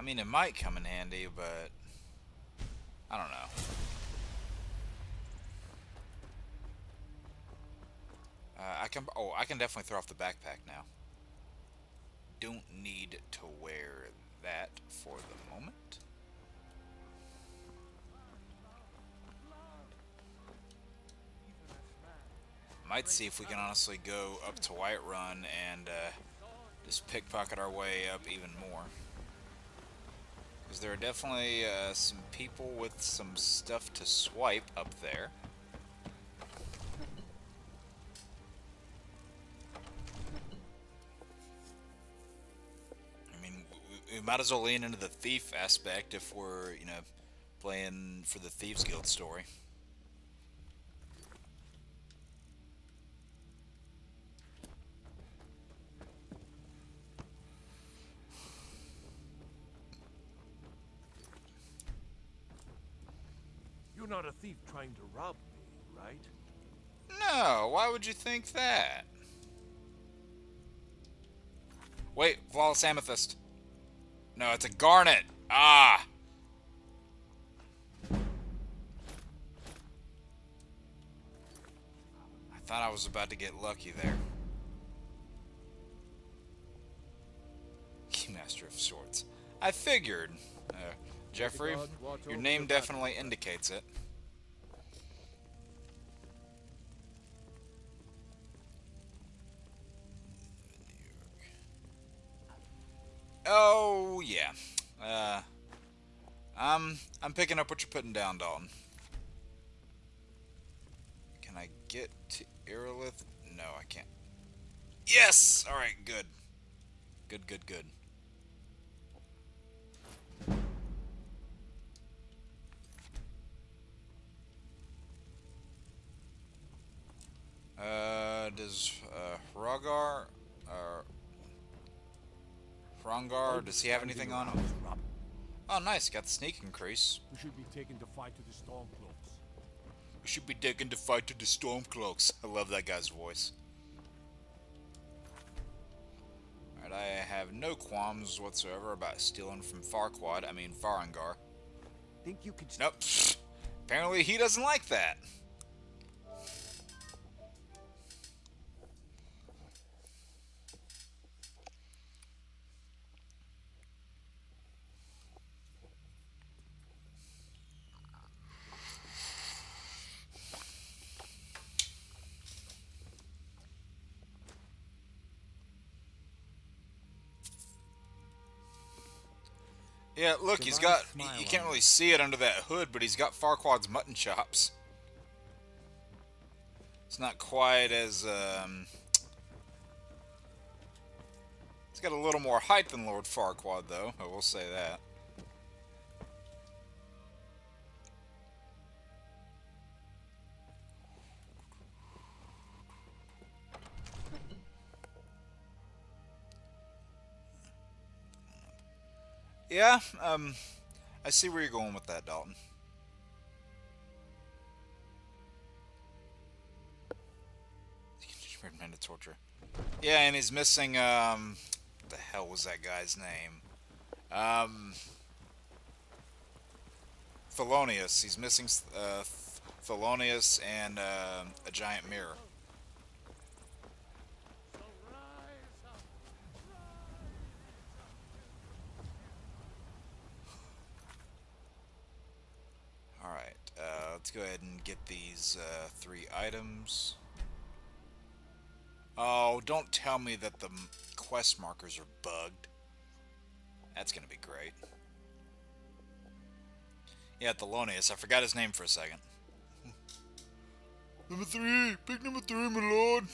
mean, it might come in handy, but I don't know. I can definitely throw off the backpack now. Don't need to wear that for the moment. Might see if we can honestly go up to Whiterun and just pickpocket our way up even more. Because there are definitely some people with some stuff to swipe up there. I mean, we might as well lean into the thief aspect if we're, you know, playing for the Thieves Guild story. You're not a thief trying to rob me, right? No, why would you think that? Wait, flawless amethyst. No, it's a garnet. Ah! I thought I was about to get lucky there. Keymaster of sorts. I figured. Jeffrey, your name definitely indicates it. Oh yeah. I'm picking up what you're putting down, Dalton. Can I get to Irilith? No, I can't. Yes! Alright, good. Good, good, good. Does Hrongar, does he have anything on him? Oh, nice, got the sneak increase. We should be taken to fight to the Stormcloaks. We should be taken to fight to the Stormcloaks. I love that guy's voice. Alright, I have no qualms whatsoever about stealing from Farquaad, I mean Farengar. Think you could... Nope. Apparently he doesn't like that. Yeah, look, he's got, you can't really see it under that hood, but he's got Farquaad's mutton chops. It's not quite as, he's got a little more height than Lord Farquaad, though, I will say that. Yeah, I see where you're going with that, Dalton. Recommended torture. Yeah, and he's missing, what the hell was that guy's name? Thelonious. He's missing, Thelonious and, a giant mirror. Alright, let's go ahead and get these 3 items. Oh, don't tell me that the quest markers are bugged. That's gonna be great. Yeah, Thelonious. I forgot his name for a second. Number 3! Pick number 3, my lord!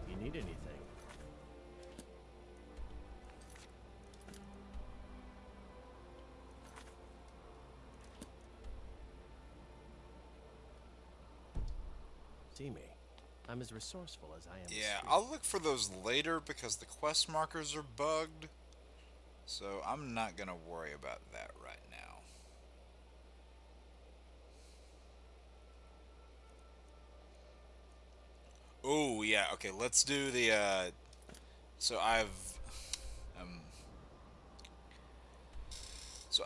You need anything? See me. I'm as resourceful as I am. Yeah, I'll look for those later because the quest markers are bugged. So I'm not gonna worry about that right now. Oh yeah, okay. Let's do the. So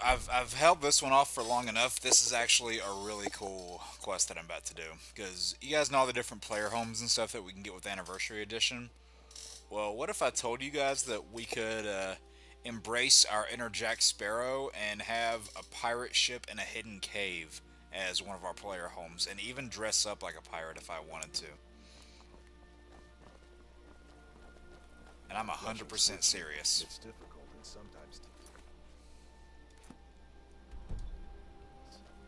I've held this one off for long enough. This is actually a really cool quest that I'm about to do because you guys know all the different player homes and stuff that we can get with Anniversary Edition. Well, what if I told you guys that we could embrace our inner Jack Sparrow and have a pirate ship in a hidden cave as one of our player homes, and even dress up like a pirate if I wanted to? And I'm 100% serious. It's difficult and sometimes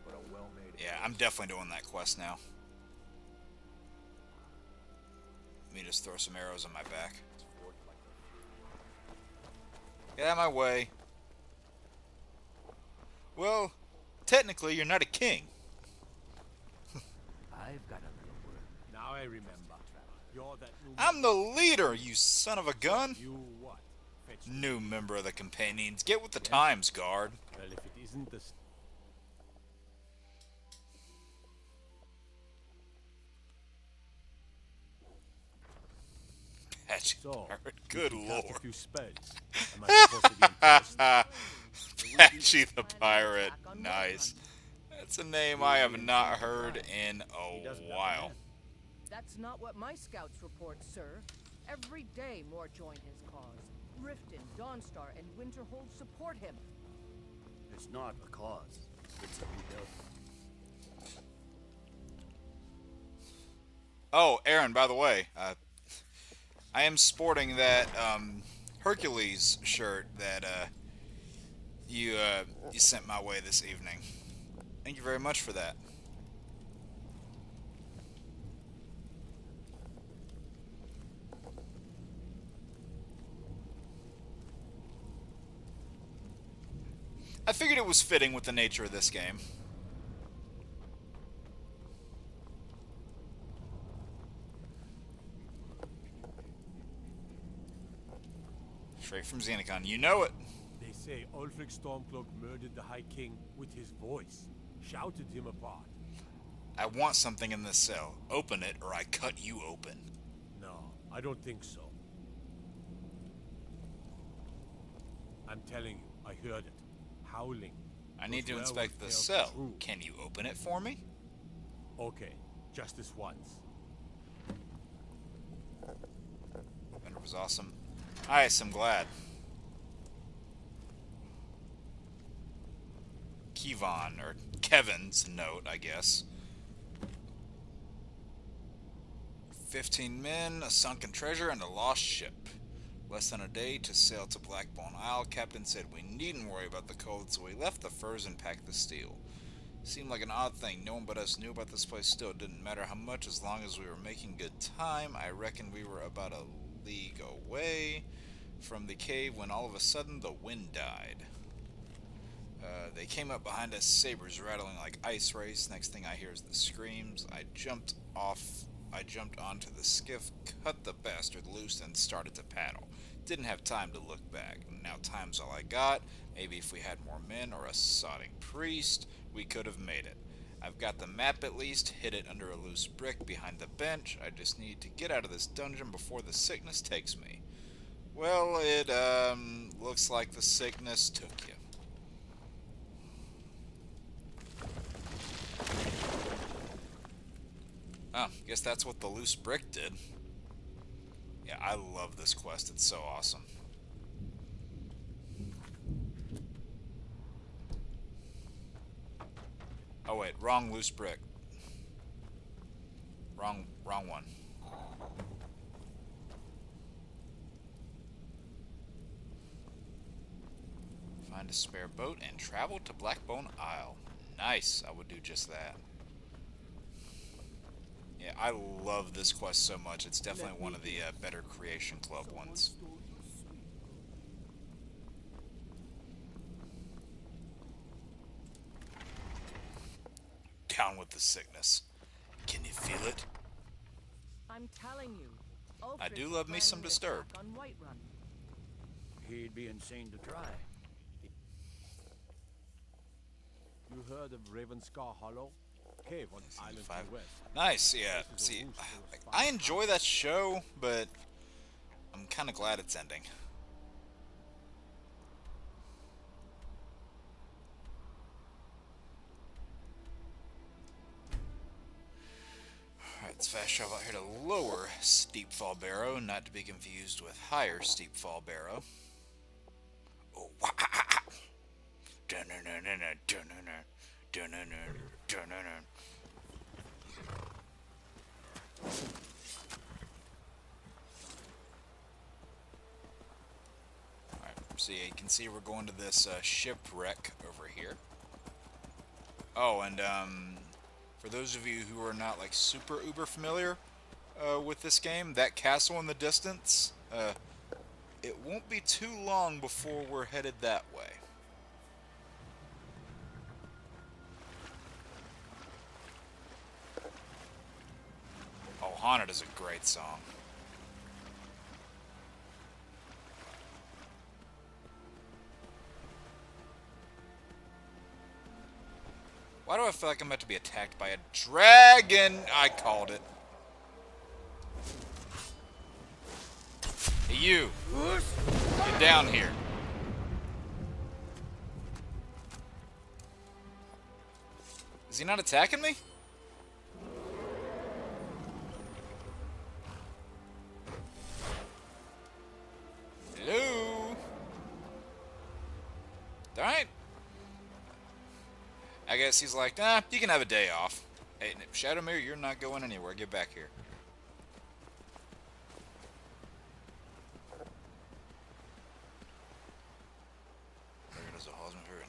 but a well-made. Yeah, I'm definitely doing that quest now. Let me just throw some arrows on my back. Get out of my way. Well, technically, you're not a king. I've got a little word. Now I remember. You're that new I'm the leader, you son of a gun. You what? Fetch New member of the Companions. Get with the times, guard. Well, if it isn't the Patchy So, pirate. Good you can cast lord. a few spells. Am I supposed to be impressed? Patchy the pirate. Nice. That's a name I have not heard in a while. That's not what my scouts report, sir. Every day more join his cause. Riften, Dawnstar, and Winterhold support him. It's not a cause. It's a rebuild. Oh, Aaron, by the way, I am sporting that Hercules shirt that you sent my way this evening. Thank you very much for that. I figured it was fitting with the nature of this game. Straight from Xenocon. You know it. They say Ulfric Stormcloak murdered the High King with his voice, shouted him apart. I want something in this cell. Open it or I cut you open. No, I don't think so. I'm telling you, I heard it. Howling. I need to Those inspect the werewolf tales cell. are true. Can you open it for me? Okay, just this once. That was awesome. Nice, I'm glad. Kevon, or Kevin's note, I guess. 15 men, a sunken treasure, and a lost ship. Less than a day to sail to Blackbone Isle. Captain said we needn't worry about the cold, so we left the furs and packed the steel. Seemed like an odd thing. No one but us knew about this place still. It didn't matter how much, as long as we were making good time. I reckon we were about a league away from the cave when all of a sudden the wind died. They came up behind us, sabers rattling like ice race. Next thing I hear is the screams. I jumped onto the skiff, cut the bastard loose, and started to paddle. Didn't have time to look back. Now time's all I got. Maybe if we had more men or a sodding priest, we could have made it. I've got the map at least, hid it under a loose brick behind the bench. I just need to get out of this dungeon before the sickness takes me. Well, it looks like the sickness took you. Oh, guess that's what the loose brick did. Yeah, I love this quest. It's so awesome. Oh wait, wrong loose brick. Wrong one. Find a spare boat and travel to Blackbone Isle. Nice, I would do just that. Yeah, I love this quest so much. It's definitely one of the better Creation Club ones. Down with the sickness. Can you feel it? I'm telling you. I do love me some Disturbed. On Whiterun. He'd be insane to try. You heard of Ravenscar Hollow? Cave on island to the west. Nice, yeah. See, I enjoy that show, but I'm kind of glad it's ending. Alright, let's fast travel out here to lower Steep Fall Barrow, not to be confused with higher Steep Fall Barrow. Oh, wow. Alright, so yeah, you can see we're going to this shipwreck over here. Oh, and for those of you who are not like super uber familiar with this game, that castle in the distance, it won't be too long before we're headed that way. Oh, Haunted is a great song. Why do I feel like I'm about to be attacked by a dragon? I called it. Hey, you. Get down here. Is he not attacking me? Hello? Alright. I guess he's like, nah, you can have a day off. Hey, Shadowmere, you're not going anywhere. Get back here.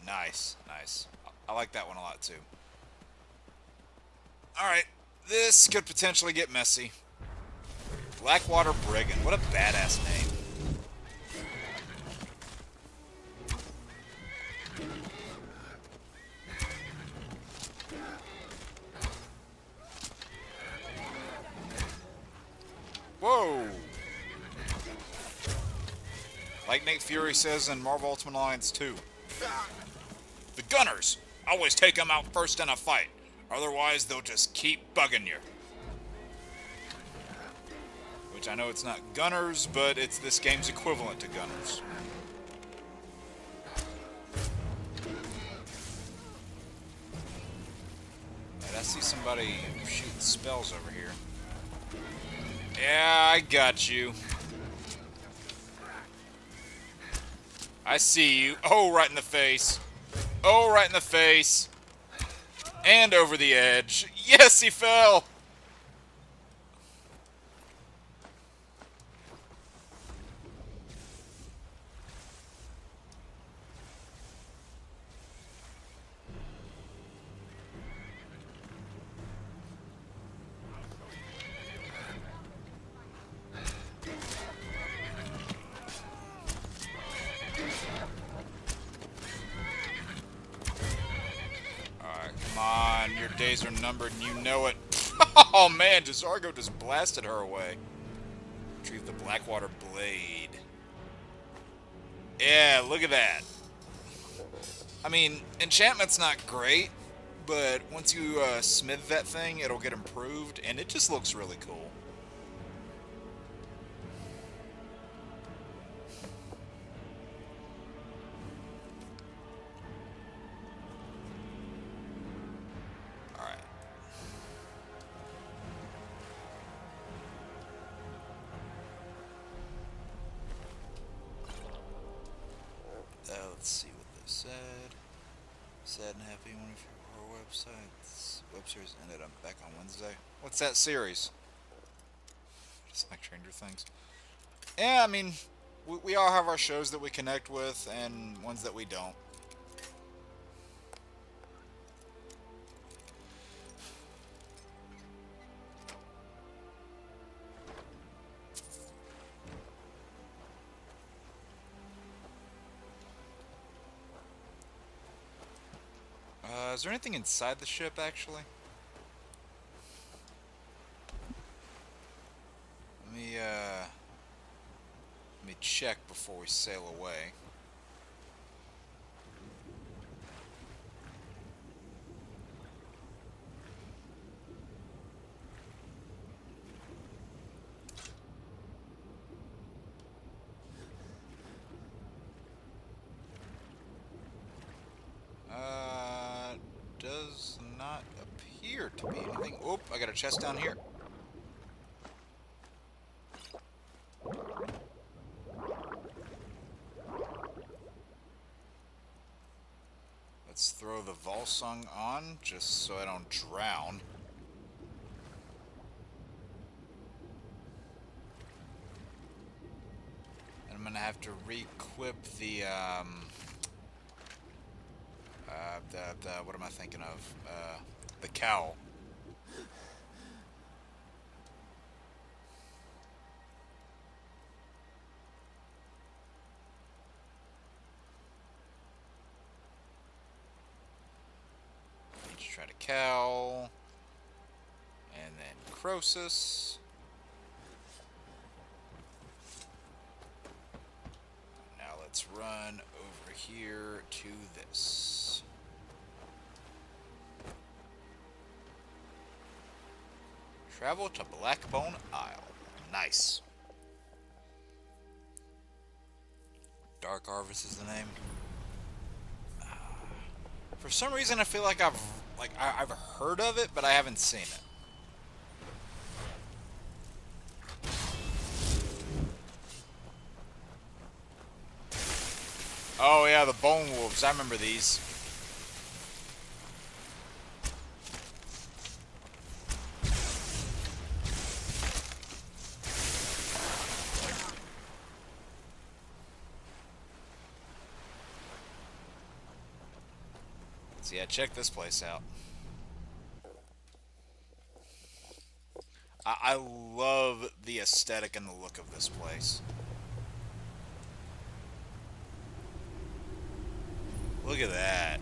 Nice, nice. I like that one a lot, too. Alright, this could potentially get messy. Blackwater Brigand. What a badass name. Whoa! Like Nate Fury says in Marvel Ultimate Alliance 2. The gunners! Always take them out first in a fight. Otherwise, they'll just keep bugging you. Which I know it's not gunners, but it's this game's equivalent to gunners. And I see somebody shooting spells over here. Yeah, I got you. I see you. Oh, right in the face. Oh, right in the face. And over the edge. Yes, he fell. Your days are numbered and you know it. Oh man, Jazargo just blasted her away. Retrieve the Blackwater Blade. Yeah, look at that. I mean, enchantment's not great, but once you smith that thing, it'll get improved, and it just looks really cool. Sad. Sad and happy. One of your horror websites. Web series ended. I'm back on Wednesday. What's that series? Just like Stranger Things. Yeah, I mean, we all have our shows that we connect with and ones that we don't. Is there anything inside the ship, actually? Let me check before we sail away. Does not appear to be anything. Oop, I got a chest down here. Let's throw the Volsung on, just so I don't drown. And I'm gonna have to re-equip the, what am I thinking of? The cowl. Let's try to cowl. And then Croesus. Now let's run over here to this. Travel to Blackbone Isle. Nice. Dark Harvest is the name. For some reason, I feel like I've heard of it, but I haven't seen it. Oh yeah, the Bone Wolves. I remember these. So yeah, check this place out. I love the aesthetic and the look of this place. Look at that.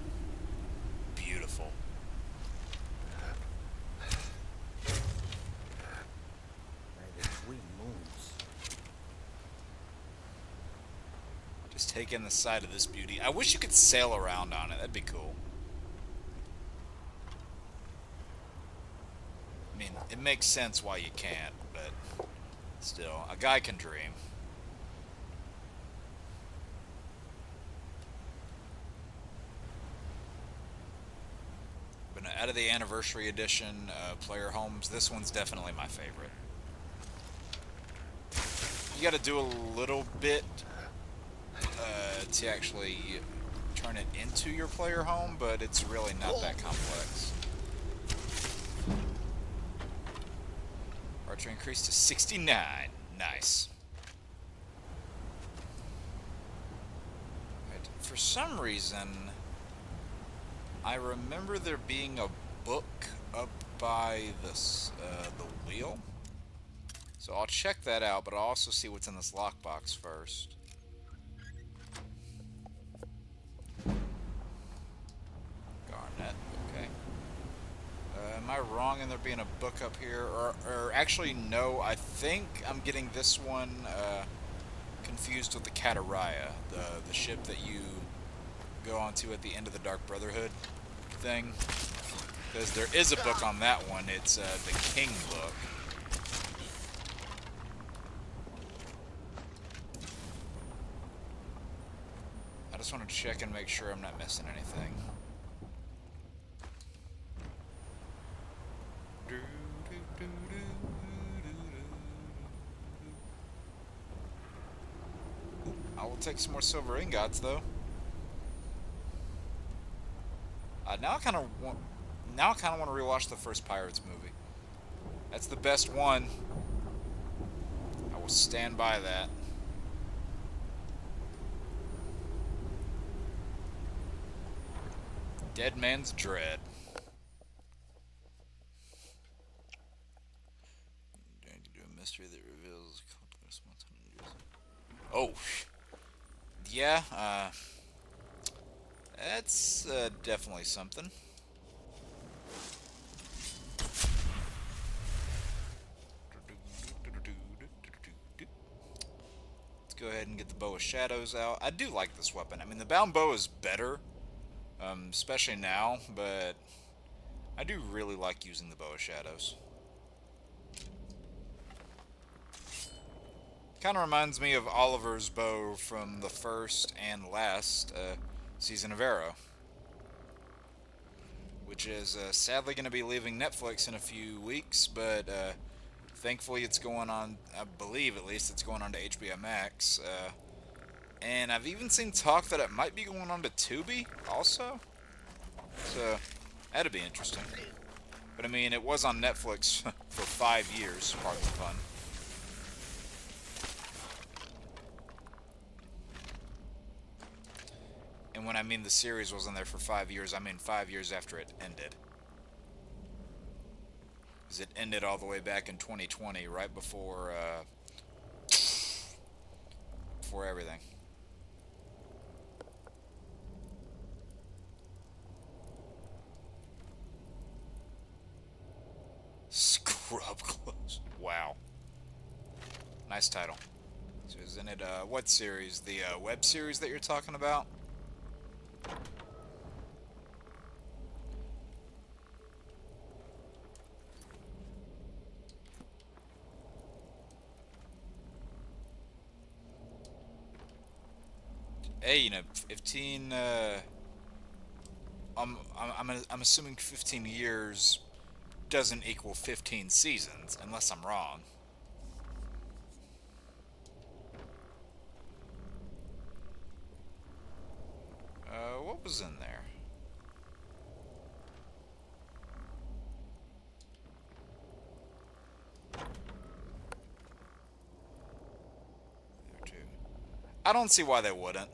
Beautiful. By the twin moons. Just take in the side of this beauty. I wish you could sail around on it. That'd be cool. I mean, it makes sense why you can't, but still, a guy can dream. But out of the Anniversary Edition player homes, this one's definitely my favorite. You gotta do a little bit to actually turn it into your player home, but it's really not that complex. Archer increased to 69. Nice. Right. For some reason, I remember there being a book up by this the wheel. So I'll check that out, but I'll also see what's in this lockbox first. Garnet, okay. Am I wrong in there being a book up here? Or actually, no, I think I'm getting this one confused with the Kataraya, the ship that you go onto at the end of the Dark Brotherhood thing. Because there is a book on that one. It's the King book. I just want to check and make sure I'm not missing anything. I will take some more silver ingots, though. Now I kind of want to rewatch the first Pirates movie. That's the best one. I will stand by that. Dead Man's Dread. Going to do a mystery that reveals. Oh, yeah. That's definitely something. Let's go ahead and get the Bow of Shadows out. I do like this weapon. I mean, the Bound Bow is better, especially now, but I do really like using the Bow of Shadows. Kind of reminds me of Oliver's bow from the first and last season of Arrow, which is sadly going to be leaving Netflix in a few weeks, but thankfully it's going on, I believe at least, it's going on to HBO Max, and I've even seen talk that it might be going on to Tubi also, so that'd be interesting. But I mean, it was on Netflix for 5 years, pardon the pun. And when I mean the series wasn't there for 5 years, I mean 5 years after it ended. Because it ended all the way back in 2020, right before everything. Scrub Clothes. Wow. Nice title. So isn't it, what series? The web series that you're talking about? Hey, you know, 15. I'm assuming 15 years doesn't equal 15 seasons, unless I'm wrong. What was in there? There too. I don't see why they wouldn't.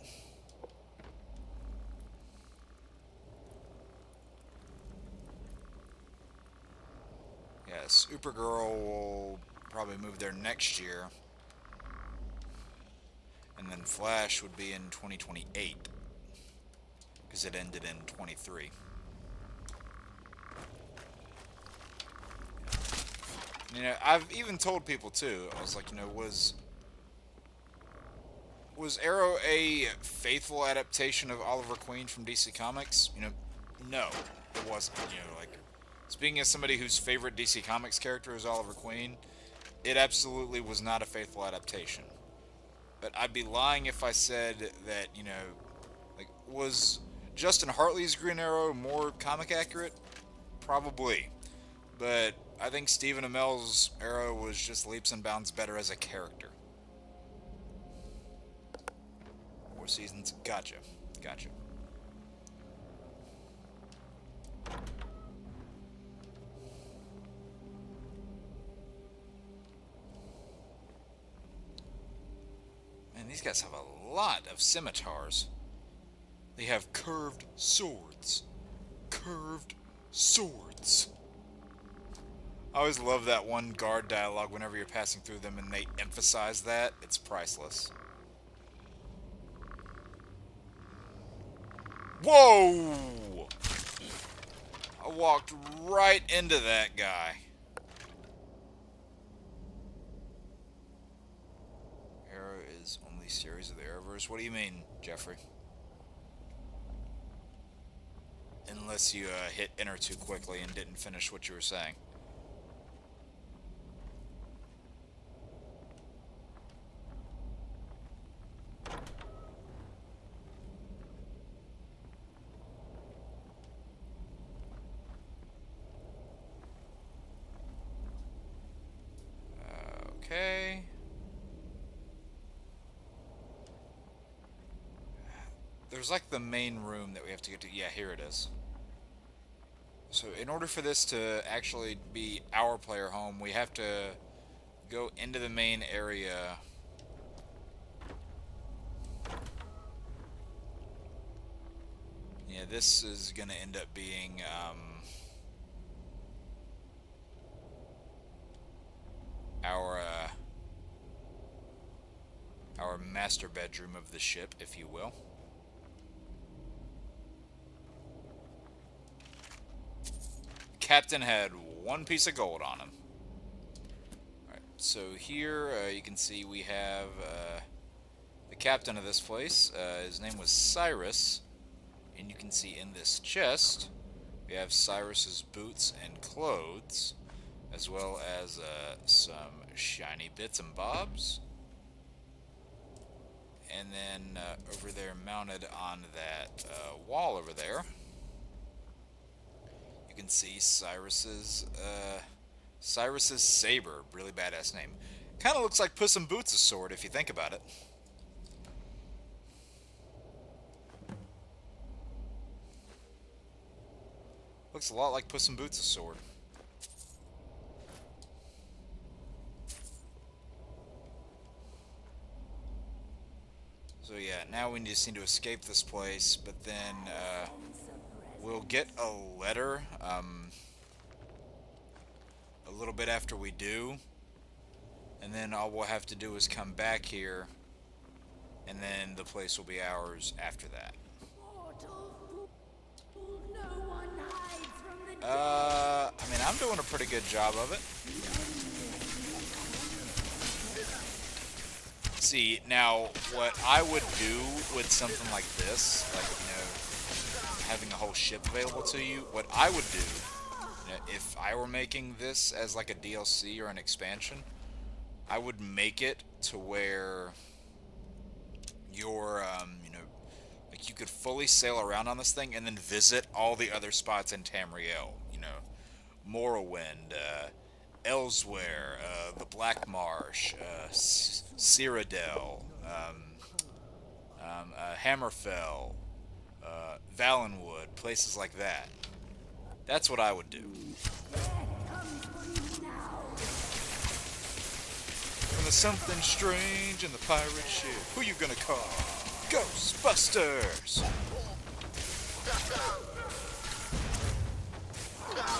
Yeah, Supergirl will probably move there next year. And then Flash would be in 2028. Because it ended in 23. You know, I've even told people too, I was like, you know, was Arrow a faithful adaptation of Oliver Queen from DC Comics? You know, no, it wasn't. You know, like, speaking as somebody whose favorite DC Comics character is Oliver Queen, it absolutely was not a faithful adaptation. But I'd be lying if I said that, you know, like, was Justin Hartley's Green Arrow more comic accurate? Probably. But I think Stephen Amell's Arrow was just leaps and bounds better as a character. 4 seasons. Gotcha. Gotcha. Man, these guys have a lot of scimitars. They have curved swords. Curved swords. I always love that one guard dialogue whenever you're passing through them and they emphasize that. It's priceless. Whoa! I walked right into that guy. Arrow is only series of the Arrowverse. What do you mean, Jeffrey? Unless you hit enter too quickly and didn't finish what you were saying. Okay. There's like the main room that we have to get to. Yeah, here it is. So in order for this to actually be our player home, we have to go into the main area. Yeah, this is going to end up being our master bedroom of the ship, if you will. Captain had one piece of gold on him. Alright, so here you can see we have the captain of this place. His name was Cyrus. And you can see in this chest, we have Cyrus's boots and clothes, as well as some shiny bits and bobs. And then over there, mounted on that wall over there, you can see Cyrus's saber. Really badass name. Kind of looks like Puss in Boots' sword if you think about it. Looks a lot like Puss in Boots' sword. So yeah, now we just need to escape this place, but then we'll get a letter a little bit after we do, and then all we'll have to do is come back here, and then the place will be ours after that. I mean, I'm doing a pretty good job of it. See, now, what I would do with something like this, like, you know, having a whole ship available to you, what I would do, you know, if I were making this as like a DLC or an expansion, I would make it to where you're, you know, like you could fully sail around on this thing and then visit all the other spots in Tamriel, you know, Morrowind, Elsewhere, the Black Marsh, Cyrodiil, Hammerfell, Valenwood, places like that. That's what I would do. When there's something strange in the pirate ship, who you gonna call? Ghostbusters!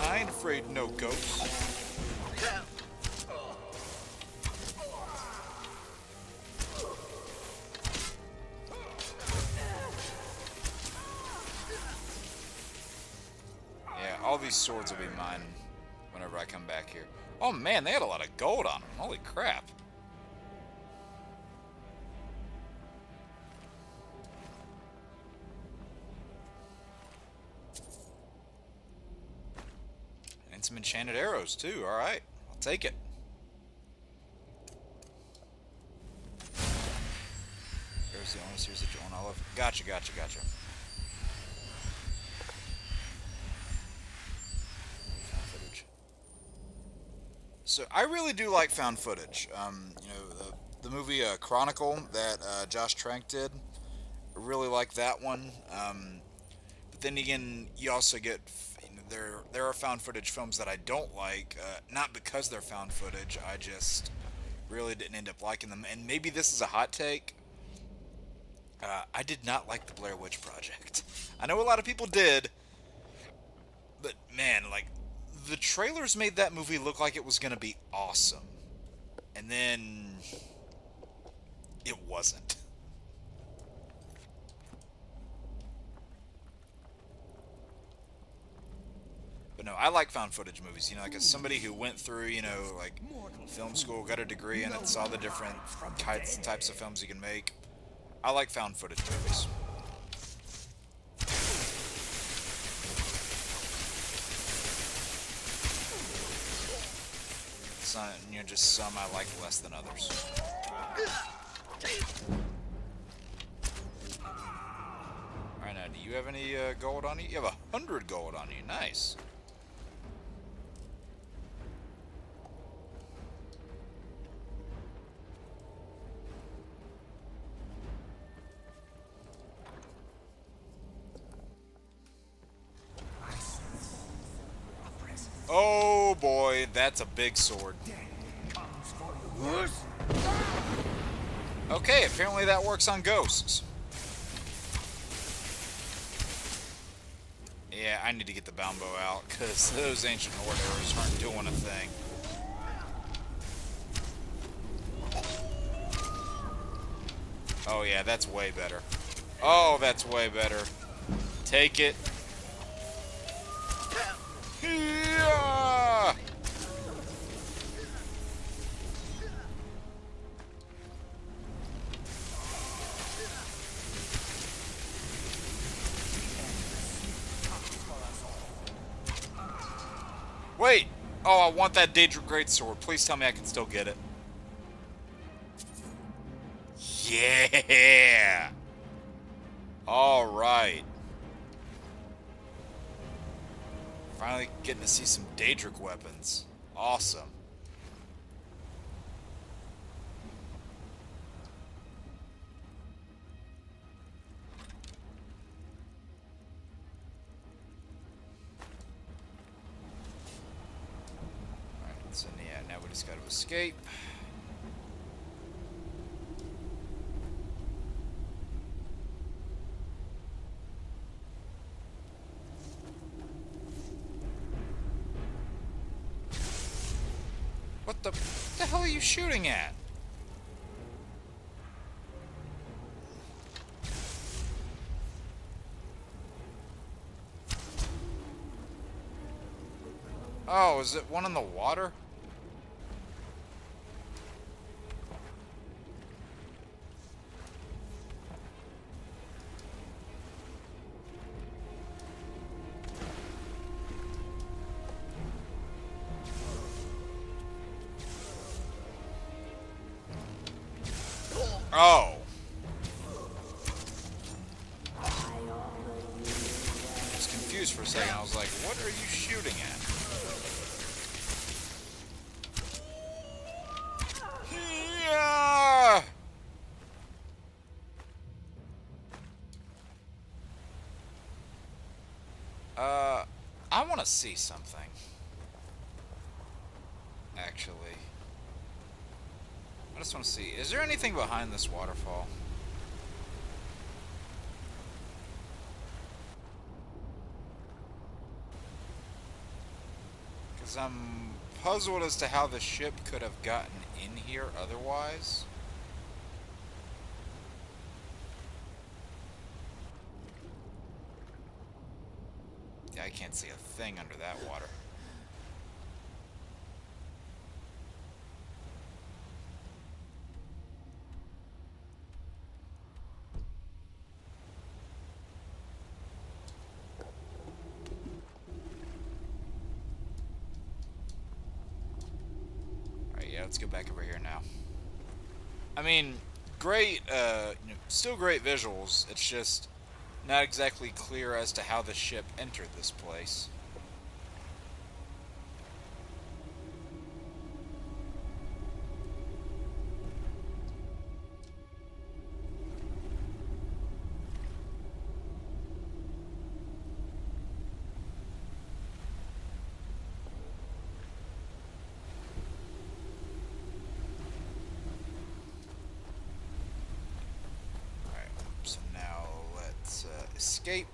I ain't afraid of no ghosts. Yeah, all these swords will be mine whenever I come back here. Oh man, they had a lot of gold on them. Holy crap. And some enchanted arrows too. Alright, I'll take it. There's the only series that you own all of. Gotcha, gotcha, gotcha. Found footage. So I really do like found footage. You know, the movie Chronicle that Josh Trank did. I really like that one. But then again, you also get, you know, there are found footage films that I don't like. Not because they're found footage. I just really didn't end up liking them. And maybe this is a hot take. I did not like the Blair Witch Project. I know a lot of people did, but man, like, the trailers made that movie look like it was going to be awesome. And then it wasn't. But no, I like found footage movies, you know, like as somebody who went through, you know, like film school, got a degree in it, saw the different types of films you can make. I like found footage movies. Some, you know, just some I like less than others. Alright, now, do you have any gold on you? You have 100 gold on you. Nice. Oh boy, that's a big sword. Okay, apparently that works on ghosts. Yeah, I need to get the Balbo out, because those ancient horde arrows aren't doing a thing. Oh yeah, that's way better. Oh, that's way better. Take it. Yeah! Wait! Oh, I want that Daedric Greatsword. Please tell me I can still get it. Yeah! Alright. Finally getting to see some Daedric weapons. Awesome. Alright, so yeah, now we just gotta escape. What the hell are you shooting at? Oh, is it one in the water? Oh. I was confused for a second. I was like, what are you shooting at? Yeah. I want to see something. Actually. I just want to see. Is there anything behind this waterfall? Because I'm puzzled as to how the ship could have gotten in here otherwise. Yeah, I can't see a thing under that water. Yeah, let's go back over here now. I mean, great, still great visuals. It's just not exactly clear as to how the ship entered this place. So now let's escape.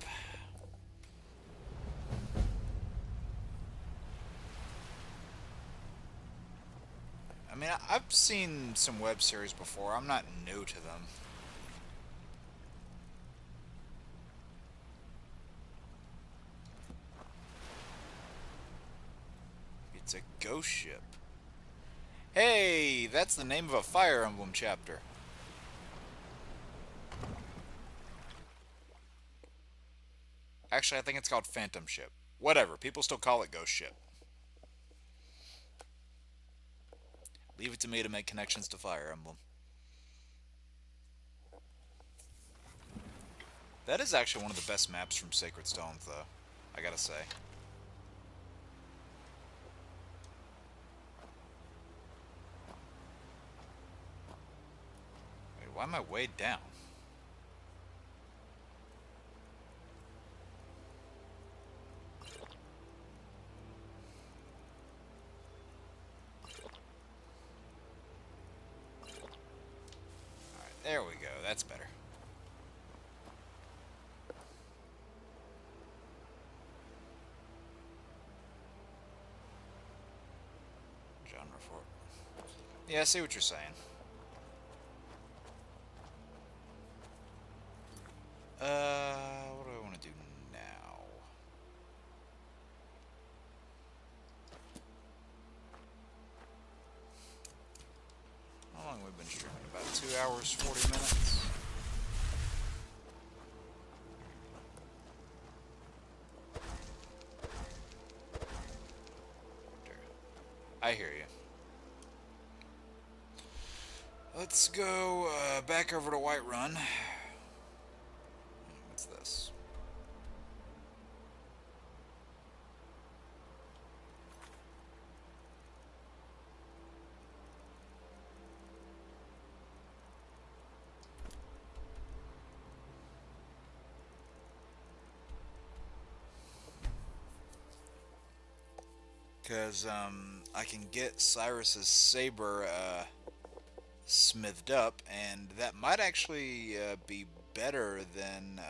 I mean, I've seen some web series before. I'm not new to them. It's a ghost ship. Hey, that's the name of a Fire Emblem chapter. Actually, I think it's called Phantom Ship. Whatever, people still call it Ghost Ship. Leave it to me to make connections to Fire Emblem. That is actually one of the best maps from Sacred Stones, though. I gotta say. Wait, why am I weighed down? There we go. That's better. Genre for it. Yeah, I see what you're saying. What do I want to do now? How long have we been streaming? About 2 hours, 40 minutes. I hear you. Let's go back over to Whiterun. What's this? Because I can get Cyrus's saber smithed up, and that might actually be better than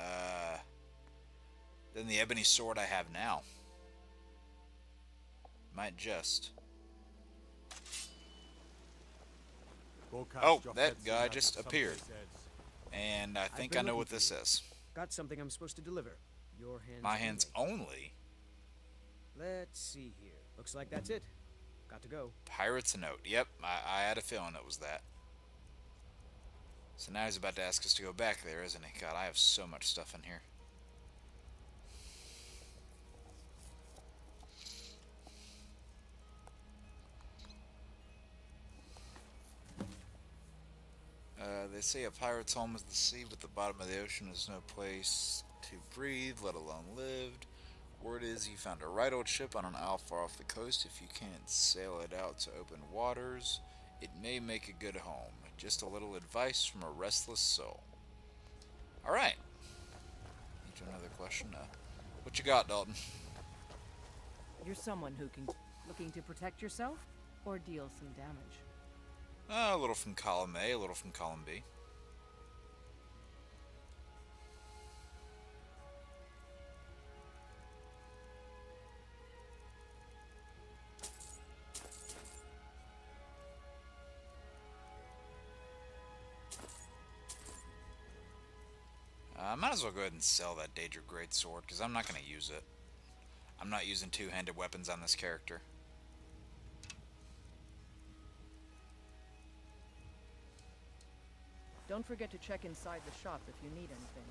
the ebony sword I have now. Might just. Oh, that guy just appeared, and I think I know what this is. Got something I'm supposed to deliver. Your hands. My hands only. Let's see here. Looks like that's it. Got to go. Pirate's note. Yep, I had a feeling it was that. So now he's about to ask us to go back there, isn't he? God, I have so much stuff in here. They say a pirate's home is the sea, but the bottom of the ocean is no place to breathe, let alone live. Word is you found a right old ship on an isle far off the coast. If you can't sail it out to open waters, it may make a good home. Just a little advice from a restless soul. Alright. Need another question. What you got, Dalton? You're someone who can... Looking to protect yourself? Or deal some damage? A little from column A, a little from column B. I might as well go ahead and sell that Daedra Greatsword, because I'm not going to use it. I'm not using two-handed weapons on this character. Don't forget to check inside the shop if you need anything.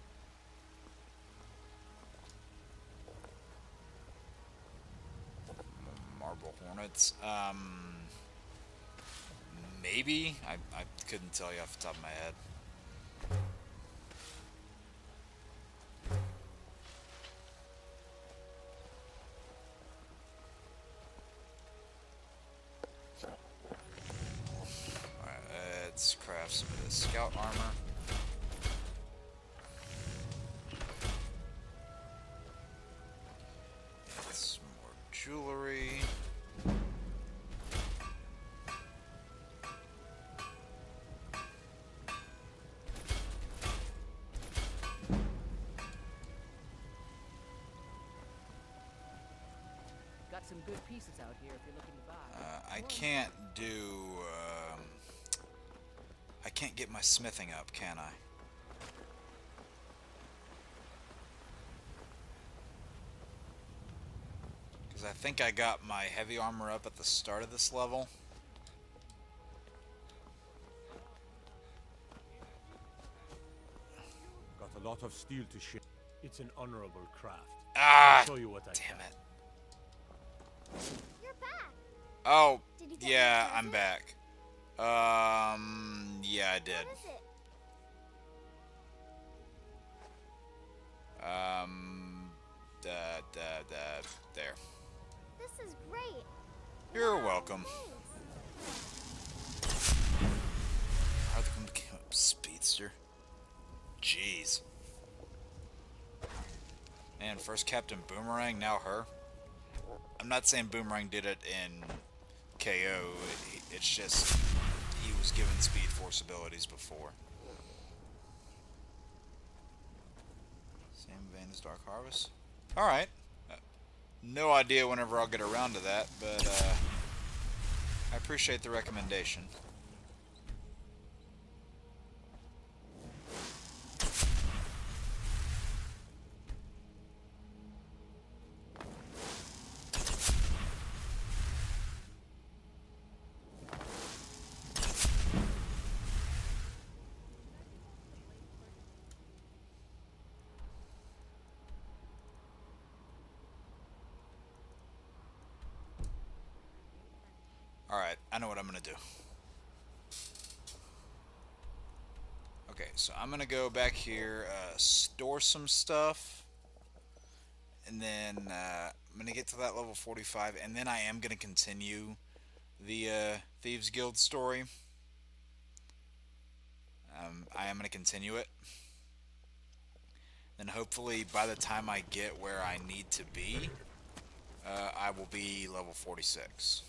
Marble Hornets. Maybe? I couldn't tell you off the top of my head. Let's craft some of this scout armor. And some more jewelry. Got some good pieces out here if you're looking to buy. I can't do... I can't get my smithing up, can I? Because I think I got my heavy armor up at the start of this level. Got a lot of steel to ship. It's an honorable craft. Ah! I'll show you what I damn can. it. You're back. Oh, Did you get yeah, my I'm present? back. Yeah, I did. What is it? There. This is great. You're Wow, welcome. thanks. How they come to came up Speedster? Jeez. Man, first Captain Boomerang, now her. I'm not saying Boomerang did it in KO. It's just he was given Speed Force abilities before. Dragon's Dark Harvest. Alright. No idea whenever I'll get around to that, but I appreciate the recommendation. Alright, I know what I'm gonna do. Okay, so I'm gonna go back here, store some stuff, and then I'm gonna get to that level 45, and then I am gonna continue the Thieves Guild story. I am gonna continue it. Then hopefully by the time I get where I need to be, I will be level 46.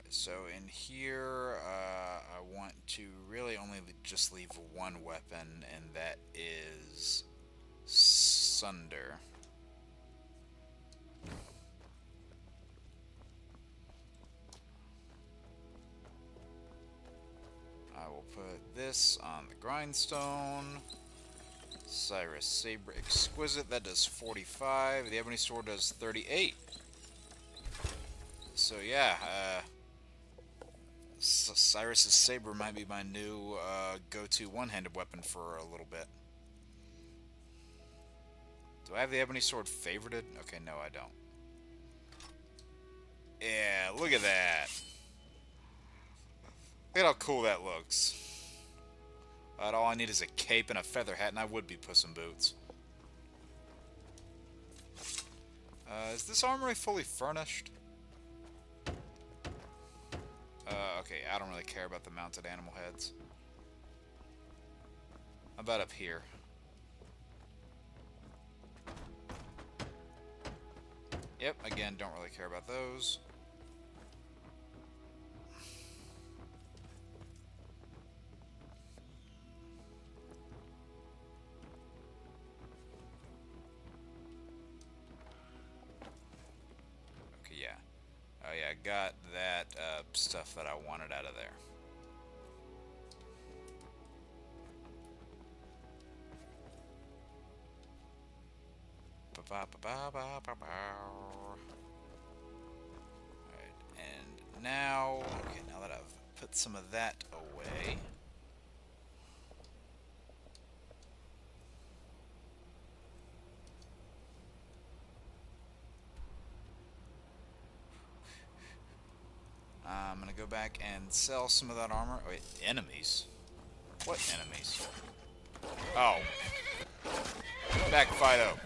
So in here, I want to really only just leave one weapon, and that is Sunder. I will put this on the grindstone. Cyrus Saber Exquisite, that does 45. The Ebony Sword does 38. So yeah, Cyrus's Saber might be my new go-to one-handed weapon for a little bit. Do I have the Ebony Sword favorited? Okay, no, I don't. Yeah, look at that. Look at how cool that looks. But all I need is a cape and a feather hat, and I would be Puss in Boots. Is this armory fully furnished? Okay, I don't really care about the mounted animal heads. How about up here? Yep, again, don't really care about those. Okay, yeah. Oh yeah, I got that stuff that I wanted out of there. Alright, and now, okay, now that I've put some of that away, I'm gonna go back and sell some of that armor. Oh, wait, enemies? What enemies? Oh. Back, Fido.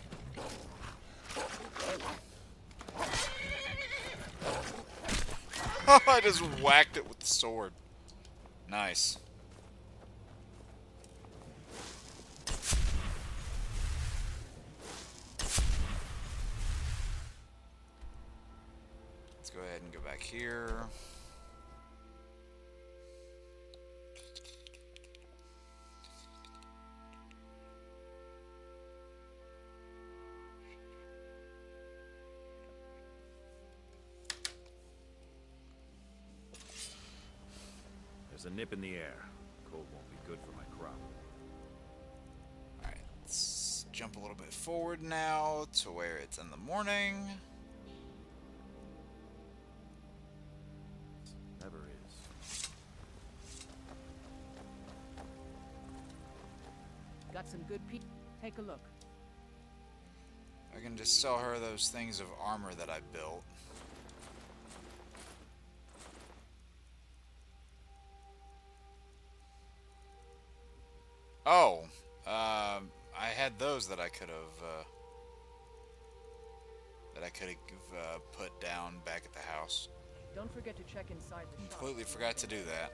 I just whacked it with the sword. Nice. Let's go ahead and go back here. There's a nip in the air. Cold won't be good for my crop. Alright, let's jump a little bit forward now to where it's in the morning. Never is. Got some good people. Take a look. I can just sell her those things of armor that I built. Oh, I had those that I could have put down back at the house. Don't forget to check inside the shop. Completely forgot to do that.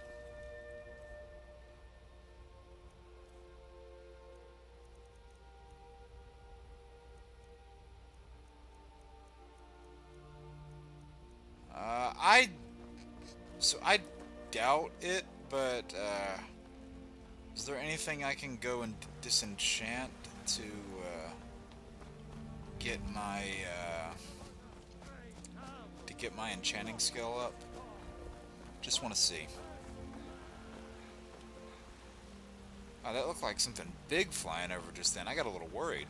I doubt it, but is there anything I can go and disenchant to get my enchanting skill up? Just want to see. Oh, that looked like something big flying over just then. I got a little worried.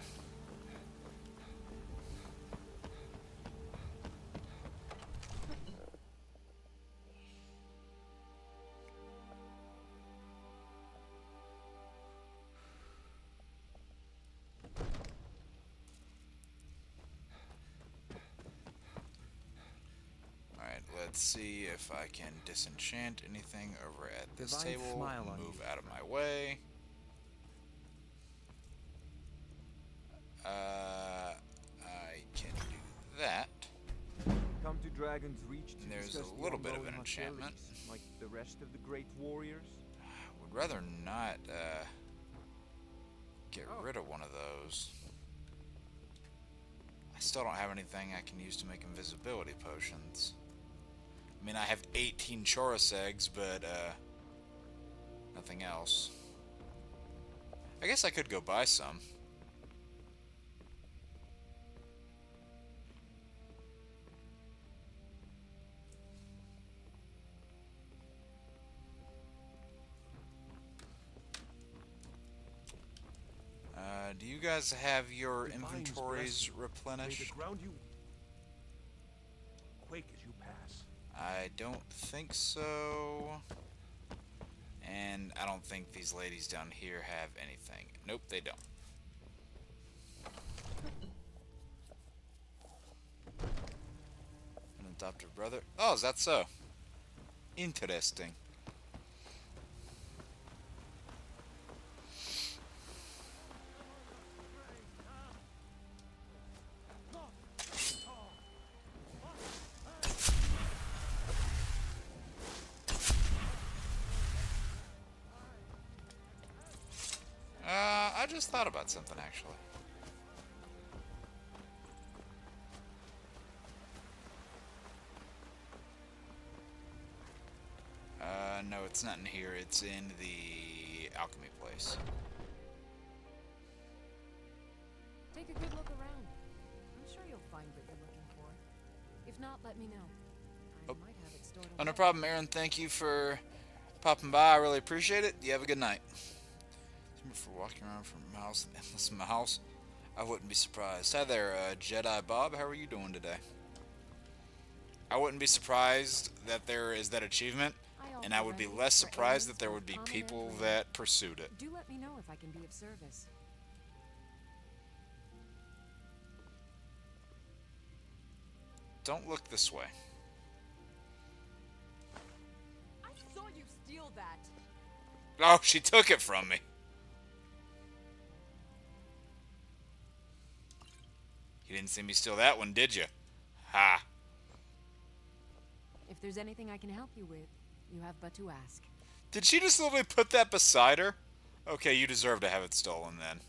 Let's see if I can disenchant anything over at this Divine table. smile on Move you. out of my way. I can do that. Come to Dragon's Reach to And there's discuss a the little bit of ongoing an enchantment. hostilities, like the rest of the great warriors. Would rather not get rid of one of those. I still don't have anything I can use to make invisibility potions. I mean, I have 18 Chorus eggs, but nothing else. I guess I could go buy some. Do you guys have your inventories replenished? Quake as you pass. I don't think so. And I don't think these ladies down here have anything. Nope, they don't. An adopted brother. Oh, is that so? Interesting. I just thought about something, actually. No, it's not in here. It's in the alchemy place. Take a good look around. I'm sure you'll find what you're looking for. If not, let me know. I might have it stored Oh, no away. problem, Aaron. Thank you for popping by. I really appreciate it. You have a good night. For walking around for miles and endless miles, I wouldn't be surprised. Hi there, Jedi Bob. How are you doing today? I wouldn't be surprised that there is that achievement, and I would be less surprised that there would be people that pursued it. Do let me know if I can be of service. Don't look this way. I saw you steal that. Oh, she took it from me. You didn't see me steal that one, did you? Ha! If there's anything I can help you with, you have but to ask. Did she just literally put that beside her? Okay, you deserve to have it stolen then.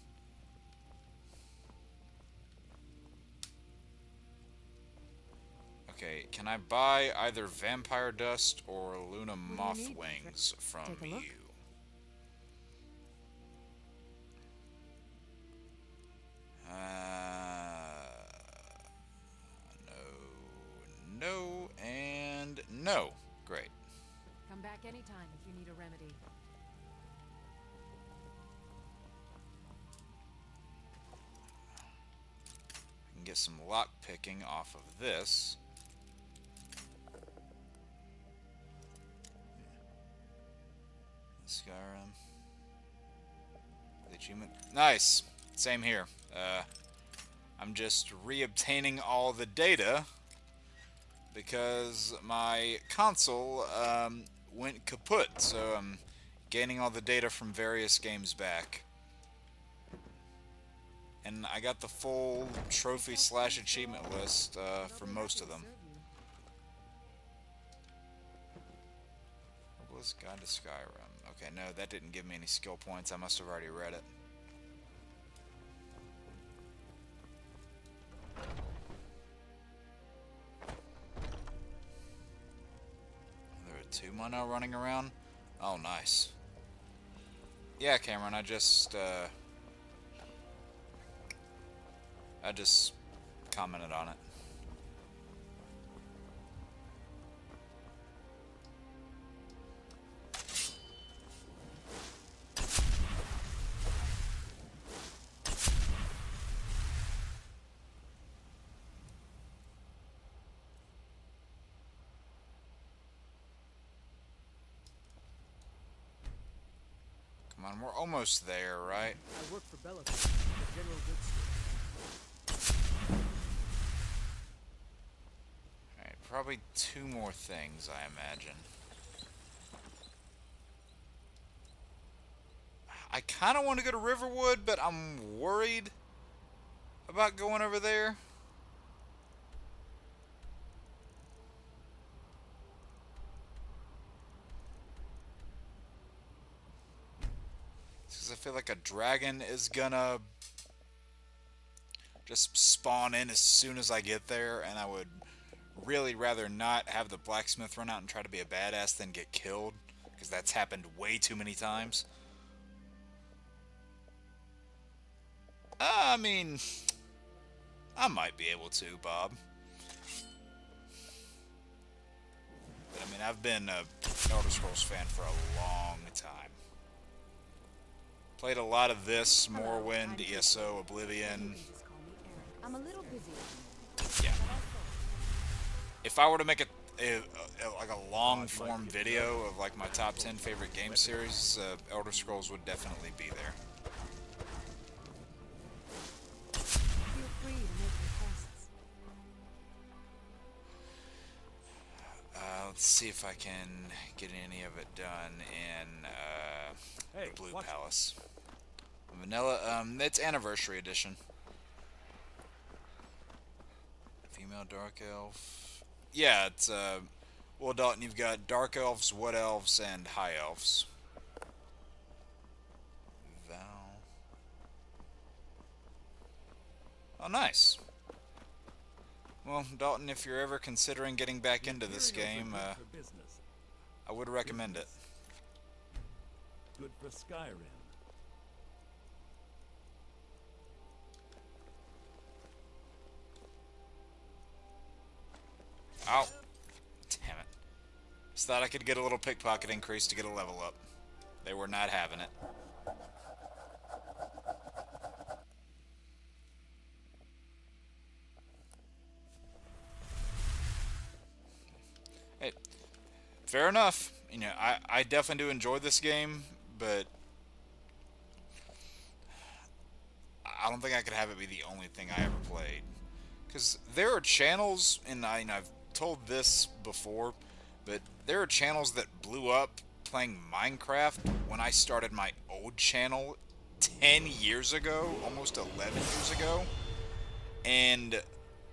Okay, can I buy either vampire dust or Luna moth wings from you? No, and no. Great. Come back anytime if you need a remedy. I can get some lock picking off of this. Skyrim. The achievement. Nice. Same here. I'm just reobtaining all the data because my console went kaput, so I'm gaining all the data from various games back. And I got the full trophy / achievement list for most of them. Palace Guide to Skyrim. Okay, no, that didn't give me any skill points. I must have already read it. There are 2 mana running around. Oh, nice. Yeah, Cameron, I just commented on it. Come on, we're almost there, right? I work for Bella, the general goods store. Alright, probably 2 more things, I imagine. I kind of want to go to Riverwood, but I'm worried about going over there. Because I feel like a dragon is gonna just spawn in as soon as I get there, and I would really rather not have the blacksmith run out and try to be a badass than get killed, because that's happened way too many times. I mean, I might be able to, Bob. But I mean, I've been a Elder Scrolls fan for a long time. Played a lot of this, Morrowind, ESO, Oblivion. I'm a little busy. Yeah. If I were to make like a long form video of like my top 10 favorite game series, Elder Scrolls would definitely be there. Feel free to make requests. Let's see if I can get any of it done in the Blue Palace. Vanilla, it's Anniversary Edition. Female Dark Elf. Yeah, it's, well, Dalton, you've got Dark Elves, Wood Elves, and High Elves. Val. Oh, nice. Well, Dalton, if you're ever considering getting back into this game, I would recommend it. Good for Skyrim. Oh, damn it. Just thought I could get a little pickpocket increase to get a level up. They were not having it. Hey, fair enough. You know, I definitely do enjoy this game, but I don't think I could have it be the only thing I ever played. Because there are channels, and I've told this before, but there are channels that blew up playing Minecraft when I started my old channel 10 years ago, almost 11 years ago, and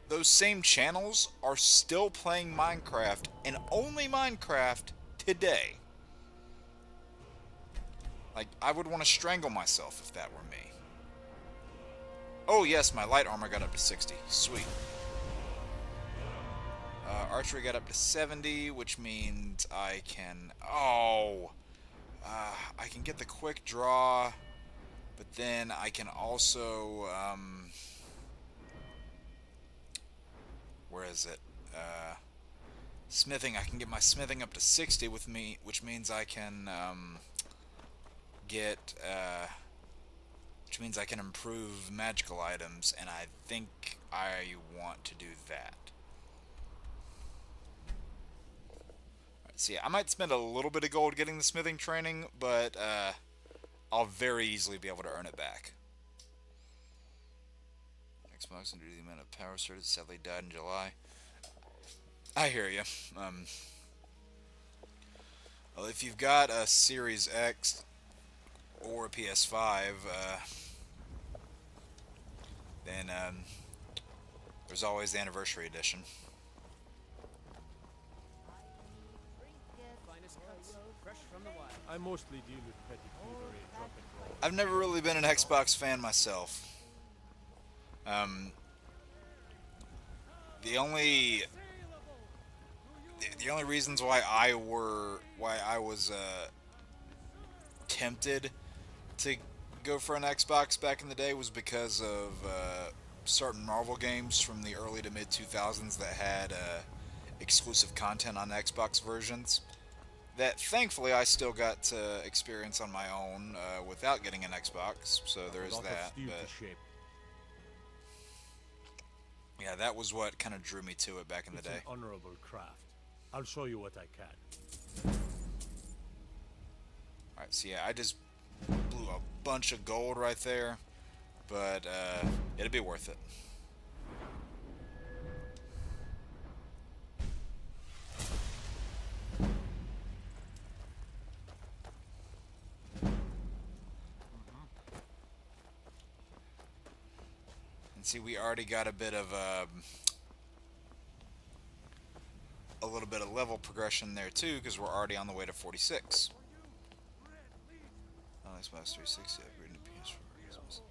those same channels are still playing Minecraft, and only Minecraft, today. Like, I would want to strangle myself if that were me. Oh yes, my light armor got up to 60. Sweet. Archery got up to 70, which means I can... Oh! I can get the quick draw, but then I can also... where is it? Smithing. I can get my smithing up to 60 with me, which means I can get... which means I can improve magical items, and I think I want to do that. Alright, so yeah, I might spend a little bit of gold getting the smithing training, but I'll very easily be able to earn it back. Xbox due to the amount of power surge sadly died in July. I hear you. Well, if you've got a Series X or a PS5, then there's always the Anniversary Edition. Finest cuts, fresh I mostly deal with petty thievery and trumpet roll. I've never really been an Xbox fan myself. The only reasons why I was tempted to go for an Xbox back in the day was because of certain Marvel games from the early to mid 2000s that had exclusive content on Xbox versions that thankfully I still got to experience on my own without getting an Xbox, so there's that. But yeah, that was what kind of drew me to it back in the day. It's an honorable craft. I'll show you what I can. Alright, so yeah, I just blew a bunch of gold right there, but it'll be worth it. And see, we already got a bit of a little bit of level progression there too, because we're already on the way to 46. Xbox 360 upgrading to PS4 Games.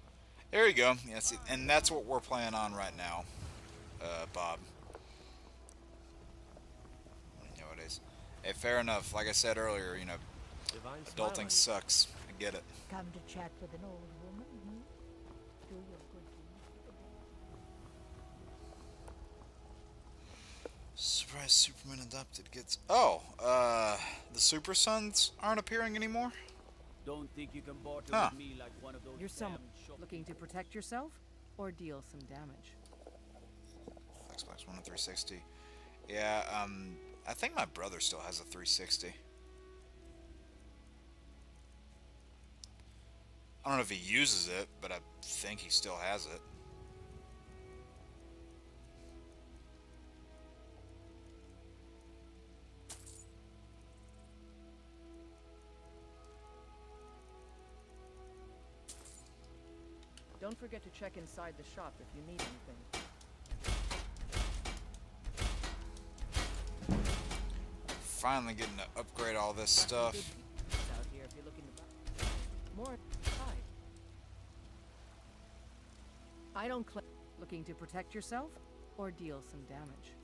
There you go. Yes, and that's what we're playing on right now, Bob. Nowadays, hey, fair enough. Like I said earlier, you know, adulting sucks. I get it. Come to chat with an old woman, Do your good deeds. Surprise! Superman adopted gets. Oh, the Super Sons aren't appearing anymore. Don't think you can barter with me like one of those. You're someone looking to protect yourself or deal some damage. Xbox One and 360. Yeah, I think my brother still has a 360. I don't know if he uses it, but I think he still has it. Don't forget to check inside the shop if you need anything. Finally getting to upgrade all this stuff. Out here if you're looking to buy more inside. I don't claim looking to protect yourself or deal some damage.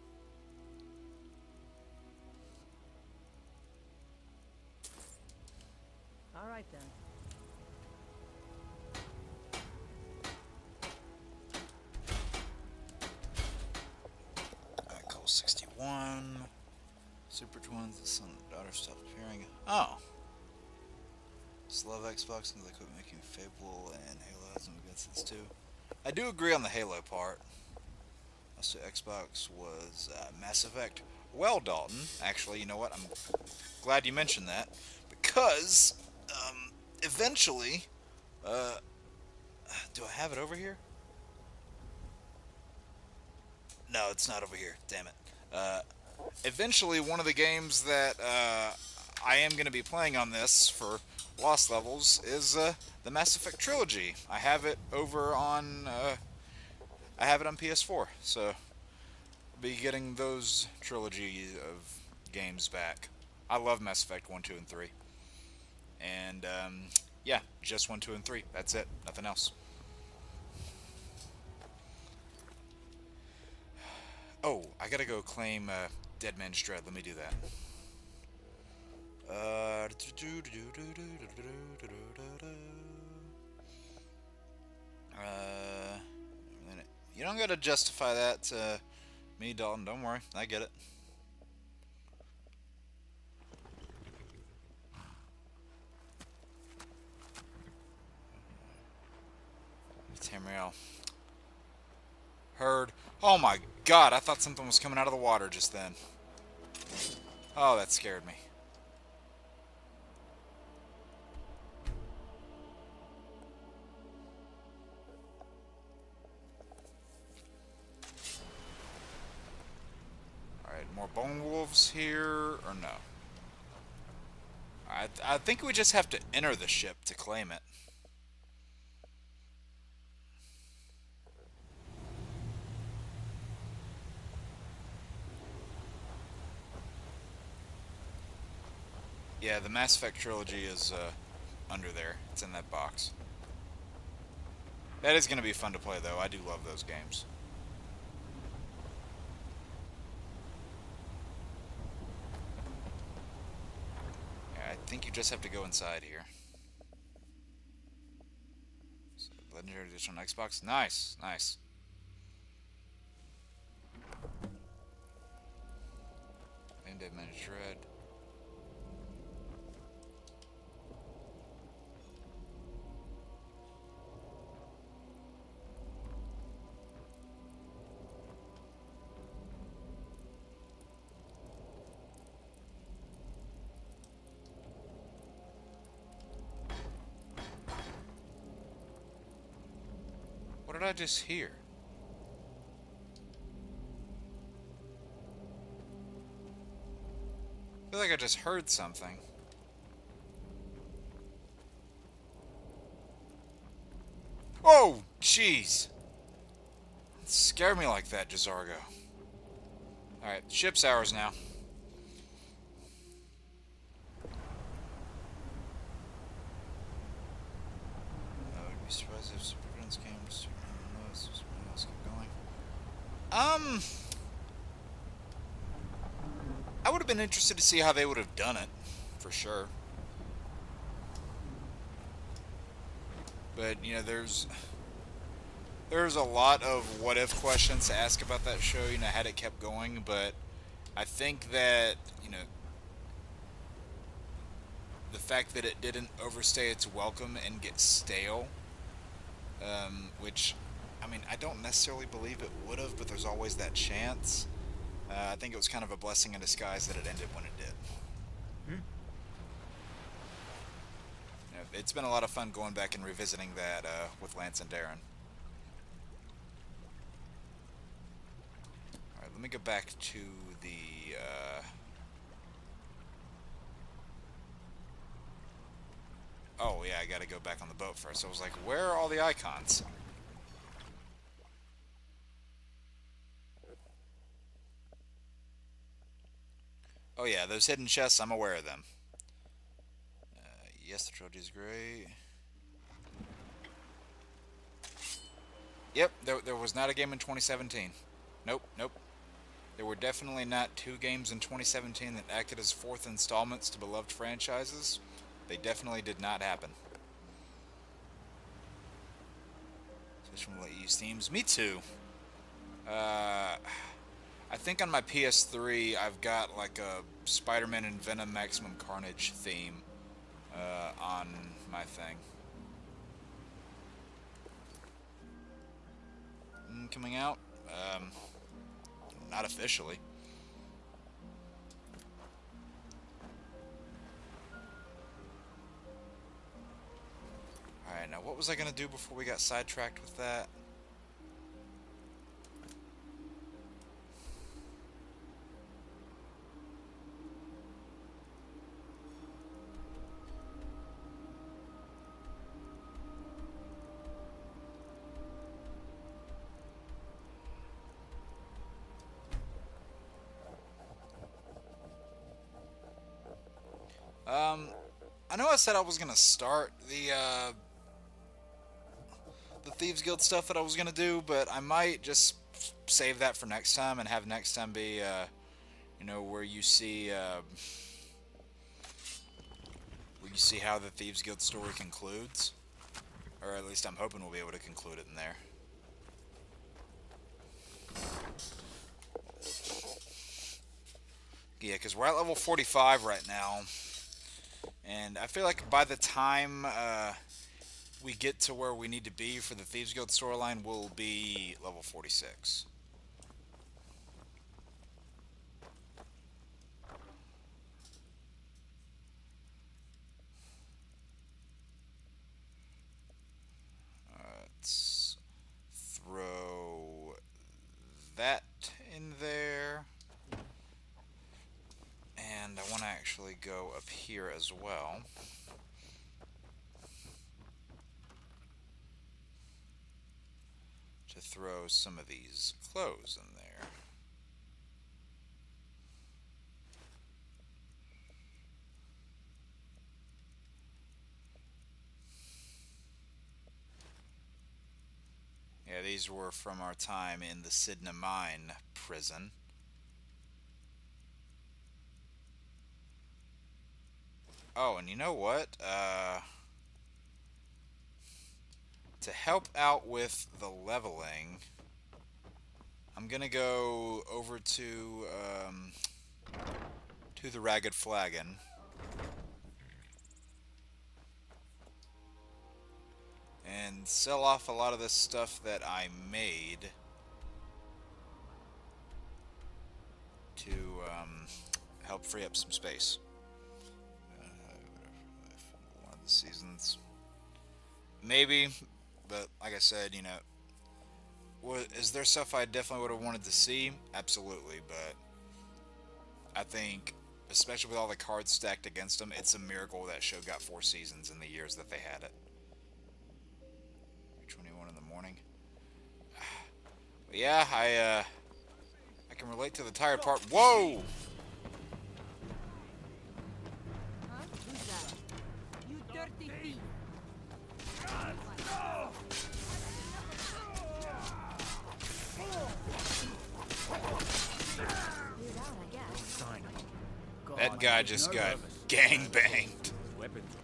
All right then. Call 61. Super Twins, the son and daughter stopped appearing. Oh. Just love Xbox and they quit making Fable and Halo has some good sense too. I do agree on the Halo part. Also, Xbox was Mass Effect. Well, Dalton, actually, you know what? I'm glad you mentioned that because eventually, do I have it over here? No, it's not over here. Damn it. Eventually, one of the games that I am going to be playing on this for Lost Levels is the Mass Effect trilogy. I have it over on I have it on PS4, so I'll be getting those trilogy of games back. I love Mass Effect 1, 2, and 3. And yeah, just 1, 2, and 3. That's it. Nothing else. Oh, I gotta go claim Dead Man's Dread. Let me do that. You don't gotta justify that to me, Dalton. Don't worry. I get it. Tamriel. Heard. Oh my god, I thought something was coming out of the water just then. Oh, that scared me. Alright, more bone wolves here, or no? I think we just have to enter the ship to claim it. Yeah, the Mass Effect trilogy is under there. It's in that box. That is going to be fun to play, though. I do love those games. Yeah, I think you just have to go inside here. So, Legendary Edition on Xbox. Nice, nice. Named Dead Managed Dread. What did I just hear? I feel like I just heard something. Oh, jeez. It scared me like that, Jazargo. Alright, ship's ours now. I would be surprised if Supervillains came to let's keep going. I would have been interested to see how they would have done it, for sure. But, you know, there's a lot of what-if questions to ask about that show, you know, had it kept going, but I think that, you know, the fact that it didn't overstay its welcome and get stale, which, I mean, I don't necessarily believe it would have, but there's always that chance. I think it was kind of a blessing in disguise that it ended when it did. You know, it's been a lot of fun going back and revisiting that with Lance and Darren. Alright, let me go back to the... Oh, yeah, I gotta go back on the boat first. I was like, where are all the icons? Oh, yeah, those hidden chests, I'm aware of them. Yes, the trilogy's great. Yep, there was not a game in 2017. Nope, nope. There were definitely not 2 games in 2017 that acted as 4th installments to beloved franchises. They definitely did not happen. Switch from late use themes. Me too. I think on my PS3 I've got like a Spider-Man and Venom Maximum Carnage theme on my thing. Coming out? Not officially. Alright, now what was I gonna do before we got sidetracked with that? I know I said I was gonna start the Thieves Guild stuff that I was gonna do, but I might just save that for next time and have next time be, you know, where you see how the Thieves Guild story concludes, or at least I'm hoping we'll be able to conclude it in there. Yeah, because we're at level 45 right now. And I feel like by the time we get to where we need to be for the Thieves Guild storyline, we'll be level 46. Let's throw that in there. And I want to actually go up here as well. To throw some of these clothes in there. these were from our time in the Sidna Mine prison. Oh, and you know what? To help out with the leveling, I'm gonna go over to the Ragged Flagon. And sell off a lot of this stuff that I made to help free up some space. One of the seasons. Maybe, but like I said, you know, is there stuff I definitely would have wanted to see? Absolutely, but I think, especially with all the cards stacked against them, it's a miracle that show got 4 seasons in the years that they had it. 21 in the morning. But yeah, I can relate to the tired part. Whoa! Huh? Who's that? You dirty thief! That guy just got gangbanged. Weapons.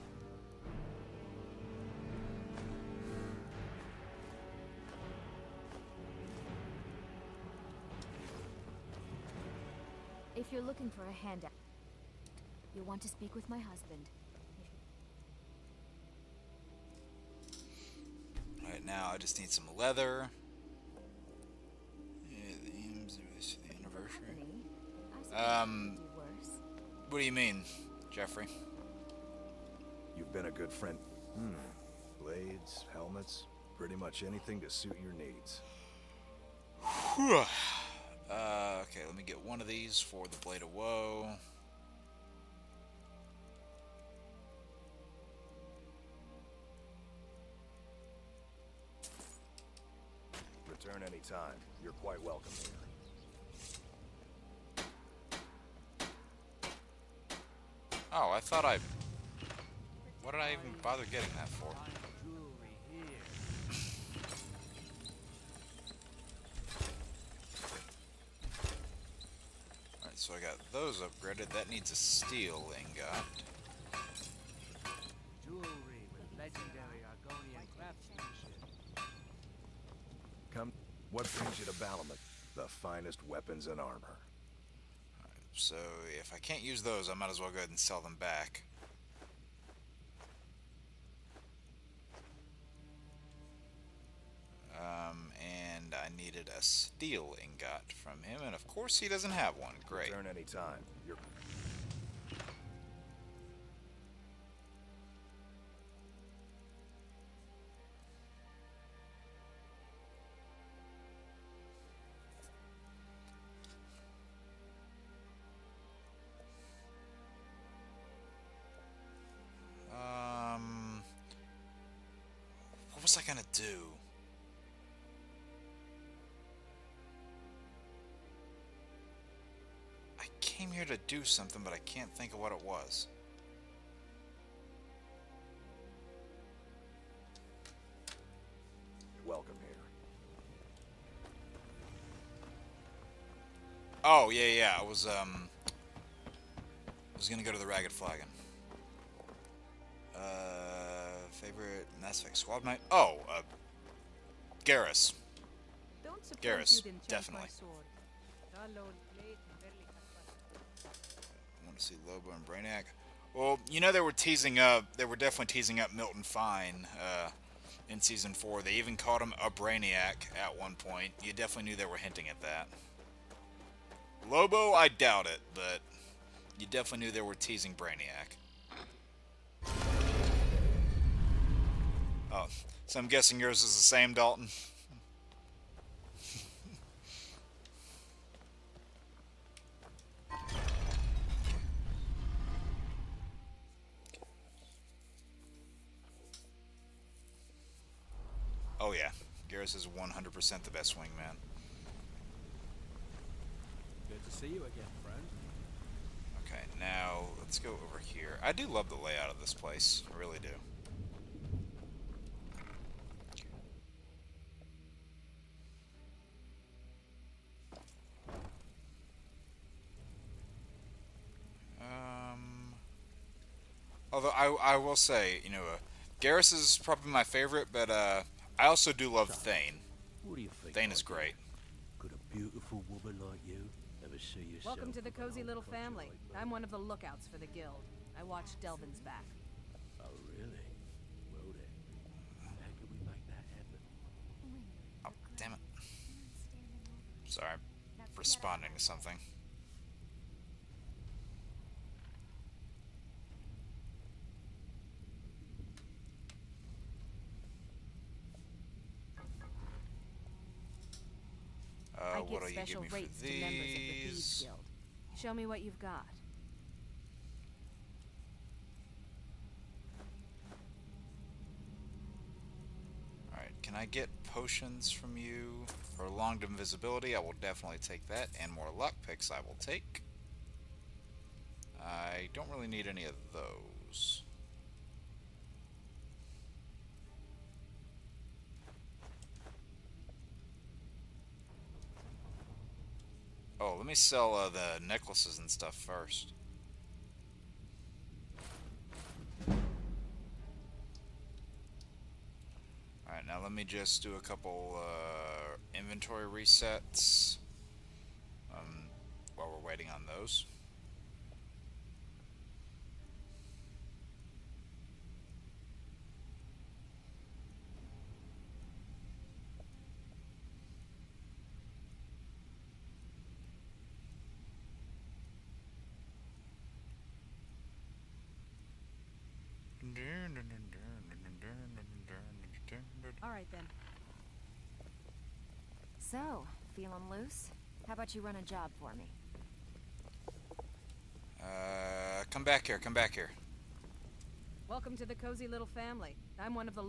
If you're looking for a handout, you'll want to speak with my husband. Right now, I just need some leather. Yeah, the anniversary. What do you mean, Jeffrey? You've been a good friend. Blades, helmets, pretty much anything to suit your needs. Okay, let me get one of these for the Blade of Woe. Return anytime. You're quite welcome here. Oh, I thought I... What did I even bother getting that for? Alright, so I got those upgraded. That needs a steel ingot. Jewelry with legendary Argonian craftsmanship. Come, what brings you to Balamut? The finest weapons and armor. So, if I can't use those, I might as well go ahead and sell them back. And I needed a steel ingot from him, and of course he doesn't have one. Great. Return anytime. You're... What was I gonna do? I came here to do something, but I can't think of what it was. Welcome here. Oh, yeah, I was gonna go to the Ragged Flagon. Favorite Mass Effect squad mate? Oh, Garrus. Don't suppose Garrus, you'd enchant definitely. my sword. Dull old blade can barely cut I want to see Lobo and Brainiac. Well, you know they were definitely teasing up Milton Fine in Season 4. They even called him a Brainiac at one point. You definitely knew they were hinting at that. Lobo, I doubt it, but you definitely knew they were teasing Brainiac. Oh, so I'm guessing yours is the same, Dalton? Oh yeah, Garrus is 100% the best wingman. Good to see you again, friend. Okay, now let's go over here. I do love the layout of this place. I really do. Although I will say, you know, Garrus is probably my favorite, but I also do love Thane. What do you think? Thane is great. Could a beautiful woman like you ever see yourself? Welcome to the with an cozy old little codger family. like me? I'm one of the lookouts for the guild. I watch Delvin's back. Oh, really? Well then, how can we make that happen? Oh, damn it. Sorry, I'm responding to something. I give What'll you give special me for rates to members of the Thieves these? Guild. Show me what you've got. Alright, can I get potions from you? Prolonged invisibility, I will definitely take that. And more lockpicks, I will take. I don't really need any of those. Oh, let me sell the necklaces and stuff first. Alright, now let me just do a couple inventory resets while we're waiting on those. Alright then. So, feeling loose? How about you run a job for me? Come back here, come back here. Welcome to the cozy little family. I'm one of the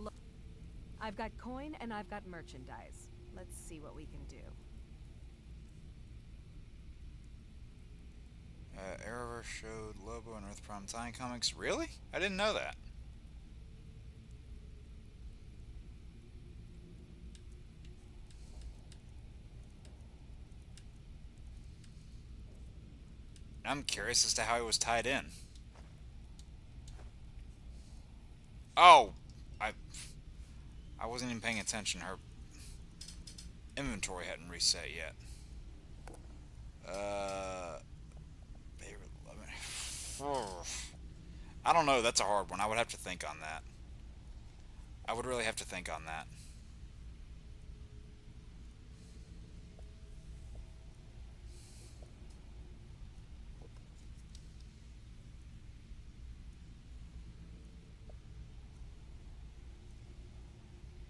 I've got coin and I've got merchandise. Let's see what we can do. Arrowverse showed Lobo and Earth Prime Time comics. Really? I didn't know that. I'm curious as to how he was tied in. Oh, I wasn't even paying attention. Her inventory hadn't reset yet. I don't know. That's a hard one. I would have to think on that. I would really have to think on that.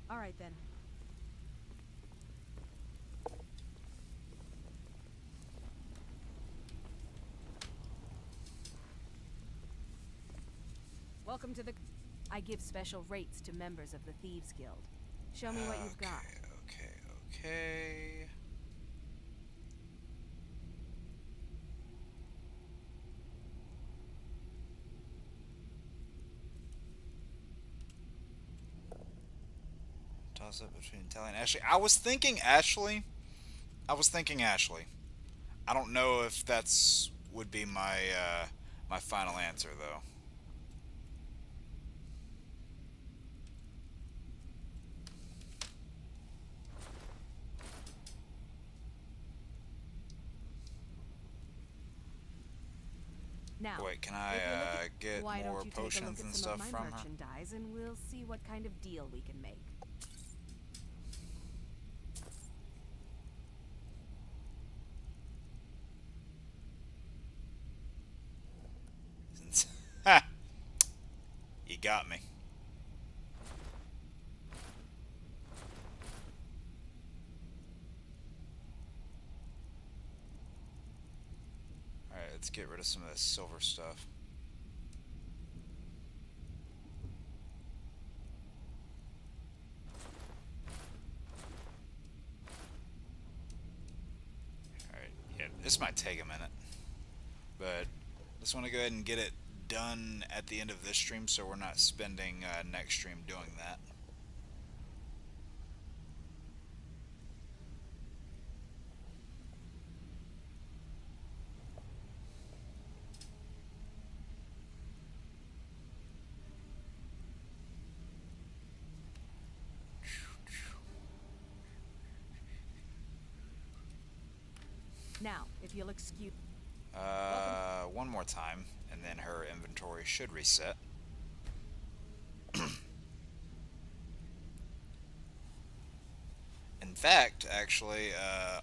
Alright then. Welcome to the... I give special rates to members of the Thieves Guild. Show me what you've got. Okay. Toss up between Tally and Ashley. I was thinking Ashley. I don't know if that's would be my my final answer though. Now, wait, can I get why more don't you take a look potions at and some stuff of my from her? merchandise and we'll see what kind of deal we can make. Ha! You got me. Alright, let's get rid of some of this silver stuff. Alright, yeah, this might take a minute. But just want to go ahead and get it done at the end of this stream so we're not spending next stream doing that. Now, if you'll excuse... One more time, and then her inventory should reset. In fact, actually,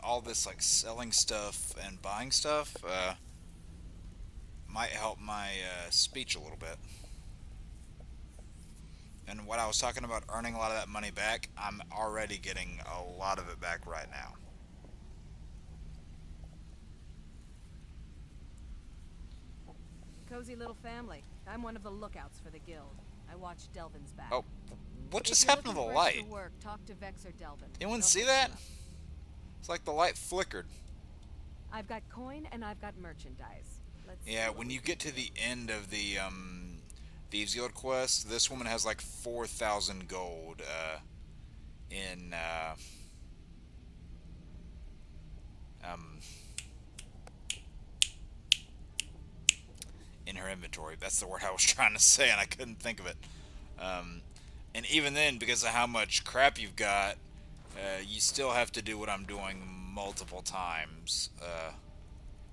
all this like selling stuff and buying stuff might help my speech a little bit. And what I was talking about earning a lot of that money back, I'm already getting a lot of it back right now. Cozy little family. I'm one of the lookouts for the guild. I watch Delvin's back. Oh, what If just you're happened to the looking for extra light? work, talk to Vex or Delvin. Anyone They'll see hook that? you up. It's like the light flickered. I've got coin and I've got merchandise. Let's Yeah, see what when we you can get to the end of the Thieves Guild quest, this woman has like 4,000 gold in her inventory. That's the word I was trying to say, and I couldn't think of it. And even then, because of how much crap you've got, you still have to do what I'm doing multiple times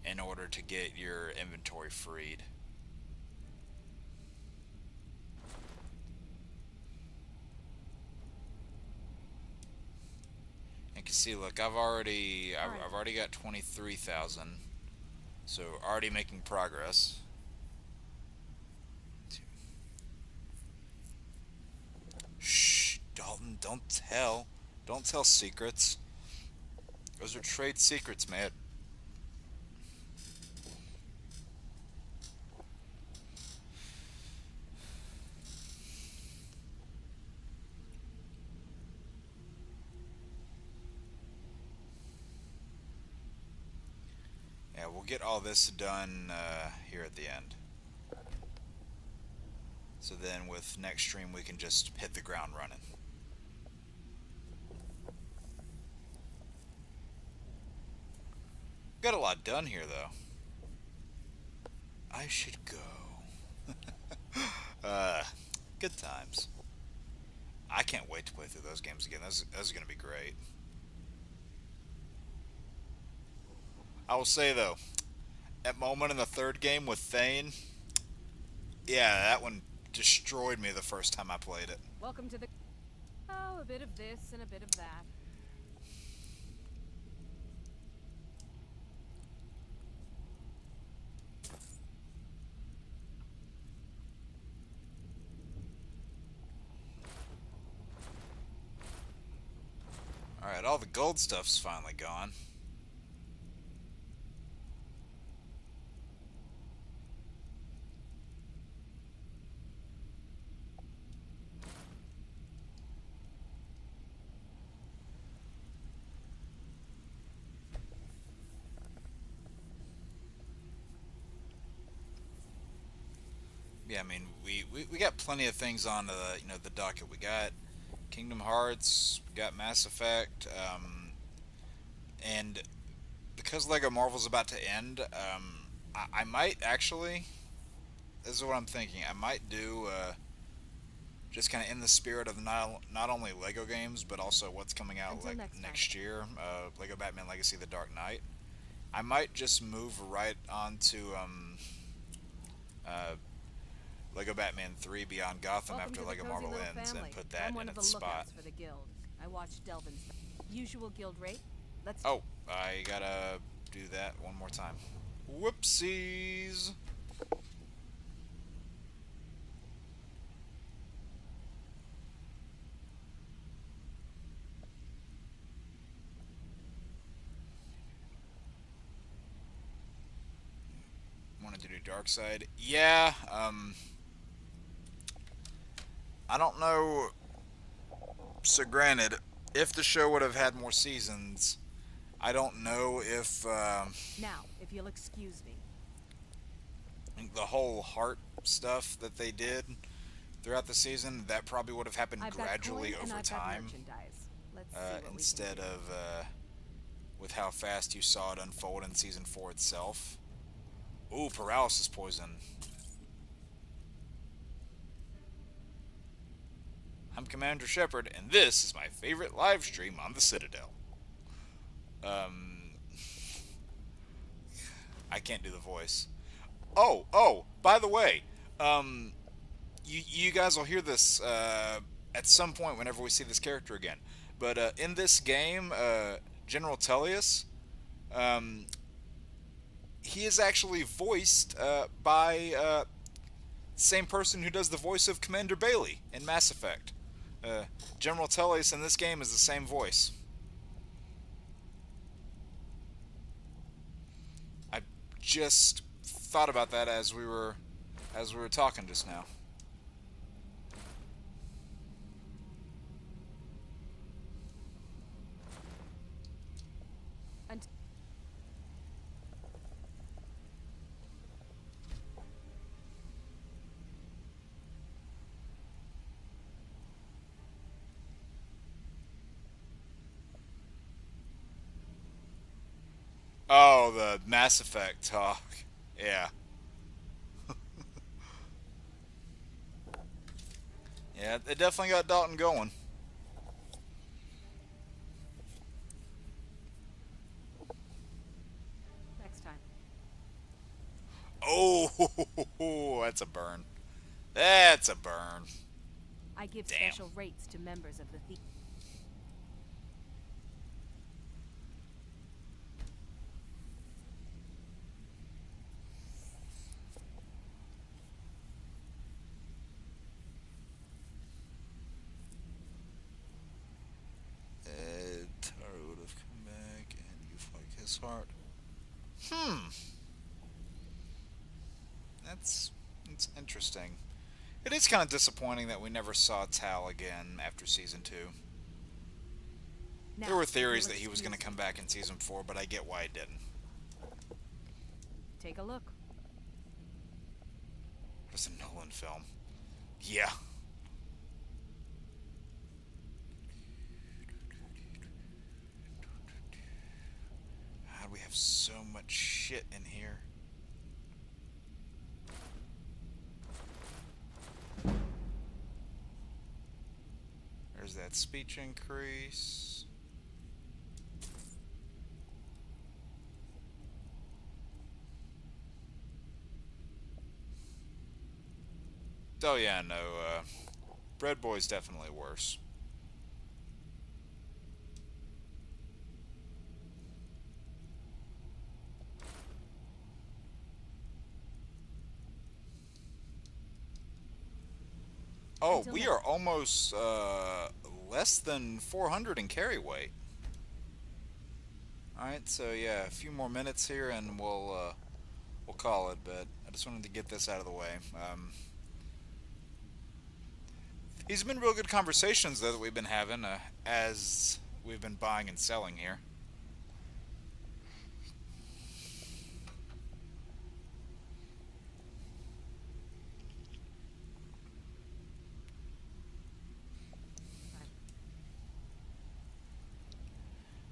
in order to get your inventory freed. You can see, look, I've already got 23,000, so already making progress. Shh, Dalton, don't tell secrets. Those are trade secrets, man. Yeah, we'll get all this done here at the end. So then with next stream we can just hit the ground running. Got a lot done here though. I should go. Good times. I can't wait to play through those games again. Those are going to be great. I will say though, that moment in the third game with Thane, yeah, that one destroyed me the first time I played it. Welcome to the... Oh, a bit of this and a bit of that. Alright, all the gold stuff's finally gone. Yeah, I mean, we got plenty of things on the the docket. We got Kingdom Hearts, we got Mass Effect, and because Lego Marvel's about to end, I might actually, this is what I'm thinking, I might do just kind of in the spirit of not only Lego games but also what's coming out like next year, Lego Batman Legacy: The Dark Knight. I might just move right onto Lego Batman 3 Beyond Gotham after Lego Marvel ends and put that in its spot. For the guild. I watched Delvin's usual guild rate. Let's Oh, I gotta do that one more time. Whoopsies. Wanted to do Dark Side. Yeah, I don't know. So granted, if the show would have had more seasons, I don't know if now, if you'll excuse me. the whole heart stuff that they did throughout the season, that probably would have happened gradually over time, instead of with how fast you saw it unfold in Season 4 itself. Ooh, paralysis poison. I'm Commander Shepard, and this is my favorite live stream on the Citadel. I can't do the voice. Oh, by the way, you guys will hear this at some point whenever we see this character again. But in this game, General Tullius, he is actually voiced by same person who does the voice of Commander Bailey in Mass Effect. General Tullius in this game is the same voice. I just thought about that as we were talking just now. Oh, the Mass Effect talk. Yeah. Yeah, it definitely got Dalton going. Next time. Oh, that's a burn. That's a burn. I give Damn. special rates to members of the thief. Taro would have come back and you like his heart. That's interesting. It is kind of disappointing that we never saw Tal again after Season 2. Now, there were theories that he was going to come back in Season 4, but I get why he didn't. Take a look. It's a Nolan film. Yeah. God, we have so much shit in here. There's that speech increase. Oh yeah, no, Bread Boy's definitely worse. Oh, we are almost less than 400 in carry weight. Alright, so yeah, a few more minutes here and we'll call it, but I just wanted to get this out of the way. These have been real good conversations, though, that we've been having as we've been buying and selling here.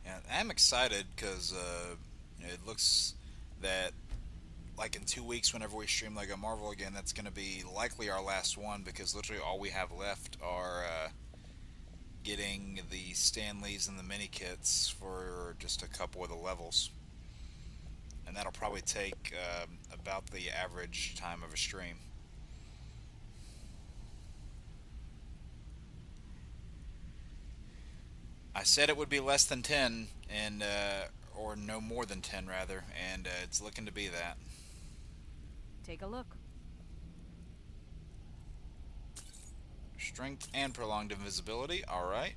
Yeah, I'm excited because it looks that like in 2 weeks, whenever we stream Lego Marvel again, that's going to be likely our last one, because literally all we have left are getting the Stanleys and the mini kits for just a couple of the levels, and that'll probably take about the average time of a stream. I said it would be less than 10, and or no more than 10 rather, and it's looking to be that. Take a look. Strength and prolonged invisibility. Alright.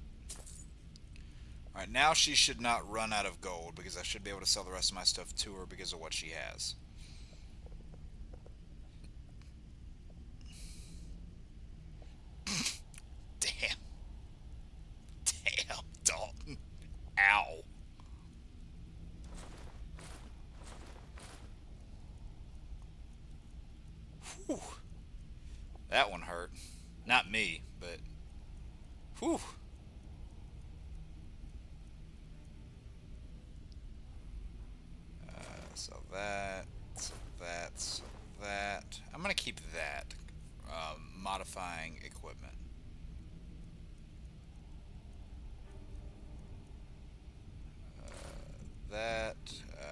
Alright, now she should not run out of gold, because I should be able to sell the rest of my stuff to her because of what she has. Damn. Damn, Dalton. Ow. Whew. That one hurt. Not me, but whew. So that, so that, so that. I'm gonna keep that. Modifying equipment. That.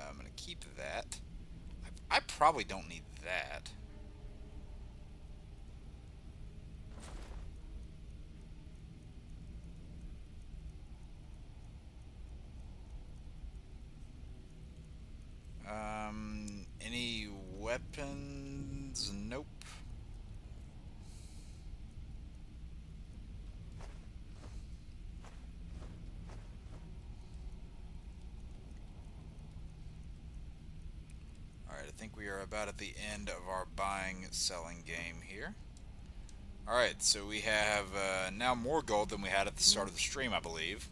I'm gonna keep that. I probably don't need that. Any weapons? Nope. Alright, I think we are about at the end of our buying, selling game here. Alright, so we have now more gold than we had at the start of the stream, I believe.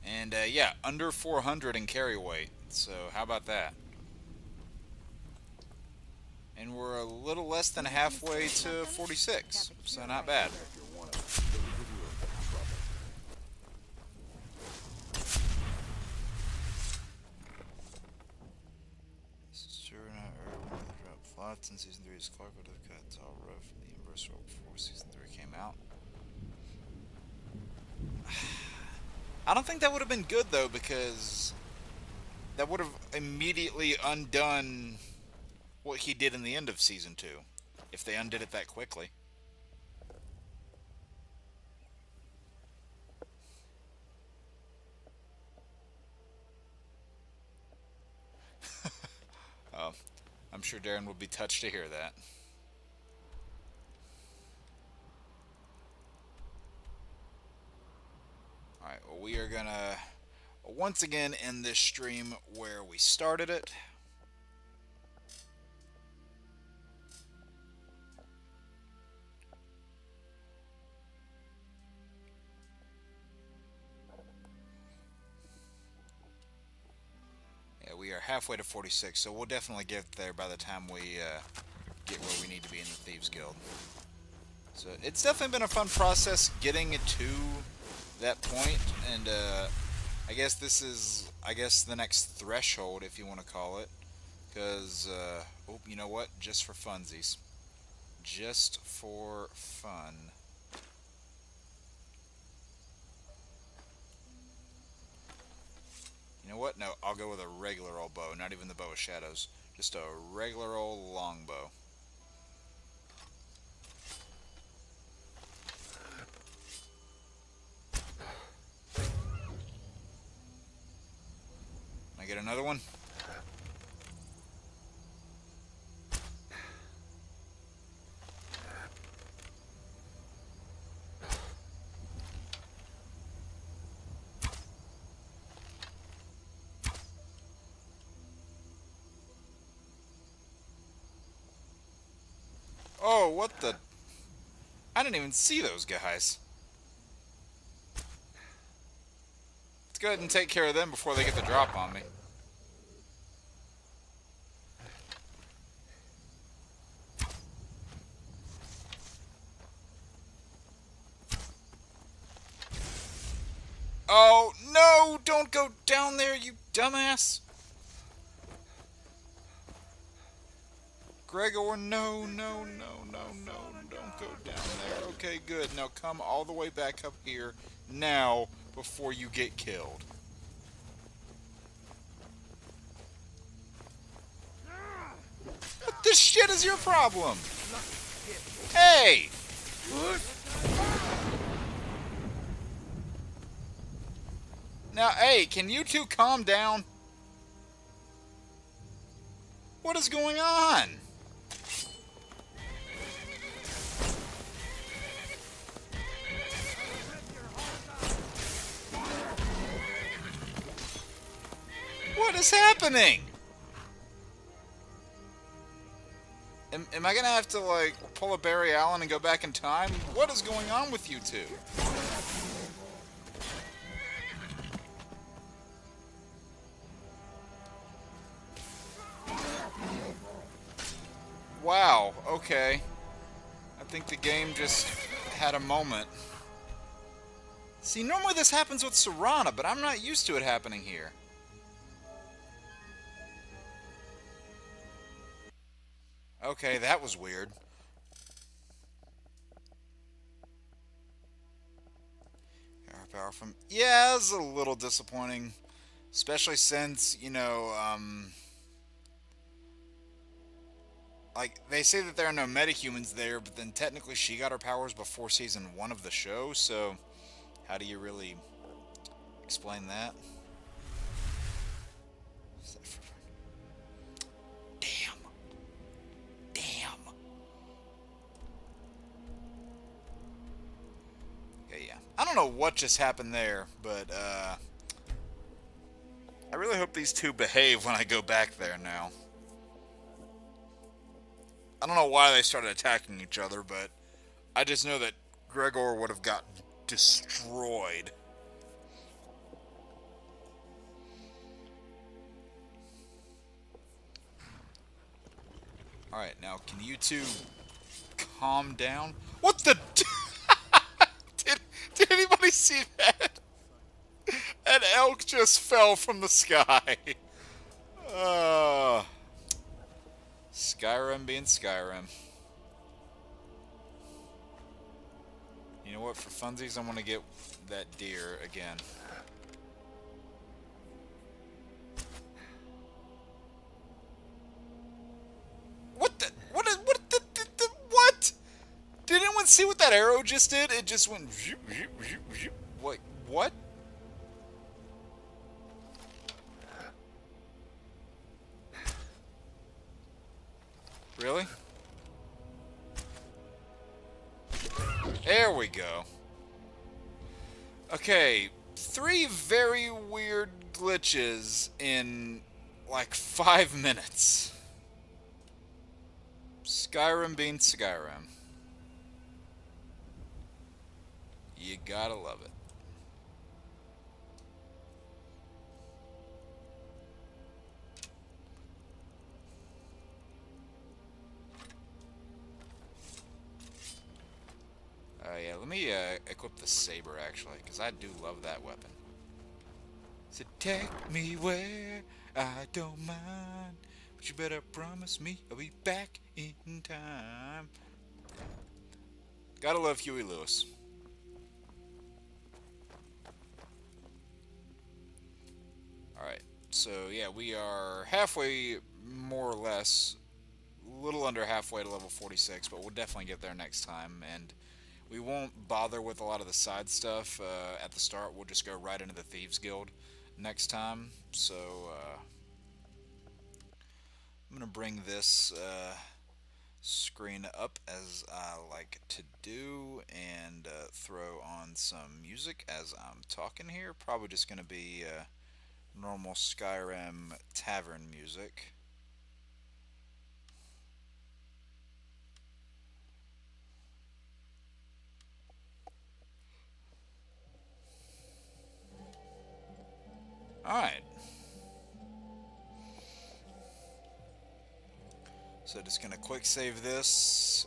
And yeah, under 400 in carry weight. So how about that? And we're a little less than halfway to 46, so not bad. This is true. Not early when they dropped plots in season 3. Clark would have cut. It's all rough for the universe world before season 3 came out. I don't think that would have been good, though, because that would have immediately undone what he did in the end of Season 2, if they undid it that quickly. Oh, I'm sure Darren would be touched to hear that. Alright, well, we are gonna once again end this stream where we started it. Yeah, we are halfway to 46, so we'll definitely get there by the time we get where we need to be in the Thieves Guild. So it's definitely been a fun process getting to that point, and I guess this is, the next threshold, if you want to call it, because, oh, you know what, just for funsies, just for fun. You know what, no, I'll go with a regular old bow, not even the bow of shadows, just a regular old longbow. Get another one? Oh, what the? I didn't even see those guys. Let's go ahead and take care of them before they get the drop on me. Oh, no! Don't go down there, you dumbass! Gregor, no, no, no, no, no, don't go down there. Okay, good. Now come all the way back up here now before you get killed. What the shit is your problem? Hey! Now, hey, can you two calm down? What is going on? What is happening? Am I gonna have to, like, pull a Barry Allen and go back in time? What is going on with you two? Wow, okay. I think the game just had a moment. See, normally this happens with Serana, but I'm not used to it happening here. Okay, that was weird. Power from... Yeah, it was a little disappointing. Especially since, you know, like, they say that there are no metahumans there, but then technically she got her powers before season 1 of the show, so how do you really explain that? Damn. Damn. Okay, yeah. I don't know what just happened there, but, I really hope these two behave when I go back there now. I don't know why they started attacking each other, but I just know that Gregor would have gotten destroyed. Alright, now can you two calm down? What the... did anybody see that? An elk just fell from the sky. Skyrim being Skyrim. You know what? For funsies, I'm gonna get that deer again. What the? What? What? Did anyone see what that arrow just did? It just went. Wait, what? Really? There we go. Okay, 3 very weird glitches in like 5 minutes. Skyrim being Skyrim. You gotta love it. Yeah, let me equip the saber actually, because I do love that weapon. So take me where I don't mind, but you better promise me I'll be back in time. Gotta love Huey Lewis. Alright, so yeah, we are halfway, more or less, a little under halfway to level 46, but we'll definitely get there next time, and we won't bother with a lot of the side stuff at the start. We'll just go right into the Thieves Guild next time. So I'm going to bring this screen up as I like to do, and throw on some music as I'm talking here. Probably just going to be normal Skyrim tavern music. Alright. So just gonna quick save this,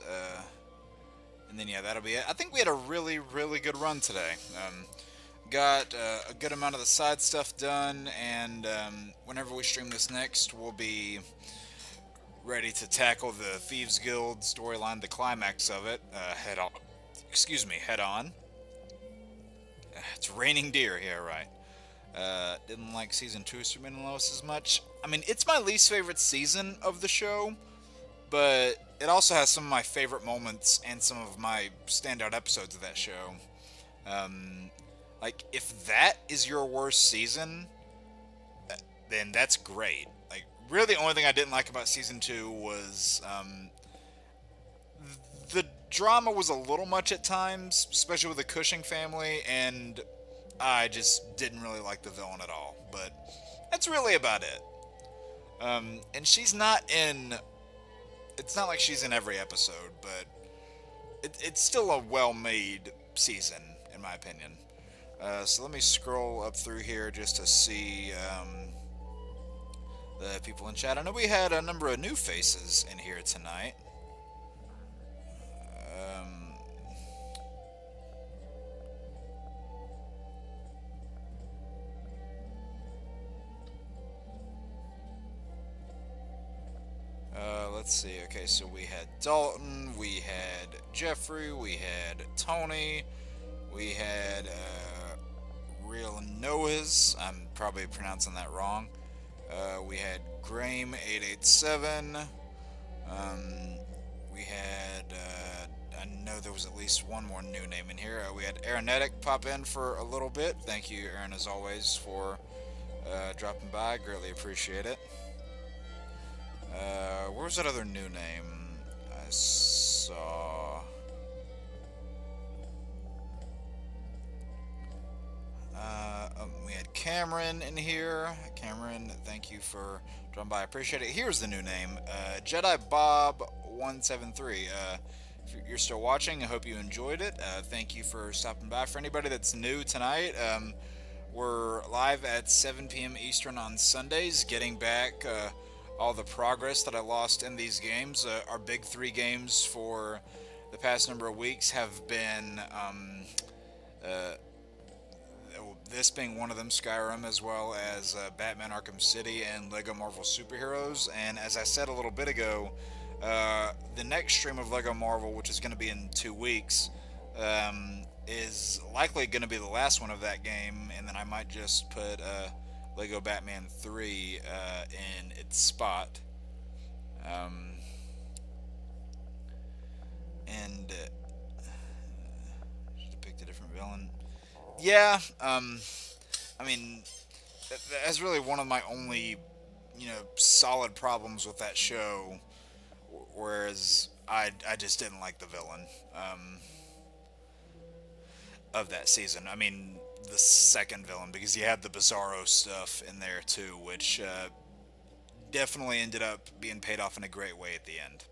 and then yeah, that'll be it. I think we had a really good run today. Got a good amount of the side stuff done, and whenever we stream this next, we'll be ready to tackle the Thieves Guild storyline, the climax of it, head on. Excuse me, head on. It's raining deer here, right? Didn't like season 2 Superman and Lois as much. I mean, it's my least favorite season of the show, but it also has some of my favorite moments and some of my standout episodes of that show. Like, if that is your worst season, then that's great. Like, really the only thing I didn't like about season 2 was, the drama was a little much at times, especially with the Cushing family, and I just didn't really like the villain at all, but that's really about it. And she's not in... It's not like she's in every episode, but it's still a well-made season, in my opinion. So let me scroll up through here just to see the people in chat. I know we had a number of new faces in here tonight. Let's see. Okay, so we had Dalton, we had Jeffrey, we had Tony, we had Real Noahs. I'm probably pronouncing that wrong. We had Graham887. We had, I know there was at least one more new name in here. We had Aaronetic pop in for a little bit. Thank you, Aaron, as always, for dropping by. Greatly appreciate it. Where was that other new name I saw? We had Cameron in here. Cameron, thank you for dropping by. I appreciate it. Here's the new name, Jedi Bob 173. If you're still watching, I hope you enjoyed it. Thank you for stopping by. For anybody that's new tonight, we're live at 7 p.m. Eastern on Sundays, getting back all the progress that I lost in these games. Our big 3 games for the past number of weeks have been this being one of them, Skyrim, as well as Batman Arkham City and Lego Marvel Superheroes. And as I said a little bit ago, the next stream of Lego Marvel, which is going to be in 2 weeks, is likely going to be the last one of that game, and then I might just put Lego Batman 3 in its spot. And should have picked a different villain. Yeah, I mean, that's really one of my only, solid problems with that show, whereas I just didn't like the villain of that season. I mean, the second villain, because you had the Bizarro stuff in there too, which definitely ended up being paid off in a great way at the end.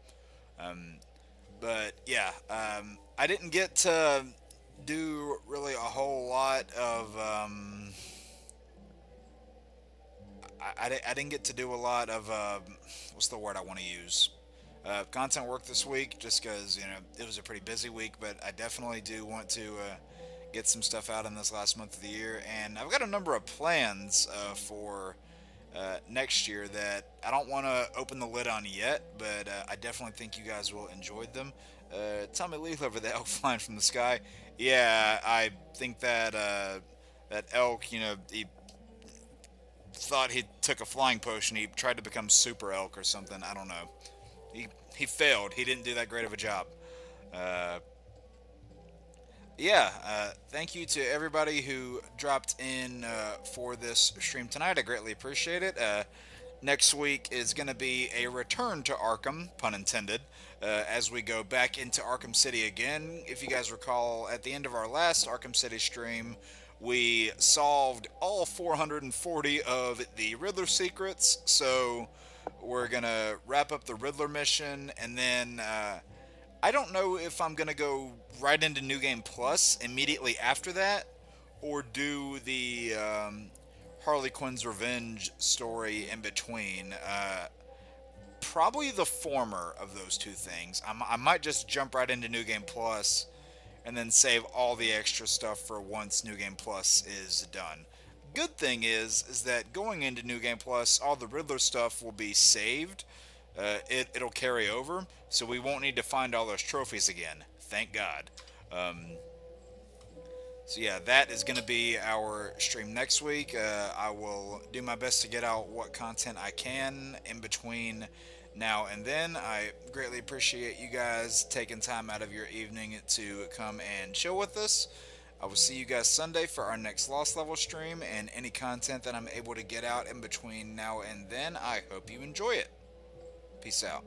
But yeah, I didn't get to do really a whole lot of I didn't get to do a lot of what's the word I want to use, content work this week, just because it was a pretty busy week. But I definitely do want to get some stuff out in this last month of the year, and I've got a number of plans for next year that I don't want to open the lid on yet, but I definitely think you guys will enjoy them. Tommy Lee over the elk flying from the sky. Yeah, I think that that elk, he thought he took a flying potion. He tried to become super elk or something. I don't know. He failed. He didn't do that great of a job. Thank you to everybody who dropped in for this stream tonight. I greatly appreciate it. Next week is going to be a return to Arkham, pun intended, as we go back into Arkham City again. If you guys recall, at the end of our last Arkham City stream, we solved all 440 of the Riddler secrets, so we're going to wrap up the Riddler mission, and then I don't know if I'm going to go right into New Game Plus immediately after that, or do the Harley Quinn's Revenge story in between. Probably the former of those two things. I might just jump right into New Game Plus and then save all the extra stuff for once New Game Plus is done. Good thing is that going into New Game Plus, all the Riddler stuff will be saved. It'll carry over, so we won't need to find all those trophies again. Thank God. So yeah, that is going to be our stream next week. I will do my best to get out what content I can in between now and then. I greatly appreciate you guys taking time out of your evening to come and chill with us. I will see you guys Sunday for our next Lost Level stream, and any content that I'm able to get out in between now and then, I hope you enjoy it. Peace out.